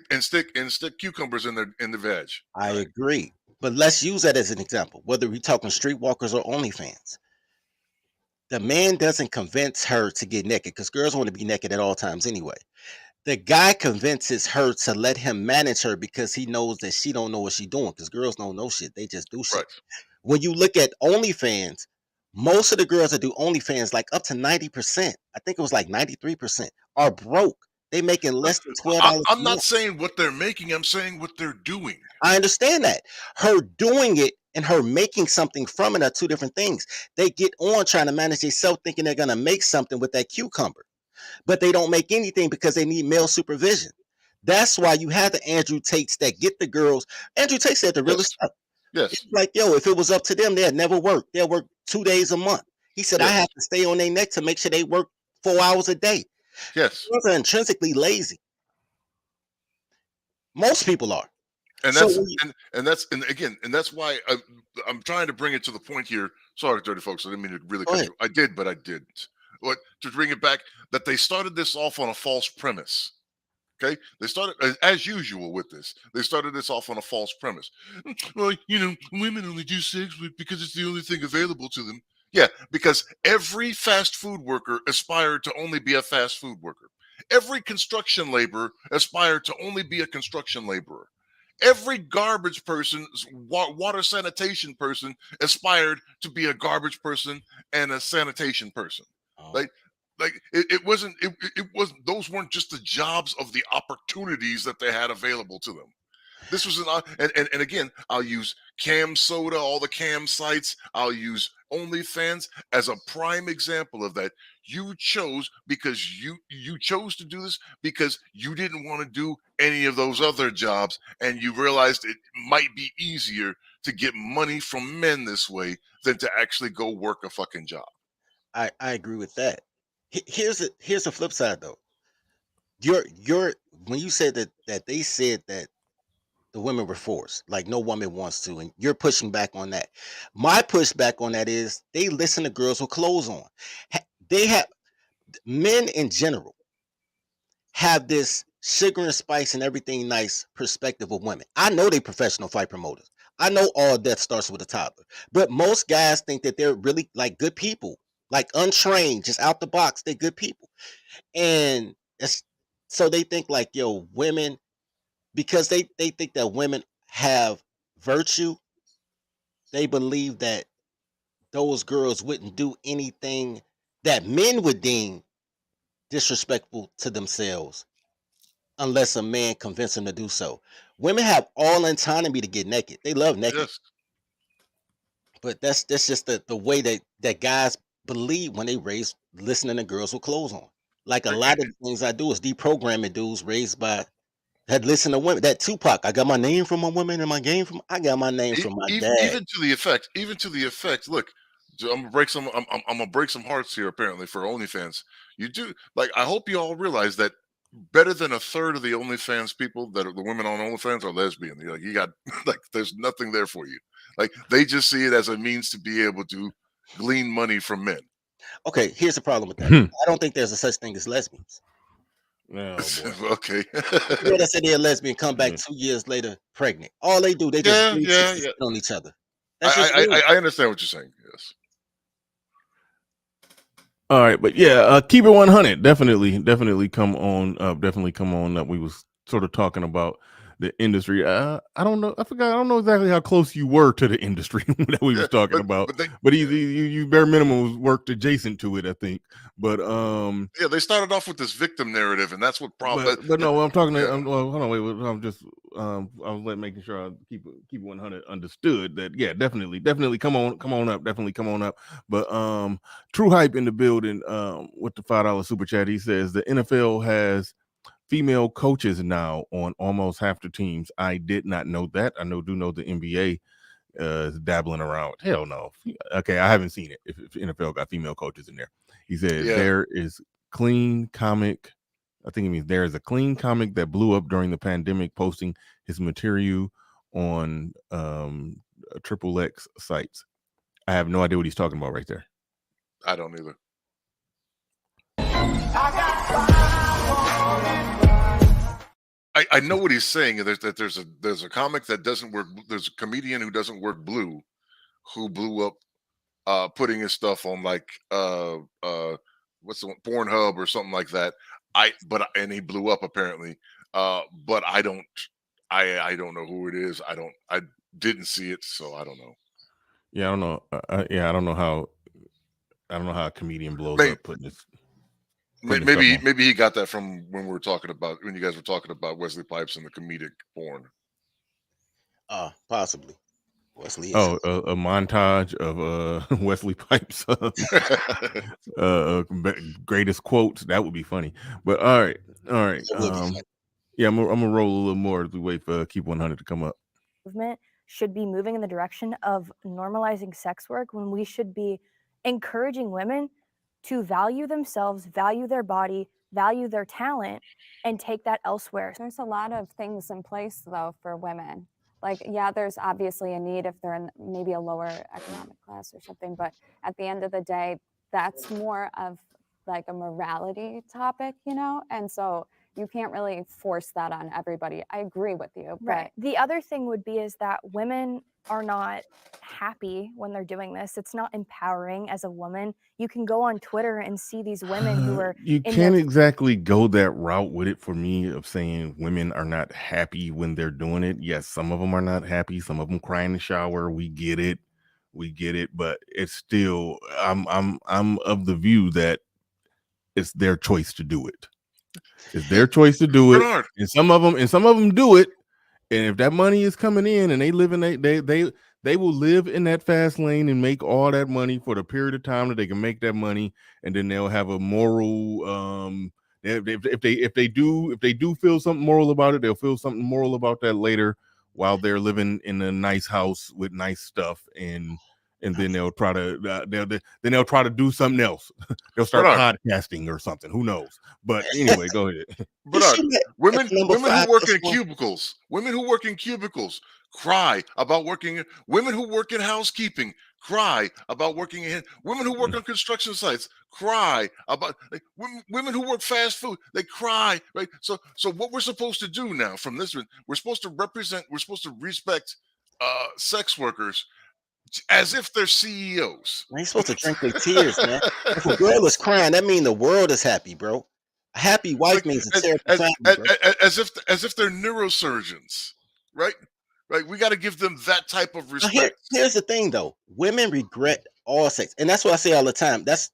cucumbers in the veg?
I agree. But let's use that as an example. Whether we're talking streetwalkers or OnlyFans, the man doesn't convince her to get naked because girls want to be naked at all times anyway. The guy convinces her to let him manage her because he knows that she don't know what she's doing, because girls don't know shit. They just do shit.
Right.
When you look at OnlyFans, most of the girls that do OnlyFans, like up to 90%, I think it was like 93%, are broke. They making less than $12
I'm
a
not
month.
saying what they're making. I'm saying what they're doing.
I understand that. Her doing it and her making something from it are two different things. They get on trying to manage themselves thinking they're going to make something with that cucumber, but they don't make anything because they need male supervision. That's why you have the Andrew Tates that get the girls. Andrew Tate said the realest stuff.
Yes.
It's like, yo, if it was up to them, they'd never work. They'll work 2 days a month. He said, I
Yes.
have to stay on their neck to make sure they work 4 hours a day.
Yes.
Girls are intrinsically lazy. Most people are.
And
So
that's
when you,
and that's why I'm trying to bring it to the point here. Sorry, dirty folks, I didn't mean to really
go
cut
ahead.
you. I did, but I didn't. What to bring it back that they started this off on a false premise. Okay, they started as usual with this. They started this off on a false premise. Well, women only do sex because it's the only thing available to them. Yeah, because every fast food worker aspired to only be a fast food worker. Every construction laborer aspired to only be a construction laborer. Every garbage person, water sanitation person, aspired to be a garbage person and a sanitation person.
Oh.
Like it wasn't it wasn't those weren't just the jobs of the opportunities that they had available to them. This was and again, I'll use Cam Soda, all the Cam sites. I'll use OnlyFans as a prime example of that. You chose because you chose to do this because you didn't want to do any of those other jobs, and you realized it might be easier to get money from men this way than to actually go work a fucking job.
I agree with that. Here's a flip side though. Your when you said that they said that the women were forced, like no woman wants to, and you're pushing back on that. My pushback on that is they listen to girls with clothes on. They have men in general have this sugar and spice and everything nice perspective of women. I know they professional fight promoters. I know all death starts with a toddler, but most guys think that they're really like good people, like untrained, just out the box. They're good people, and it's so they think like women because they think that women have virtue. They believe that those girls wouldn't do anything that men would deem disrespectful to themselves unless a man convinced them to do so. Women have all autonomy to get naked. They love naked.
Yes.
But that's just the way that guys believe when they raise listening to girls with clothes on. Like a lot of the things I do is deprogramming dudes raised by that listen to women. That Tupac, I got my name from a woman and my game from I got my name from my dad.
Even to the effect. Look, I'm gonna break some. I'm gonna break some hearts here. Apparently, for OnlyFans, you do like. I hope you all realize that better than a third of the OnlyFans people that are the women on OnlyFans are lesbian. You're like, you got like, there's nothing there for you. Like they just see it as a means to be able to glean money from men.
Okay, here's the problem with that. I don't think there's a such thing as lesbians.
Oh boy.
Okay.
Girl that said they're a lesbian come back 2 years later pregnant. All they do, they just bring chicks and spit on each other. That's just weird.
I understand what you're saying. Yes.
All right, but yeah, keep it 100. Definitely come on up. Definitely come on up. We was sort of talking about the industry. I don't know. I forgot. I don't know exactly how close you were to the industry that we was talking about. But you bare minimum worked adjacent to it, I think. But
yeah, they started off with this victim narrative, and that's what problem.
But no, I'm talking. Well, hold on, wait. I'm just I was making sure I keep it 100 understood that. Yeah, definitely come on up. Definitely come on up. But True Hype in the building. With the $5 super chat, he says the NFL has female coaches now on almost half the teams. I did not know that. I do know the NBA is dabbling around. Hell no. Okay, I haven't seen it. If NFL got female coaches in there, he said there is clean comic. I think it means there is a clean comic that blew up during the pandemic, posting his material on XXX sites. I have no idea what he's talking about right there.
I don't either. I know what he's saying. There's a comic that doesn't work. There's a comedian who doesn't work blue, who blew up, putting his stuff on like what's the one, Pornhub or something like that. And he blew up apparently. But I don't know who it is. I didn't see it, so I don't know.
Yeah, I don't know. I don't know how a comedian blows up putting this.
Maybe he got that from when you guys were talking about Wesley Pipes and the comedic porn.
Possibly. Wesley.
Oh, a montage of Wesley Pipes greatest quotes. That would be funny. But all right. Yeah, I'm gonna roll a little more as we wait for Keep 100 to come up.
Movement should be moving in the direction of normalizing sex work when we should be encouraging women to value themselves, value their body, value their talent and take that elsewhere.
There's a lot of things in place though for women. Like, yeah, there's obviously a need if they're in maybe a lower economic class or something, but at the end of the day, that's more of like a morality topic, you know? And so you can't really force that on everybody. I agree with you.
Right. The other thing would be is that women are not happy when they're doing this. It's not empowering as a woman. You can go on Twitter and see these women who are
You
in
can't
their
exactly go that route with it for me of saying women are not happy when they're doing it. Yes, some of them are not happy. Some of them cry in the shower. We get it. But it's still, I'm of the view that it's their choice to do it. It's their choice to do it.
Bernard.
And some of them do it. And if that money is coming in and they live in they will live in that fast lane and make all that money for the period of time that they can make that money, and then they'll have a moral if they do feel something moral about it, they'll feel something moral about that later while they're living in a nice house with nice stuff, and then they'll try to do something else. They'll start
Bernard.
podcasting or something. Who knows? But anyway, go ahead.
Bernard, women
number
who
five,
work
this
in
one.
cubicles, women who work in cubicles cry about working. Women who work in housekeeping cry about working in. Women who work on construction sites cry about. Like, women who work fast food, they cry, right? So what we're supposed to do now from this, we're supposed to respect sex workers as if they're CEOs.
Man, you're supposed to drink their tears, man. If a girl is crying, that means the world is happy, bro. A happy wife
Like,
means a terrible
as,
family, bro.
as if they're neurosurgeons, right? Right. We got to give them that type of
Now,
respect.
here's the thing, though. Women regret all sex, and that's what I say all the time. That's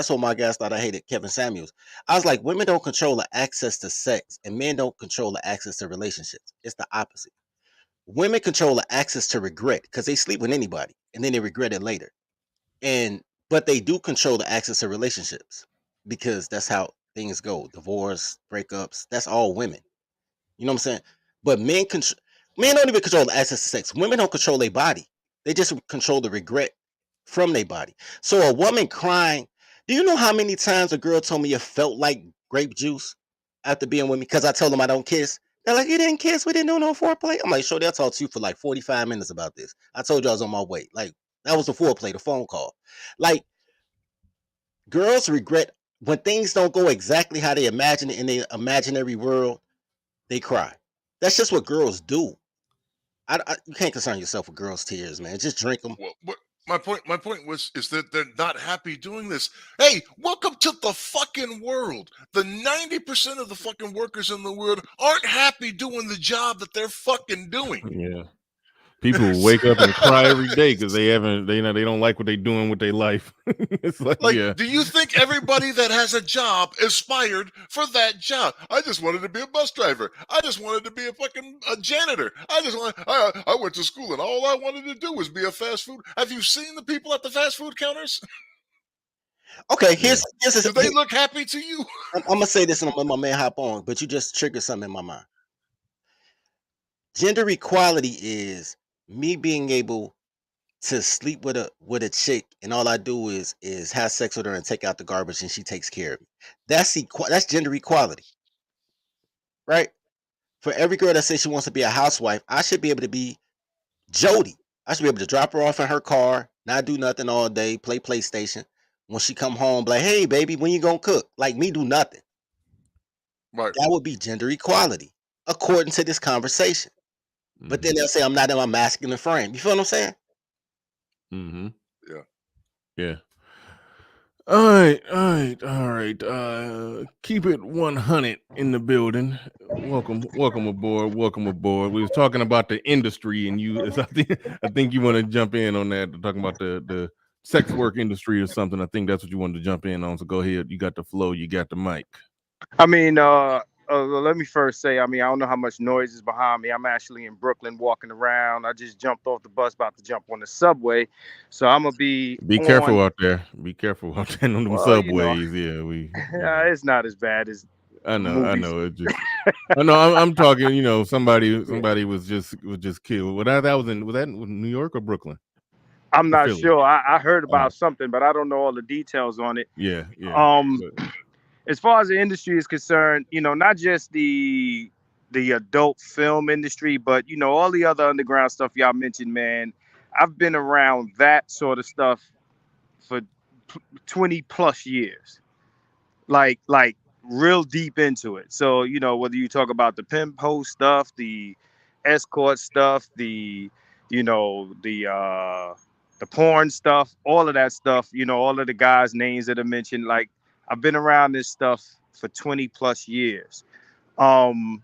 what my guys thought I hated Kevin Samuels. I was like, women don't control the access to sex, and men don't control the access to relationships. It's the opposite. Women control the access to regret because they sleep with anybody, and then they regret it later. But they do control the access to relationships because that's how things go. Divorce, breakups, that's all women. You know what I'm saying? But men don't even control the access to sex. Women don't control their body. They just control the regret from their body. So a woman crying, do you know how many times a girl told me it felt like grape juice after being with me? Because I told them I don't kiss. They're like, you didn't kiss, we didn't do no foreplay. I'm like, sure, they'll talk to you for like 45 minutes about this. I told you I was on my way. Like, that was the foreplay, the phone call. Like, girls regret when things don't go exactly how they imagine it in their imaginary world, they cry. That's just what girls do. You can't concern yourself with girls' tears, man. Just drink them.
What my point is that they're not happy doing this. Hey, welcome to the fucking world. The 90% of the fucking workers in the world aren't happy doing the job that they're fucking doing.
Yeah. People wake up and cry every day because they don't like what they're doing with their life. It's like, yeah.
Do you think everybody that has a job aspired for that job? I just wanted to be a bus driver. I just wanted to be a janitor. I went to school and all I wanted to do was be a fast food. Have you seen the people at the fast food counters?
Okay,
do they look happy to you?
I'm gonna say this and I'm gonna let my man hop on, but you just triggered something in my mind. Gender equality is me being able to sleep with a chick and all I do is have sex with her and take out the garbage and she takes care of me. That's gender equality. Right? For every girl that says she wants to be a housewife, I should be able to be Jody. I should be able to drop her off in her car, not do nothing all day, play PlayStation. When she come home, be like, hey baby, when you gonna cook? Like me do nothing.
Right.
That would be gender equality, according to this conversation. But then they'll say I'm not in my masculine frame. You feel what I'm saying?
Mm-hmm.
Yeah.
Yeah. All right. Keep it 100 in the building. Welcome aboard. We was talking about the industry, and I think you want to jump in on that. Talking about the sex work industry or something. I think that's what you wanted to jump in on. So go ahead. You got the flow. You got the mic.
I mean, let me first say, I don't know how much noise is behind me. I'm actually in Brooklyn walking around. I just jumped off the bus, about to jump on the subway. So I'm going to be
careful out there. Be careful out there on them subways.
Yeah, it's not as bad as
I know.
movies.
It just I know. I'm talking. Somebody was just killed. Was that New York or Brooklyn?
I'm not sure. I heard about something, but I don't know all the details on it.
Yeah.
as far as the industry is concerned, not just the adult film industry, but all the other underground stuff y'all mentioned, man. I've been around that sort of stuff for 20 plus years. Like real deep into it. So, whether you talk about the pimp host stuff, the escort stuff, the porn stuff, all of that stuff, all of the guys' names that are mentioned, like I've been around this stuff for 20 plus years. The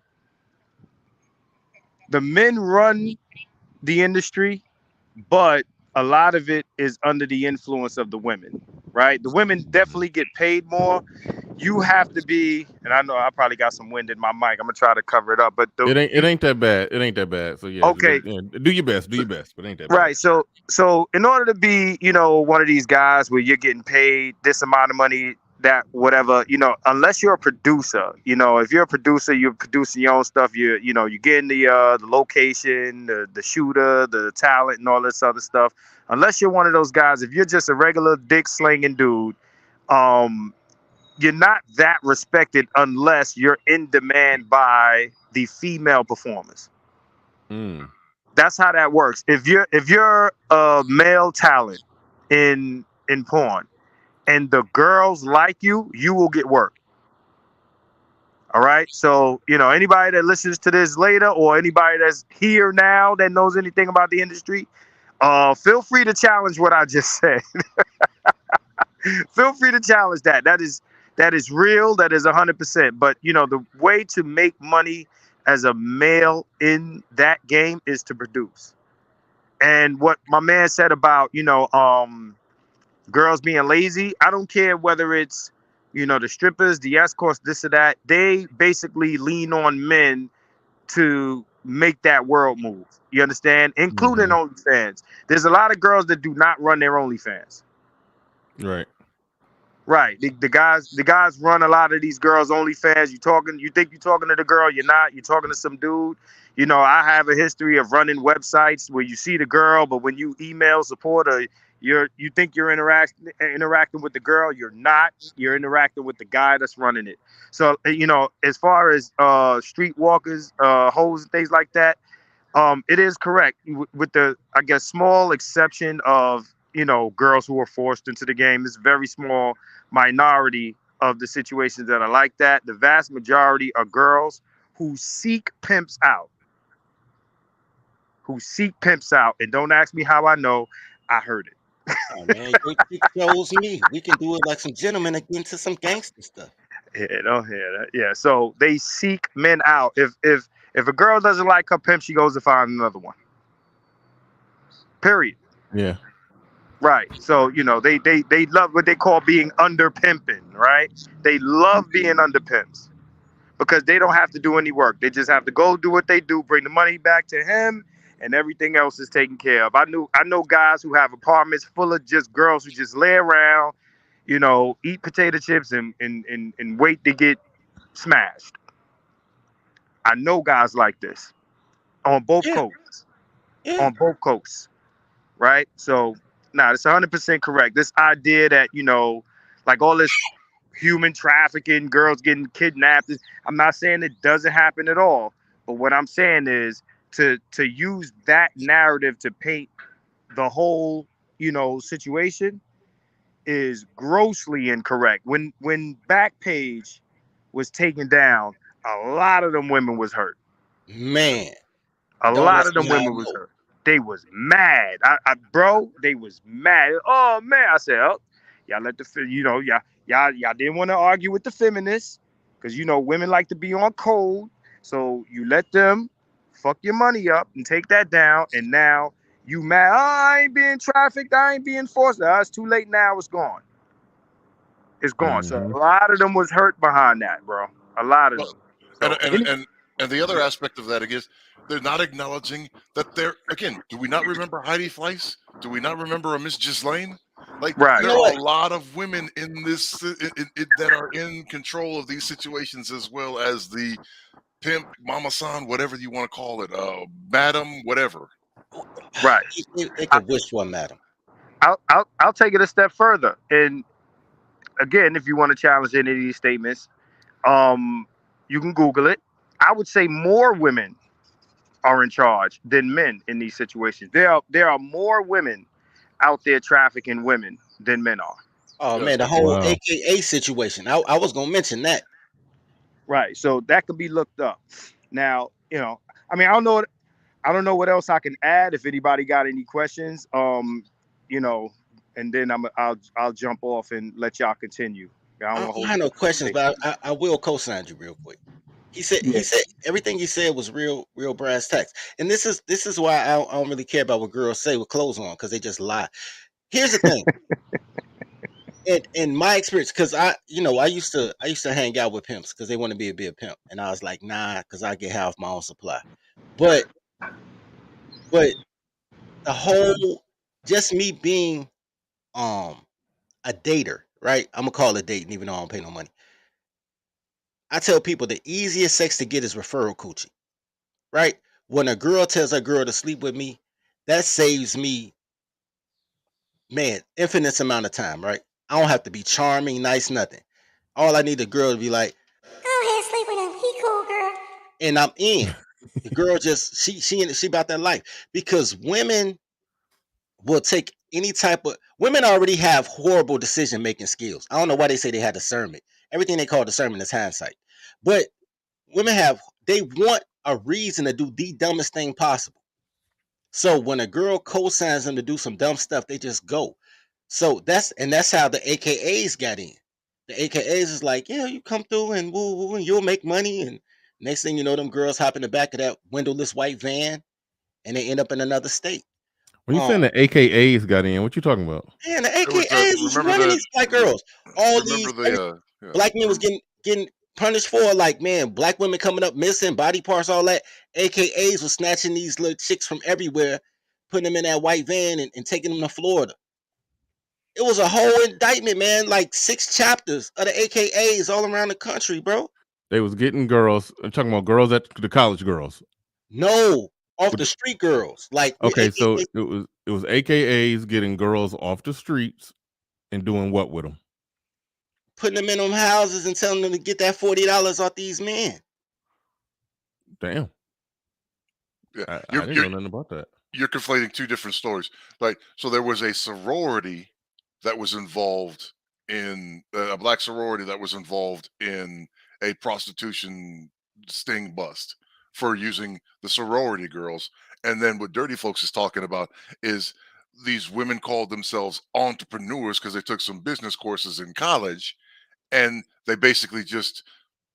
men run the industry, but a lot of it is under the influence of the women, right? The women definitely get paid more. You have to be, and I know I probably got some wind in my mic. I'm gonna try to cover it up, but
It ain't that bad. It ain't that bad. So yeah,
okay,
do your best. Do your best, but it ain't that bad.
right. So in order to be, one of these guys where you're getting paid this amount of money, that whatever, unless you're a producer, if you're a producer, you're producing your own stuff. You're getting the location, the shooter, the talent, and all this other stuff. Unless you're one of those guys, if you're just a regular dick slinging dude, you're not that respected unless you're in demand by the female performers. That's how that works. If you're a male talent in porn and the girls like you, you will get work. All right. So, anybody that listens to this later or anybody that's here now that knows anything about the industry, feel free to challenge what I just said. Feel free to challenge that. That is real. That is 100%. But the way to make money as a male in that game is to produce. And what my man said about girls being lazy, I don't care whether it's the strippers, the escorts, this or that. They basically lean on men to make that world move. You understand? Including OnlyFans. There's a lot of girls that do not run their OnlyFans.
Right.
Right. The guys run a lot of these girls OnlyFans. You think you're talking to the girl, you're not. You're talking to some dude. I have a history of running websites where you see the girl, but when you email support or you think you're interacting with the girl, you're not. You're interacting with the guy that's running it. So, as far as streetwalkers, hoes and things like that, it is correct with the, I guess, small exception of, girls who are forced into the game. It's a very small minority of the situations that are like that. The vast majority are girls who seek pimps out. And don't ask me how I know. I heard it.
Oh man, you chose me. We can do it like some gentlemen and get into some gangster stuff.
Yeah. So they seek men out. If a girl doesn't like her pimp, she goes to find another one. Period.
Yeah.
Right. So, they love what they call being under pimping, right? They love being under pimps because they don't have to do any work. They just have to go do what they do, bring the money back to him, and everything else is taken care of. I know guys who have apartments full of just girls who just lay around, eat potato chips and wait to get smashed. I know guys like this on both coasts.
Yeah.
On both coasts. Right? So, it's 100% correct. This idea that, like all this human trafficking, girls getting kidnapped, I'm not saying it doesn't happen at all. But what I'm saying is to use that narrative to paint the whole, situation is grossly incorrect. When Backpage was taken down, a lot of them women was hurt.
Man.
A
Don't
lot
ask
of them
me how I
women was
know.
hurt. They was mad. Bro, they was mad. Oh man, I said, oh, y'all let y'all didn't want to argue with the feminists because women like to be on code. So you let them fuck your money up and take that down, and now you mad. Oh, I ain't being trafficked. I ain't being forced. It's too late now. It's gone. It's gone. So a lot of them was hurt behind that, bro. A lot of them. So,
And the other aspect of that is they're not acknowledging that they're, again, do we not remember Heidi Fleiss? Do we not remember a Miss Ghislaine? Like,
right.
there are a lot of women in this that are in control of these situations, as well as the pimp, mama-san, whatever you want to call it, madam, whatever.
Right.
They could wish one, madam.
I'll take it a step further. And again, if you want to challenge any of these statements, you can Google it. I would say more women are in charge than men in these situations. There are more women out there trafficking women than men are.
Oh
Yes,
man, the whole
Wow.
AKA situation. I was gonna mention that.
Right. So that could be looked up. Now, I mean, I don't know what else I can add. If anybody got any questions, you know, and then I'll jump off and let y'all continue. I don't
I
want to
don't
hold
have
the
no questions,
conversation.
but I will co-sign you real quick.
Yeah.
He said everything you said was real brass tacks. And this is why I don't really care about what girls say with clothes on, because they just lie. Here's the thing. In my experience, because I used to hang out with pimps because they want to be a pimp, and I was like, nah, because I get half my own supply. But but the whole, just me being um a dater, right? I'm gonna call it dating, even though I don't pay no money. I tell people the easiest sex to get is referral coochie, right? When a girl tells a girl to sleep with me, that saves me, man, infinite amount of time, right? I don't have to be charming, nice, nothing. All I need a girl to be like, go ahead, sleep with him. He cool, girl. And I'm in. The girl just she about that life, because women will take any type of, women already have horrible decision making skills. I don't know why they say they had discernment. Everything they call discernment is hindsight. But women they want a reason to do the dumbest thing possible. So when a girl co-signs them to do some dumb stuff, they just go. So that's how the AKAs got in. The AKAs is like, yeah, you come through and woo woo, and you'll make money. And next thing you know, them girls hop in the back of that windowless white van, and they end up in another state.
When you saying the AKAs got in, what you talking about?
Man, the
It was
AKAs was running these black girls. All
remember
these
the yeah.
black men was getting punished for, like, man, black women coming up missing, body parts, all that. AKAs was snatching these little chicks from everywhere, putting them in that white van and taking them to Florida. It was a whole indictment, man. Like 6 chapters of the AKAs all around the country, bro.
They was getting girls. I'm talking about girls at the college girls.
No, off
With
the street girls. Like
Okay, so
AKA,
it was AKAs getting girls off the streets and doing what with them?
putting them in them houses and telling them to get that $40 off these men.
Damn,
Yeah,
I
you're
didn't
you're
know nothing about that.
you're conflating two different stories. Like, so there was a sorority that was involved in a black sorority that was involved in a prostitution sting bust for using the sorority girls. And then what Dirty Folks is talking about is these women called themselves entrepreneurs because they took some business courses in college, and they basically just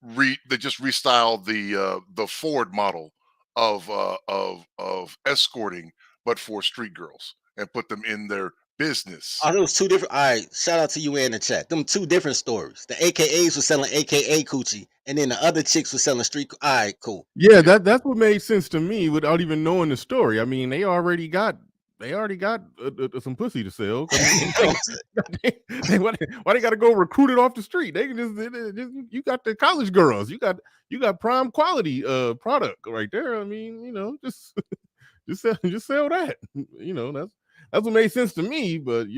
restyled the Ford model of escorting, but for street girls, and put them in their business.
Oh, those two different. All right, shout out to you in the chat. Them two different stories. The AKAs were selling AKA coochie, and then the other chicks were selling street. All right, cool.
Yeah, that's what made sense to me without even knowing the story. I mean, they already got some pussy to sell. I mean, why they got to go recruit it off the street? They can just you got the college girls. You got prime quality product right there. I mean, just just sell that. That's what made sense to me. But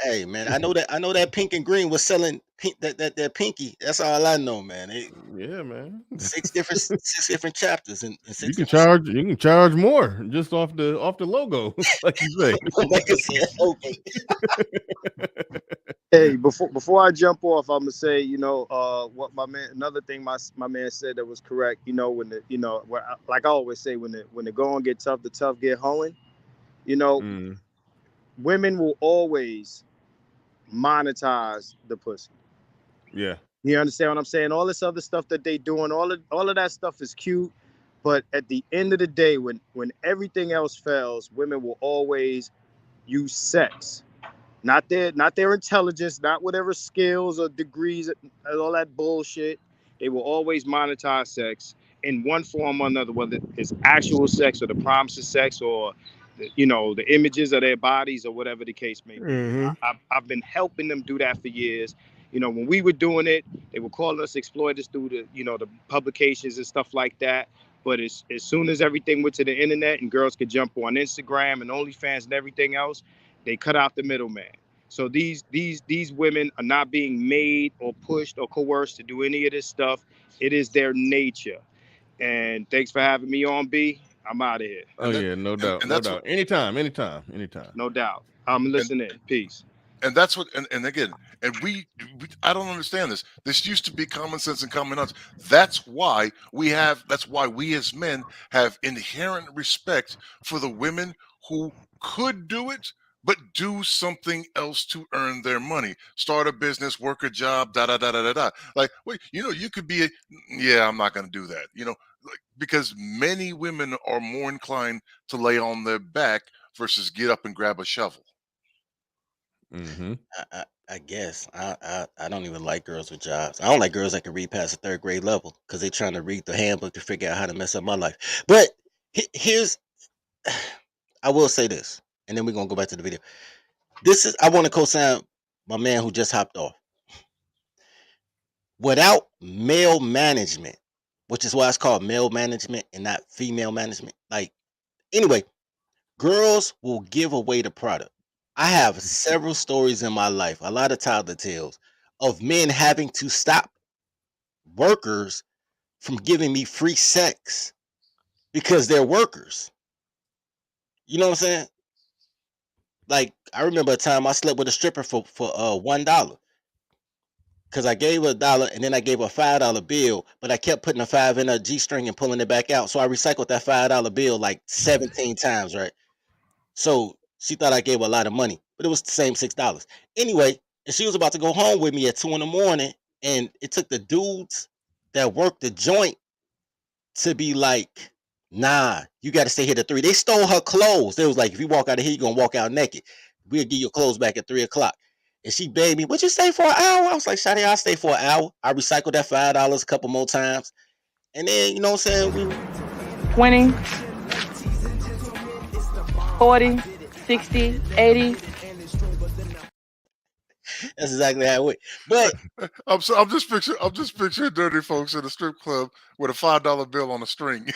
Hey man, I know that pink and green was selling pink, that pinky. That's all I know, man.
Yeah, man.
6 different chapters and
You
6
can
different.
charge more just off the logo, like you say.
Like I said, okay.
Hey, before I jump off, I'm gonna say, what another thing my man said that was correct. When like I always say, when the going get tough, the tough get hoeing. Women will always monetize the pussy.
Yeah.
You understand what I'm saying? All this other stuff that they doing, all of that stuff is cute, but at the end of the day, when everything else fails, women will always use sex. Not their intelligence, not whatever skills or degrees and all that bullshit. They will always monetize sex in one form or another, whether it's actual sex or the promise of sex or the images of their bodies or whatever the case may be. I've been helping them do that for years. When we were doing it, they were calling us exploiters through the publications and stuff like that. But as soon as everything went to the internet and girls could jump on Instagram and OnlyFans and everything else, they cut out the middleman. So these women are not being made or pushed or coerced to do any of this stuff. It is their nature. And thanks for having me on, B. I'm out of here.
Oh yeah, no doubt,
and
no
that's
doubt.
what
Anytime.
No doubt. I'm listening. Peace.
and that's what and again and we I don't understand this used to be common sense and common knowledge. That's why we as men have inherent respect for the women who could do it but do something else to earn their money, start a business, work a job, da da da da da da. Like, wait, you could be yeah, I'm not going to do that, like, because many women are more inclined to lay on their back versus get up and grab a shovel.
Mm-hmm.
I guess I don't even like girls with jobs. I don't like girls that can read past the third grade level because they're trying to read the handbook to figure out how to mess up my life. But here's, I will say this, and then we're gonna go back to the video. I want to co-sign my man who just hopped off. Without male management, which is why it's called male management and not female management. Like, anyway, girls will give away the product. I have several stories in my life, a lot of toddler tales of men having to stop workers from giving me free sex because they're workers. You know what I'm saying? Like, I remember a time I slept with a stripper for $1 because I gave her $1 and then I gave her a $5 bill, but I kept putting a 5 in her G string and pulling it back out. So I recycled that $5 bill like 17 times, right? So she thought I gave her a lot of money, but it was the same $6. Anyway, and she was about to go home with me at 2 in the morning, and it took the dudes that worked the joint to be like, nah, you got to stay here to 3. They stole her clothes. They was like, if you walk out of here, you're going to walk out naked. We'll give your clothes back at 3 o'clock. And she begged me, would you stay for an hour? I was like, Shawty, I'll stay for an hour. I recycled that $5 a couple more times. And then, you know what I'm saying?
20, 40, 60, 80.
That's exactly how it went. But
I'm just picturing dirty folks in a strip club with a $5 bill on a string.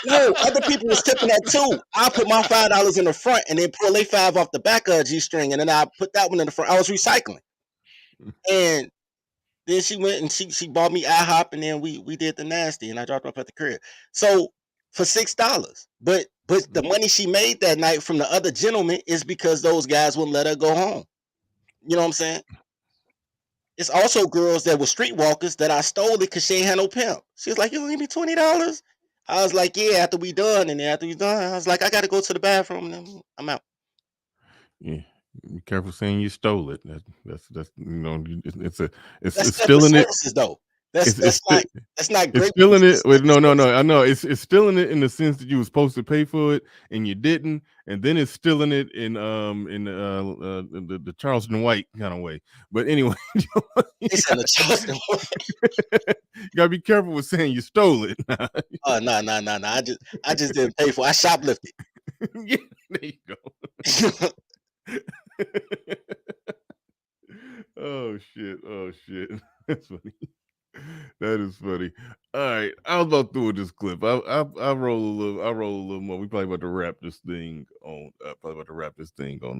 no, other people was tipping that too. I put my $5 in the front and then pull a 5 off the back of a G string, and then I put that one in the front. I was recycling. And then she went and she bought me IHOP, and then we did the nasty, and I dropped off at the crib. So for $6. But the money she made that night from the other gentleman is because those guys wouldn't let her go home. You know what I'm saying? It's also girls that were streetwalkers that I stole it because she ain't had no pimp. She was like, you gonna give me $20? I was like, yeah, after we done. And then after we done, I was like, I gotta go to the bathroom and then I'm out.
Yeah. Be careful saying you stole it. That's it's
That's
still in it.
services though. That's not
It's
great.
still in it. Wait, no. I know it's still in it in the sense that you were supposed to pay for it and you didn't, and then it's still in it in the Charleston White kind of way. But anyway,
It's in the Charleston
White. You gotta be careful with saying you stole it.
Oh no. I just didn't pay for it. I shoplifted.
Yeah, there you go. Oh shit. That's funny. That is funny. All right, I was about through with this clip. I roll a little more. We probably about to wrap this thing on.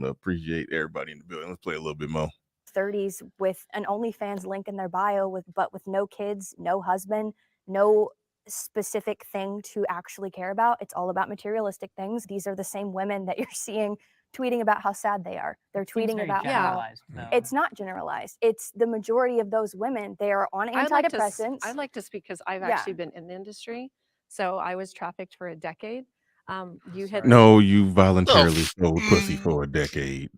Appreciate everybody in the building. Let's play a little bit more.
30s with an OnlyFans link in their bio, but with no kids, no husband, no specific thing to actually care about. It's all about materialistic things. These are the same women that you're seeing tweeting about how sad they are. They're tweeting about how it's not generalized. It's the majority of those women. They are on antidepressants.
I'd like to speak because I've actually been in the industry. So I was trafficked for a decade.
You voluntarily stole pussy for a decade.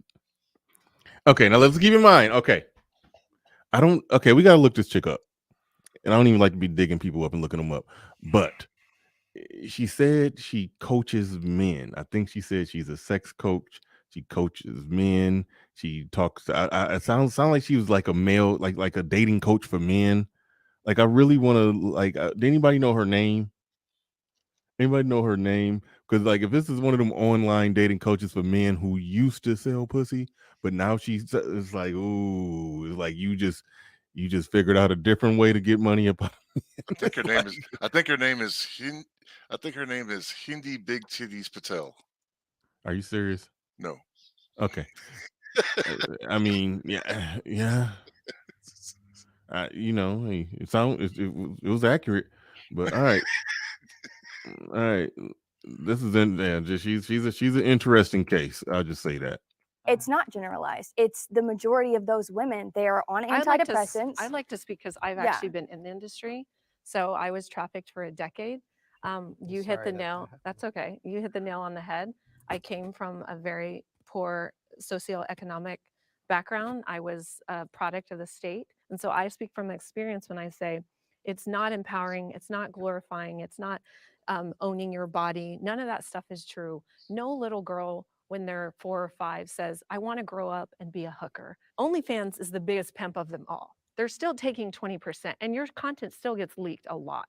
Okay, now let's keep in mind. Okay, we gotta look this chick up, and I don't even like to be digging people up and looking them up, but she said she coaches men. I think she said she's a sex coach. She coaches men. She talks. It sounds like she was like a male, like a dating coach for men. Like, I really want to did anybody know her name? Anybody know her name? Because like, if this is one of them online dating coaches for men who used to sell pussy, but now it's like, ooh, it's like you just figured out a different way to get money up.
I think her name is Hindi Big Titties Patel.
Are you serious?
No.
Okay. I mean, yeah. You know, hey, it was accurate, but all right. All right. This is she's an interesting case. I'll just say that.
It's not generalized. It's the majority of those women. They are on antidepressants.
I'd like to speak because I've
Yeah.
actually been in the industry. So I was trafficked for a decade. You hit the nail. That's okay. You hit the nail on the head. I came from a very poor socioeconomic background. I was a product of the state. And so I speak from experience when I say it's not empowering, it's not glorifying, it's not owning your body. None of that stuff is true. No little girl when they're 4 or 5 says, I want to grow up and be a hooker. OnlyFans is the biggest pimp of them all. They're still taking 20%, and your content still gets leaked a lot.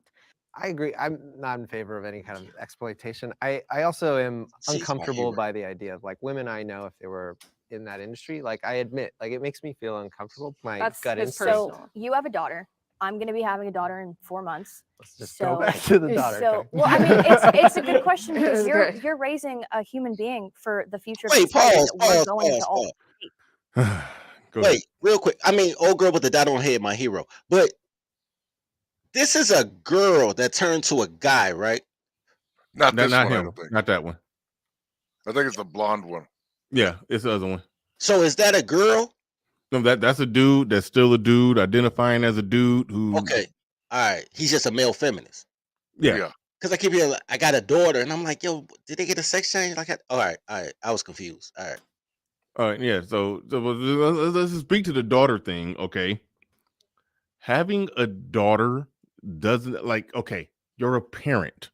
I agree. I'm not in favor of any kind of exploitation. I also am
She's my
uncomfortable
hero.
by the idea of like women I know, if they were in that industry, like I admit, like it makes me feel uncomfortable. My
That's
gut
his
instinct.
So you have a daughter. I'm going to be having a daughter in 4 months.
Let's just
So,
go back to the daughter.
so
okay.
well, I mean, it's a good question because
It's
you're
great.
you're raising a human being for the future of
Wait,
society
pause,
that we're
pause,
going
pause,
to all.
pause.
Go ahead.
Wait, real quick. I mean, old girl with the dot on her head, my hero. But this is a girl that turned to a guy, right?
Not this
Not
one, I
him.
don't think.
Not that one.
I think it's the blonde one.
Yeah, it's the other one.
So is that a girl?
No, that's a dude. That's still a dude identifying as a dude who.
Okay. All right. He's just a male feminist.
Yeah.
Because I keep hearing, I got a daughter, and I'm like, yo, did they get a sex change? Like, all right. I was confused. All right.
All right. Yeah. So let's speak to the daughter thing. Okay. Having a daughter doesn't okay. You're a parent.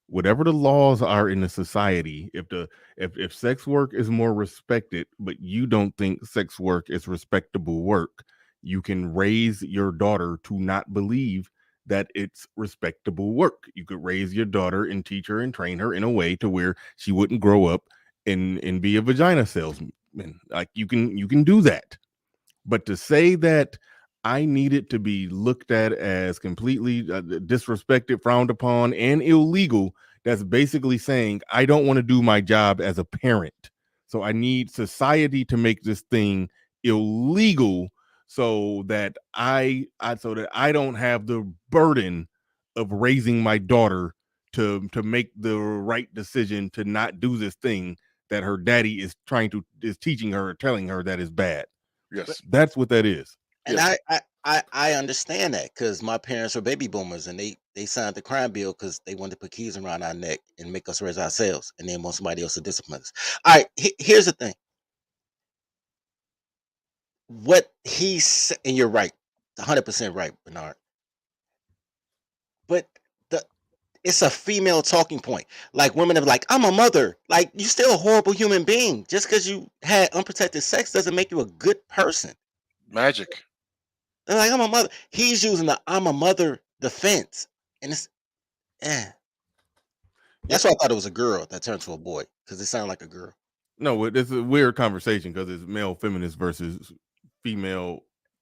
Whatever the laws are in the society, if sex work is more respected, but you don't think sex work is respectable work, you can raise your daughter to not believe that it's respectable work. You could raise your daughter and teach her and train her in a way to where she wouldn't grow up and be a vagina salesman. Like you can do that. But to say that I need it to be looked at as completely disrespected, frowned upon, and illegal, that's basically saying I don't want to do my job as a parent. So I need society to make this thing illegal so that I don't have the burden of raising my daughter to make the right decision to not do this thing that her daddy is teaching her or telling her that is bad.
Yes.
That's what that is.
And I understand that because my parents are baby boomers and they signed the crime bill because they wanted to put keys around our neck and make us raise ourselves and then want somebody else to discipline us. All right, here's the thing. What he's and you're right, 100% right, Bernard. But it's a female talking point. Like women are like, I'm a mother. Like you're still a horrible human being. Just because you had unprotected sex doesn't make you a good person.
Magic.
They're like, I'm a mother. He's using the I'm a mother defense. And it's That's why I thought it was a girl that turned to a boy, because it sounded like a girl.
No, it's a weird conversation because it's male feminist versus female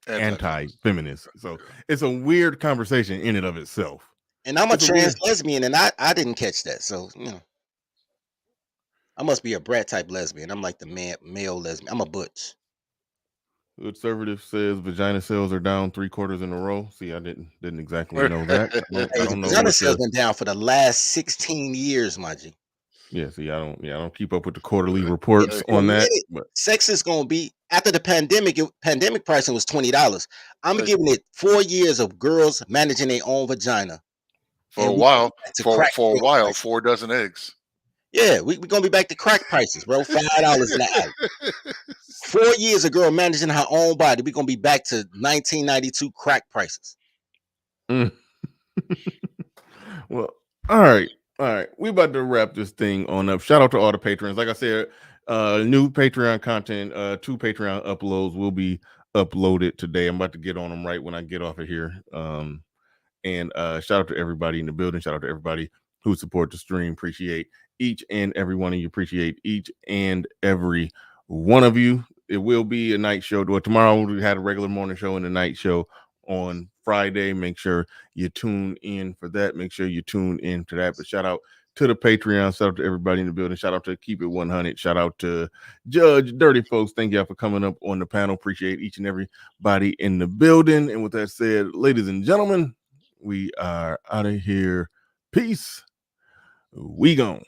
anti-feminist. So it's a weird conversation in and of itself.
And I'm a
It's
trans
weird-
lesbian, and I didn't catch that. So, I must be a brat type lesbian. I'm like the male lesbian. I'm a butch.
Conservative says vagina sales are down 3/4 in a row. See, I didn't exactly know that. I don't know.
Vagina sales been down for the last 16 years, my G.
Yeah, see, I don't keep up with the quarterly reports on that. But
Sex is gonna be after the pandemic. Pandemic pricing was $20. I'm giving it 4 years of girls managing their own vagina.
For a
And
while,
to
for
crack
a
sales
while,
prices.
4 dozen eggs.
Yeah, we're gonna be back to crack prices, bro. $5 an hour. 4 years a girl managing her own body. We're gonna be back to 1992 crack prices.
Well, all right. We about to wrap this thing on up. Shout out to all the patrons. Like I said, new Patreon content, 2 Patreon uploads will be uploaded today. I'm about to get on them right when I get off of here. And shout out to everybody in the building. Shout out to everybody who support the stream. Appreciate each and every one of you. Appreciate each and every one of you. It will be a night show. Well, tomorrow we had a regular morning show and a night show on Friday. Make sure you tune in for that. Make sure you tune in to that. But shout out to the Patreon. Shout out to everybody in the building. Shout out to Keep It 100. Shout out to Judge Dirty Folks. Thank y'all for coming up on the panel. Appreciate each and everybody in the building. And with that said, ladies and gentlemen, we are out of here. Peace. We gone.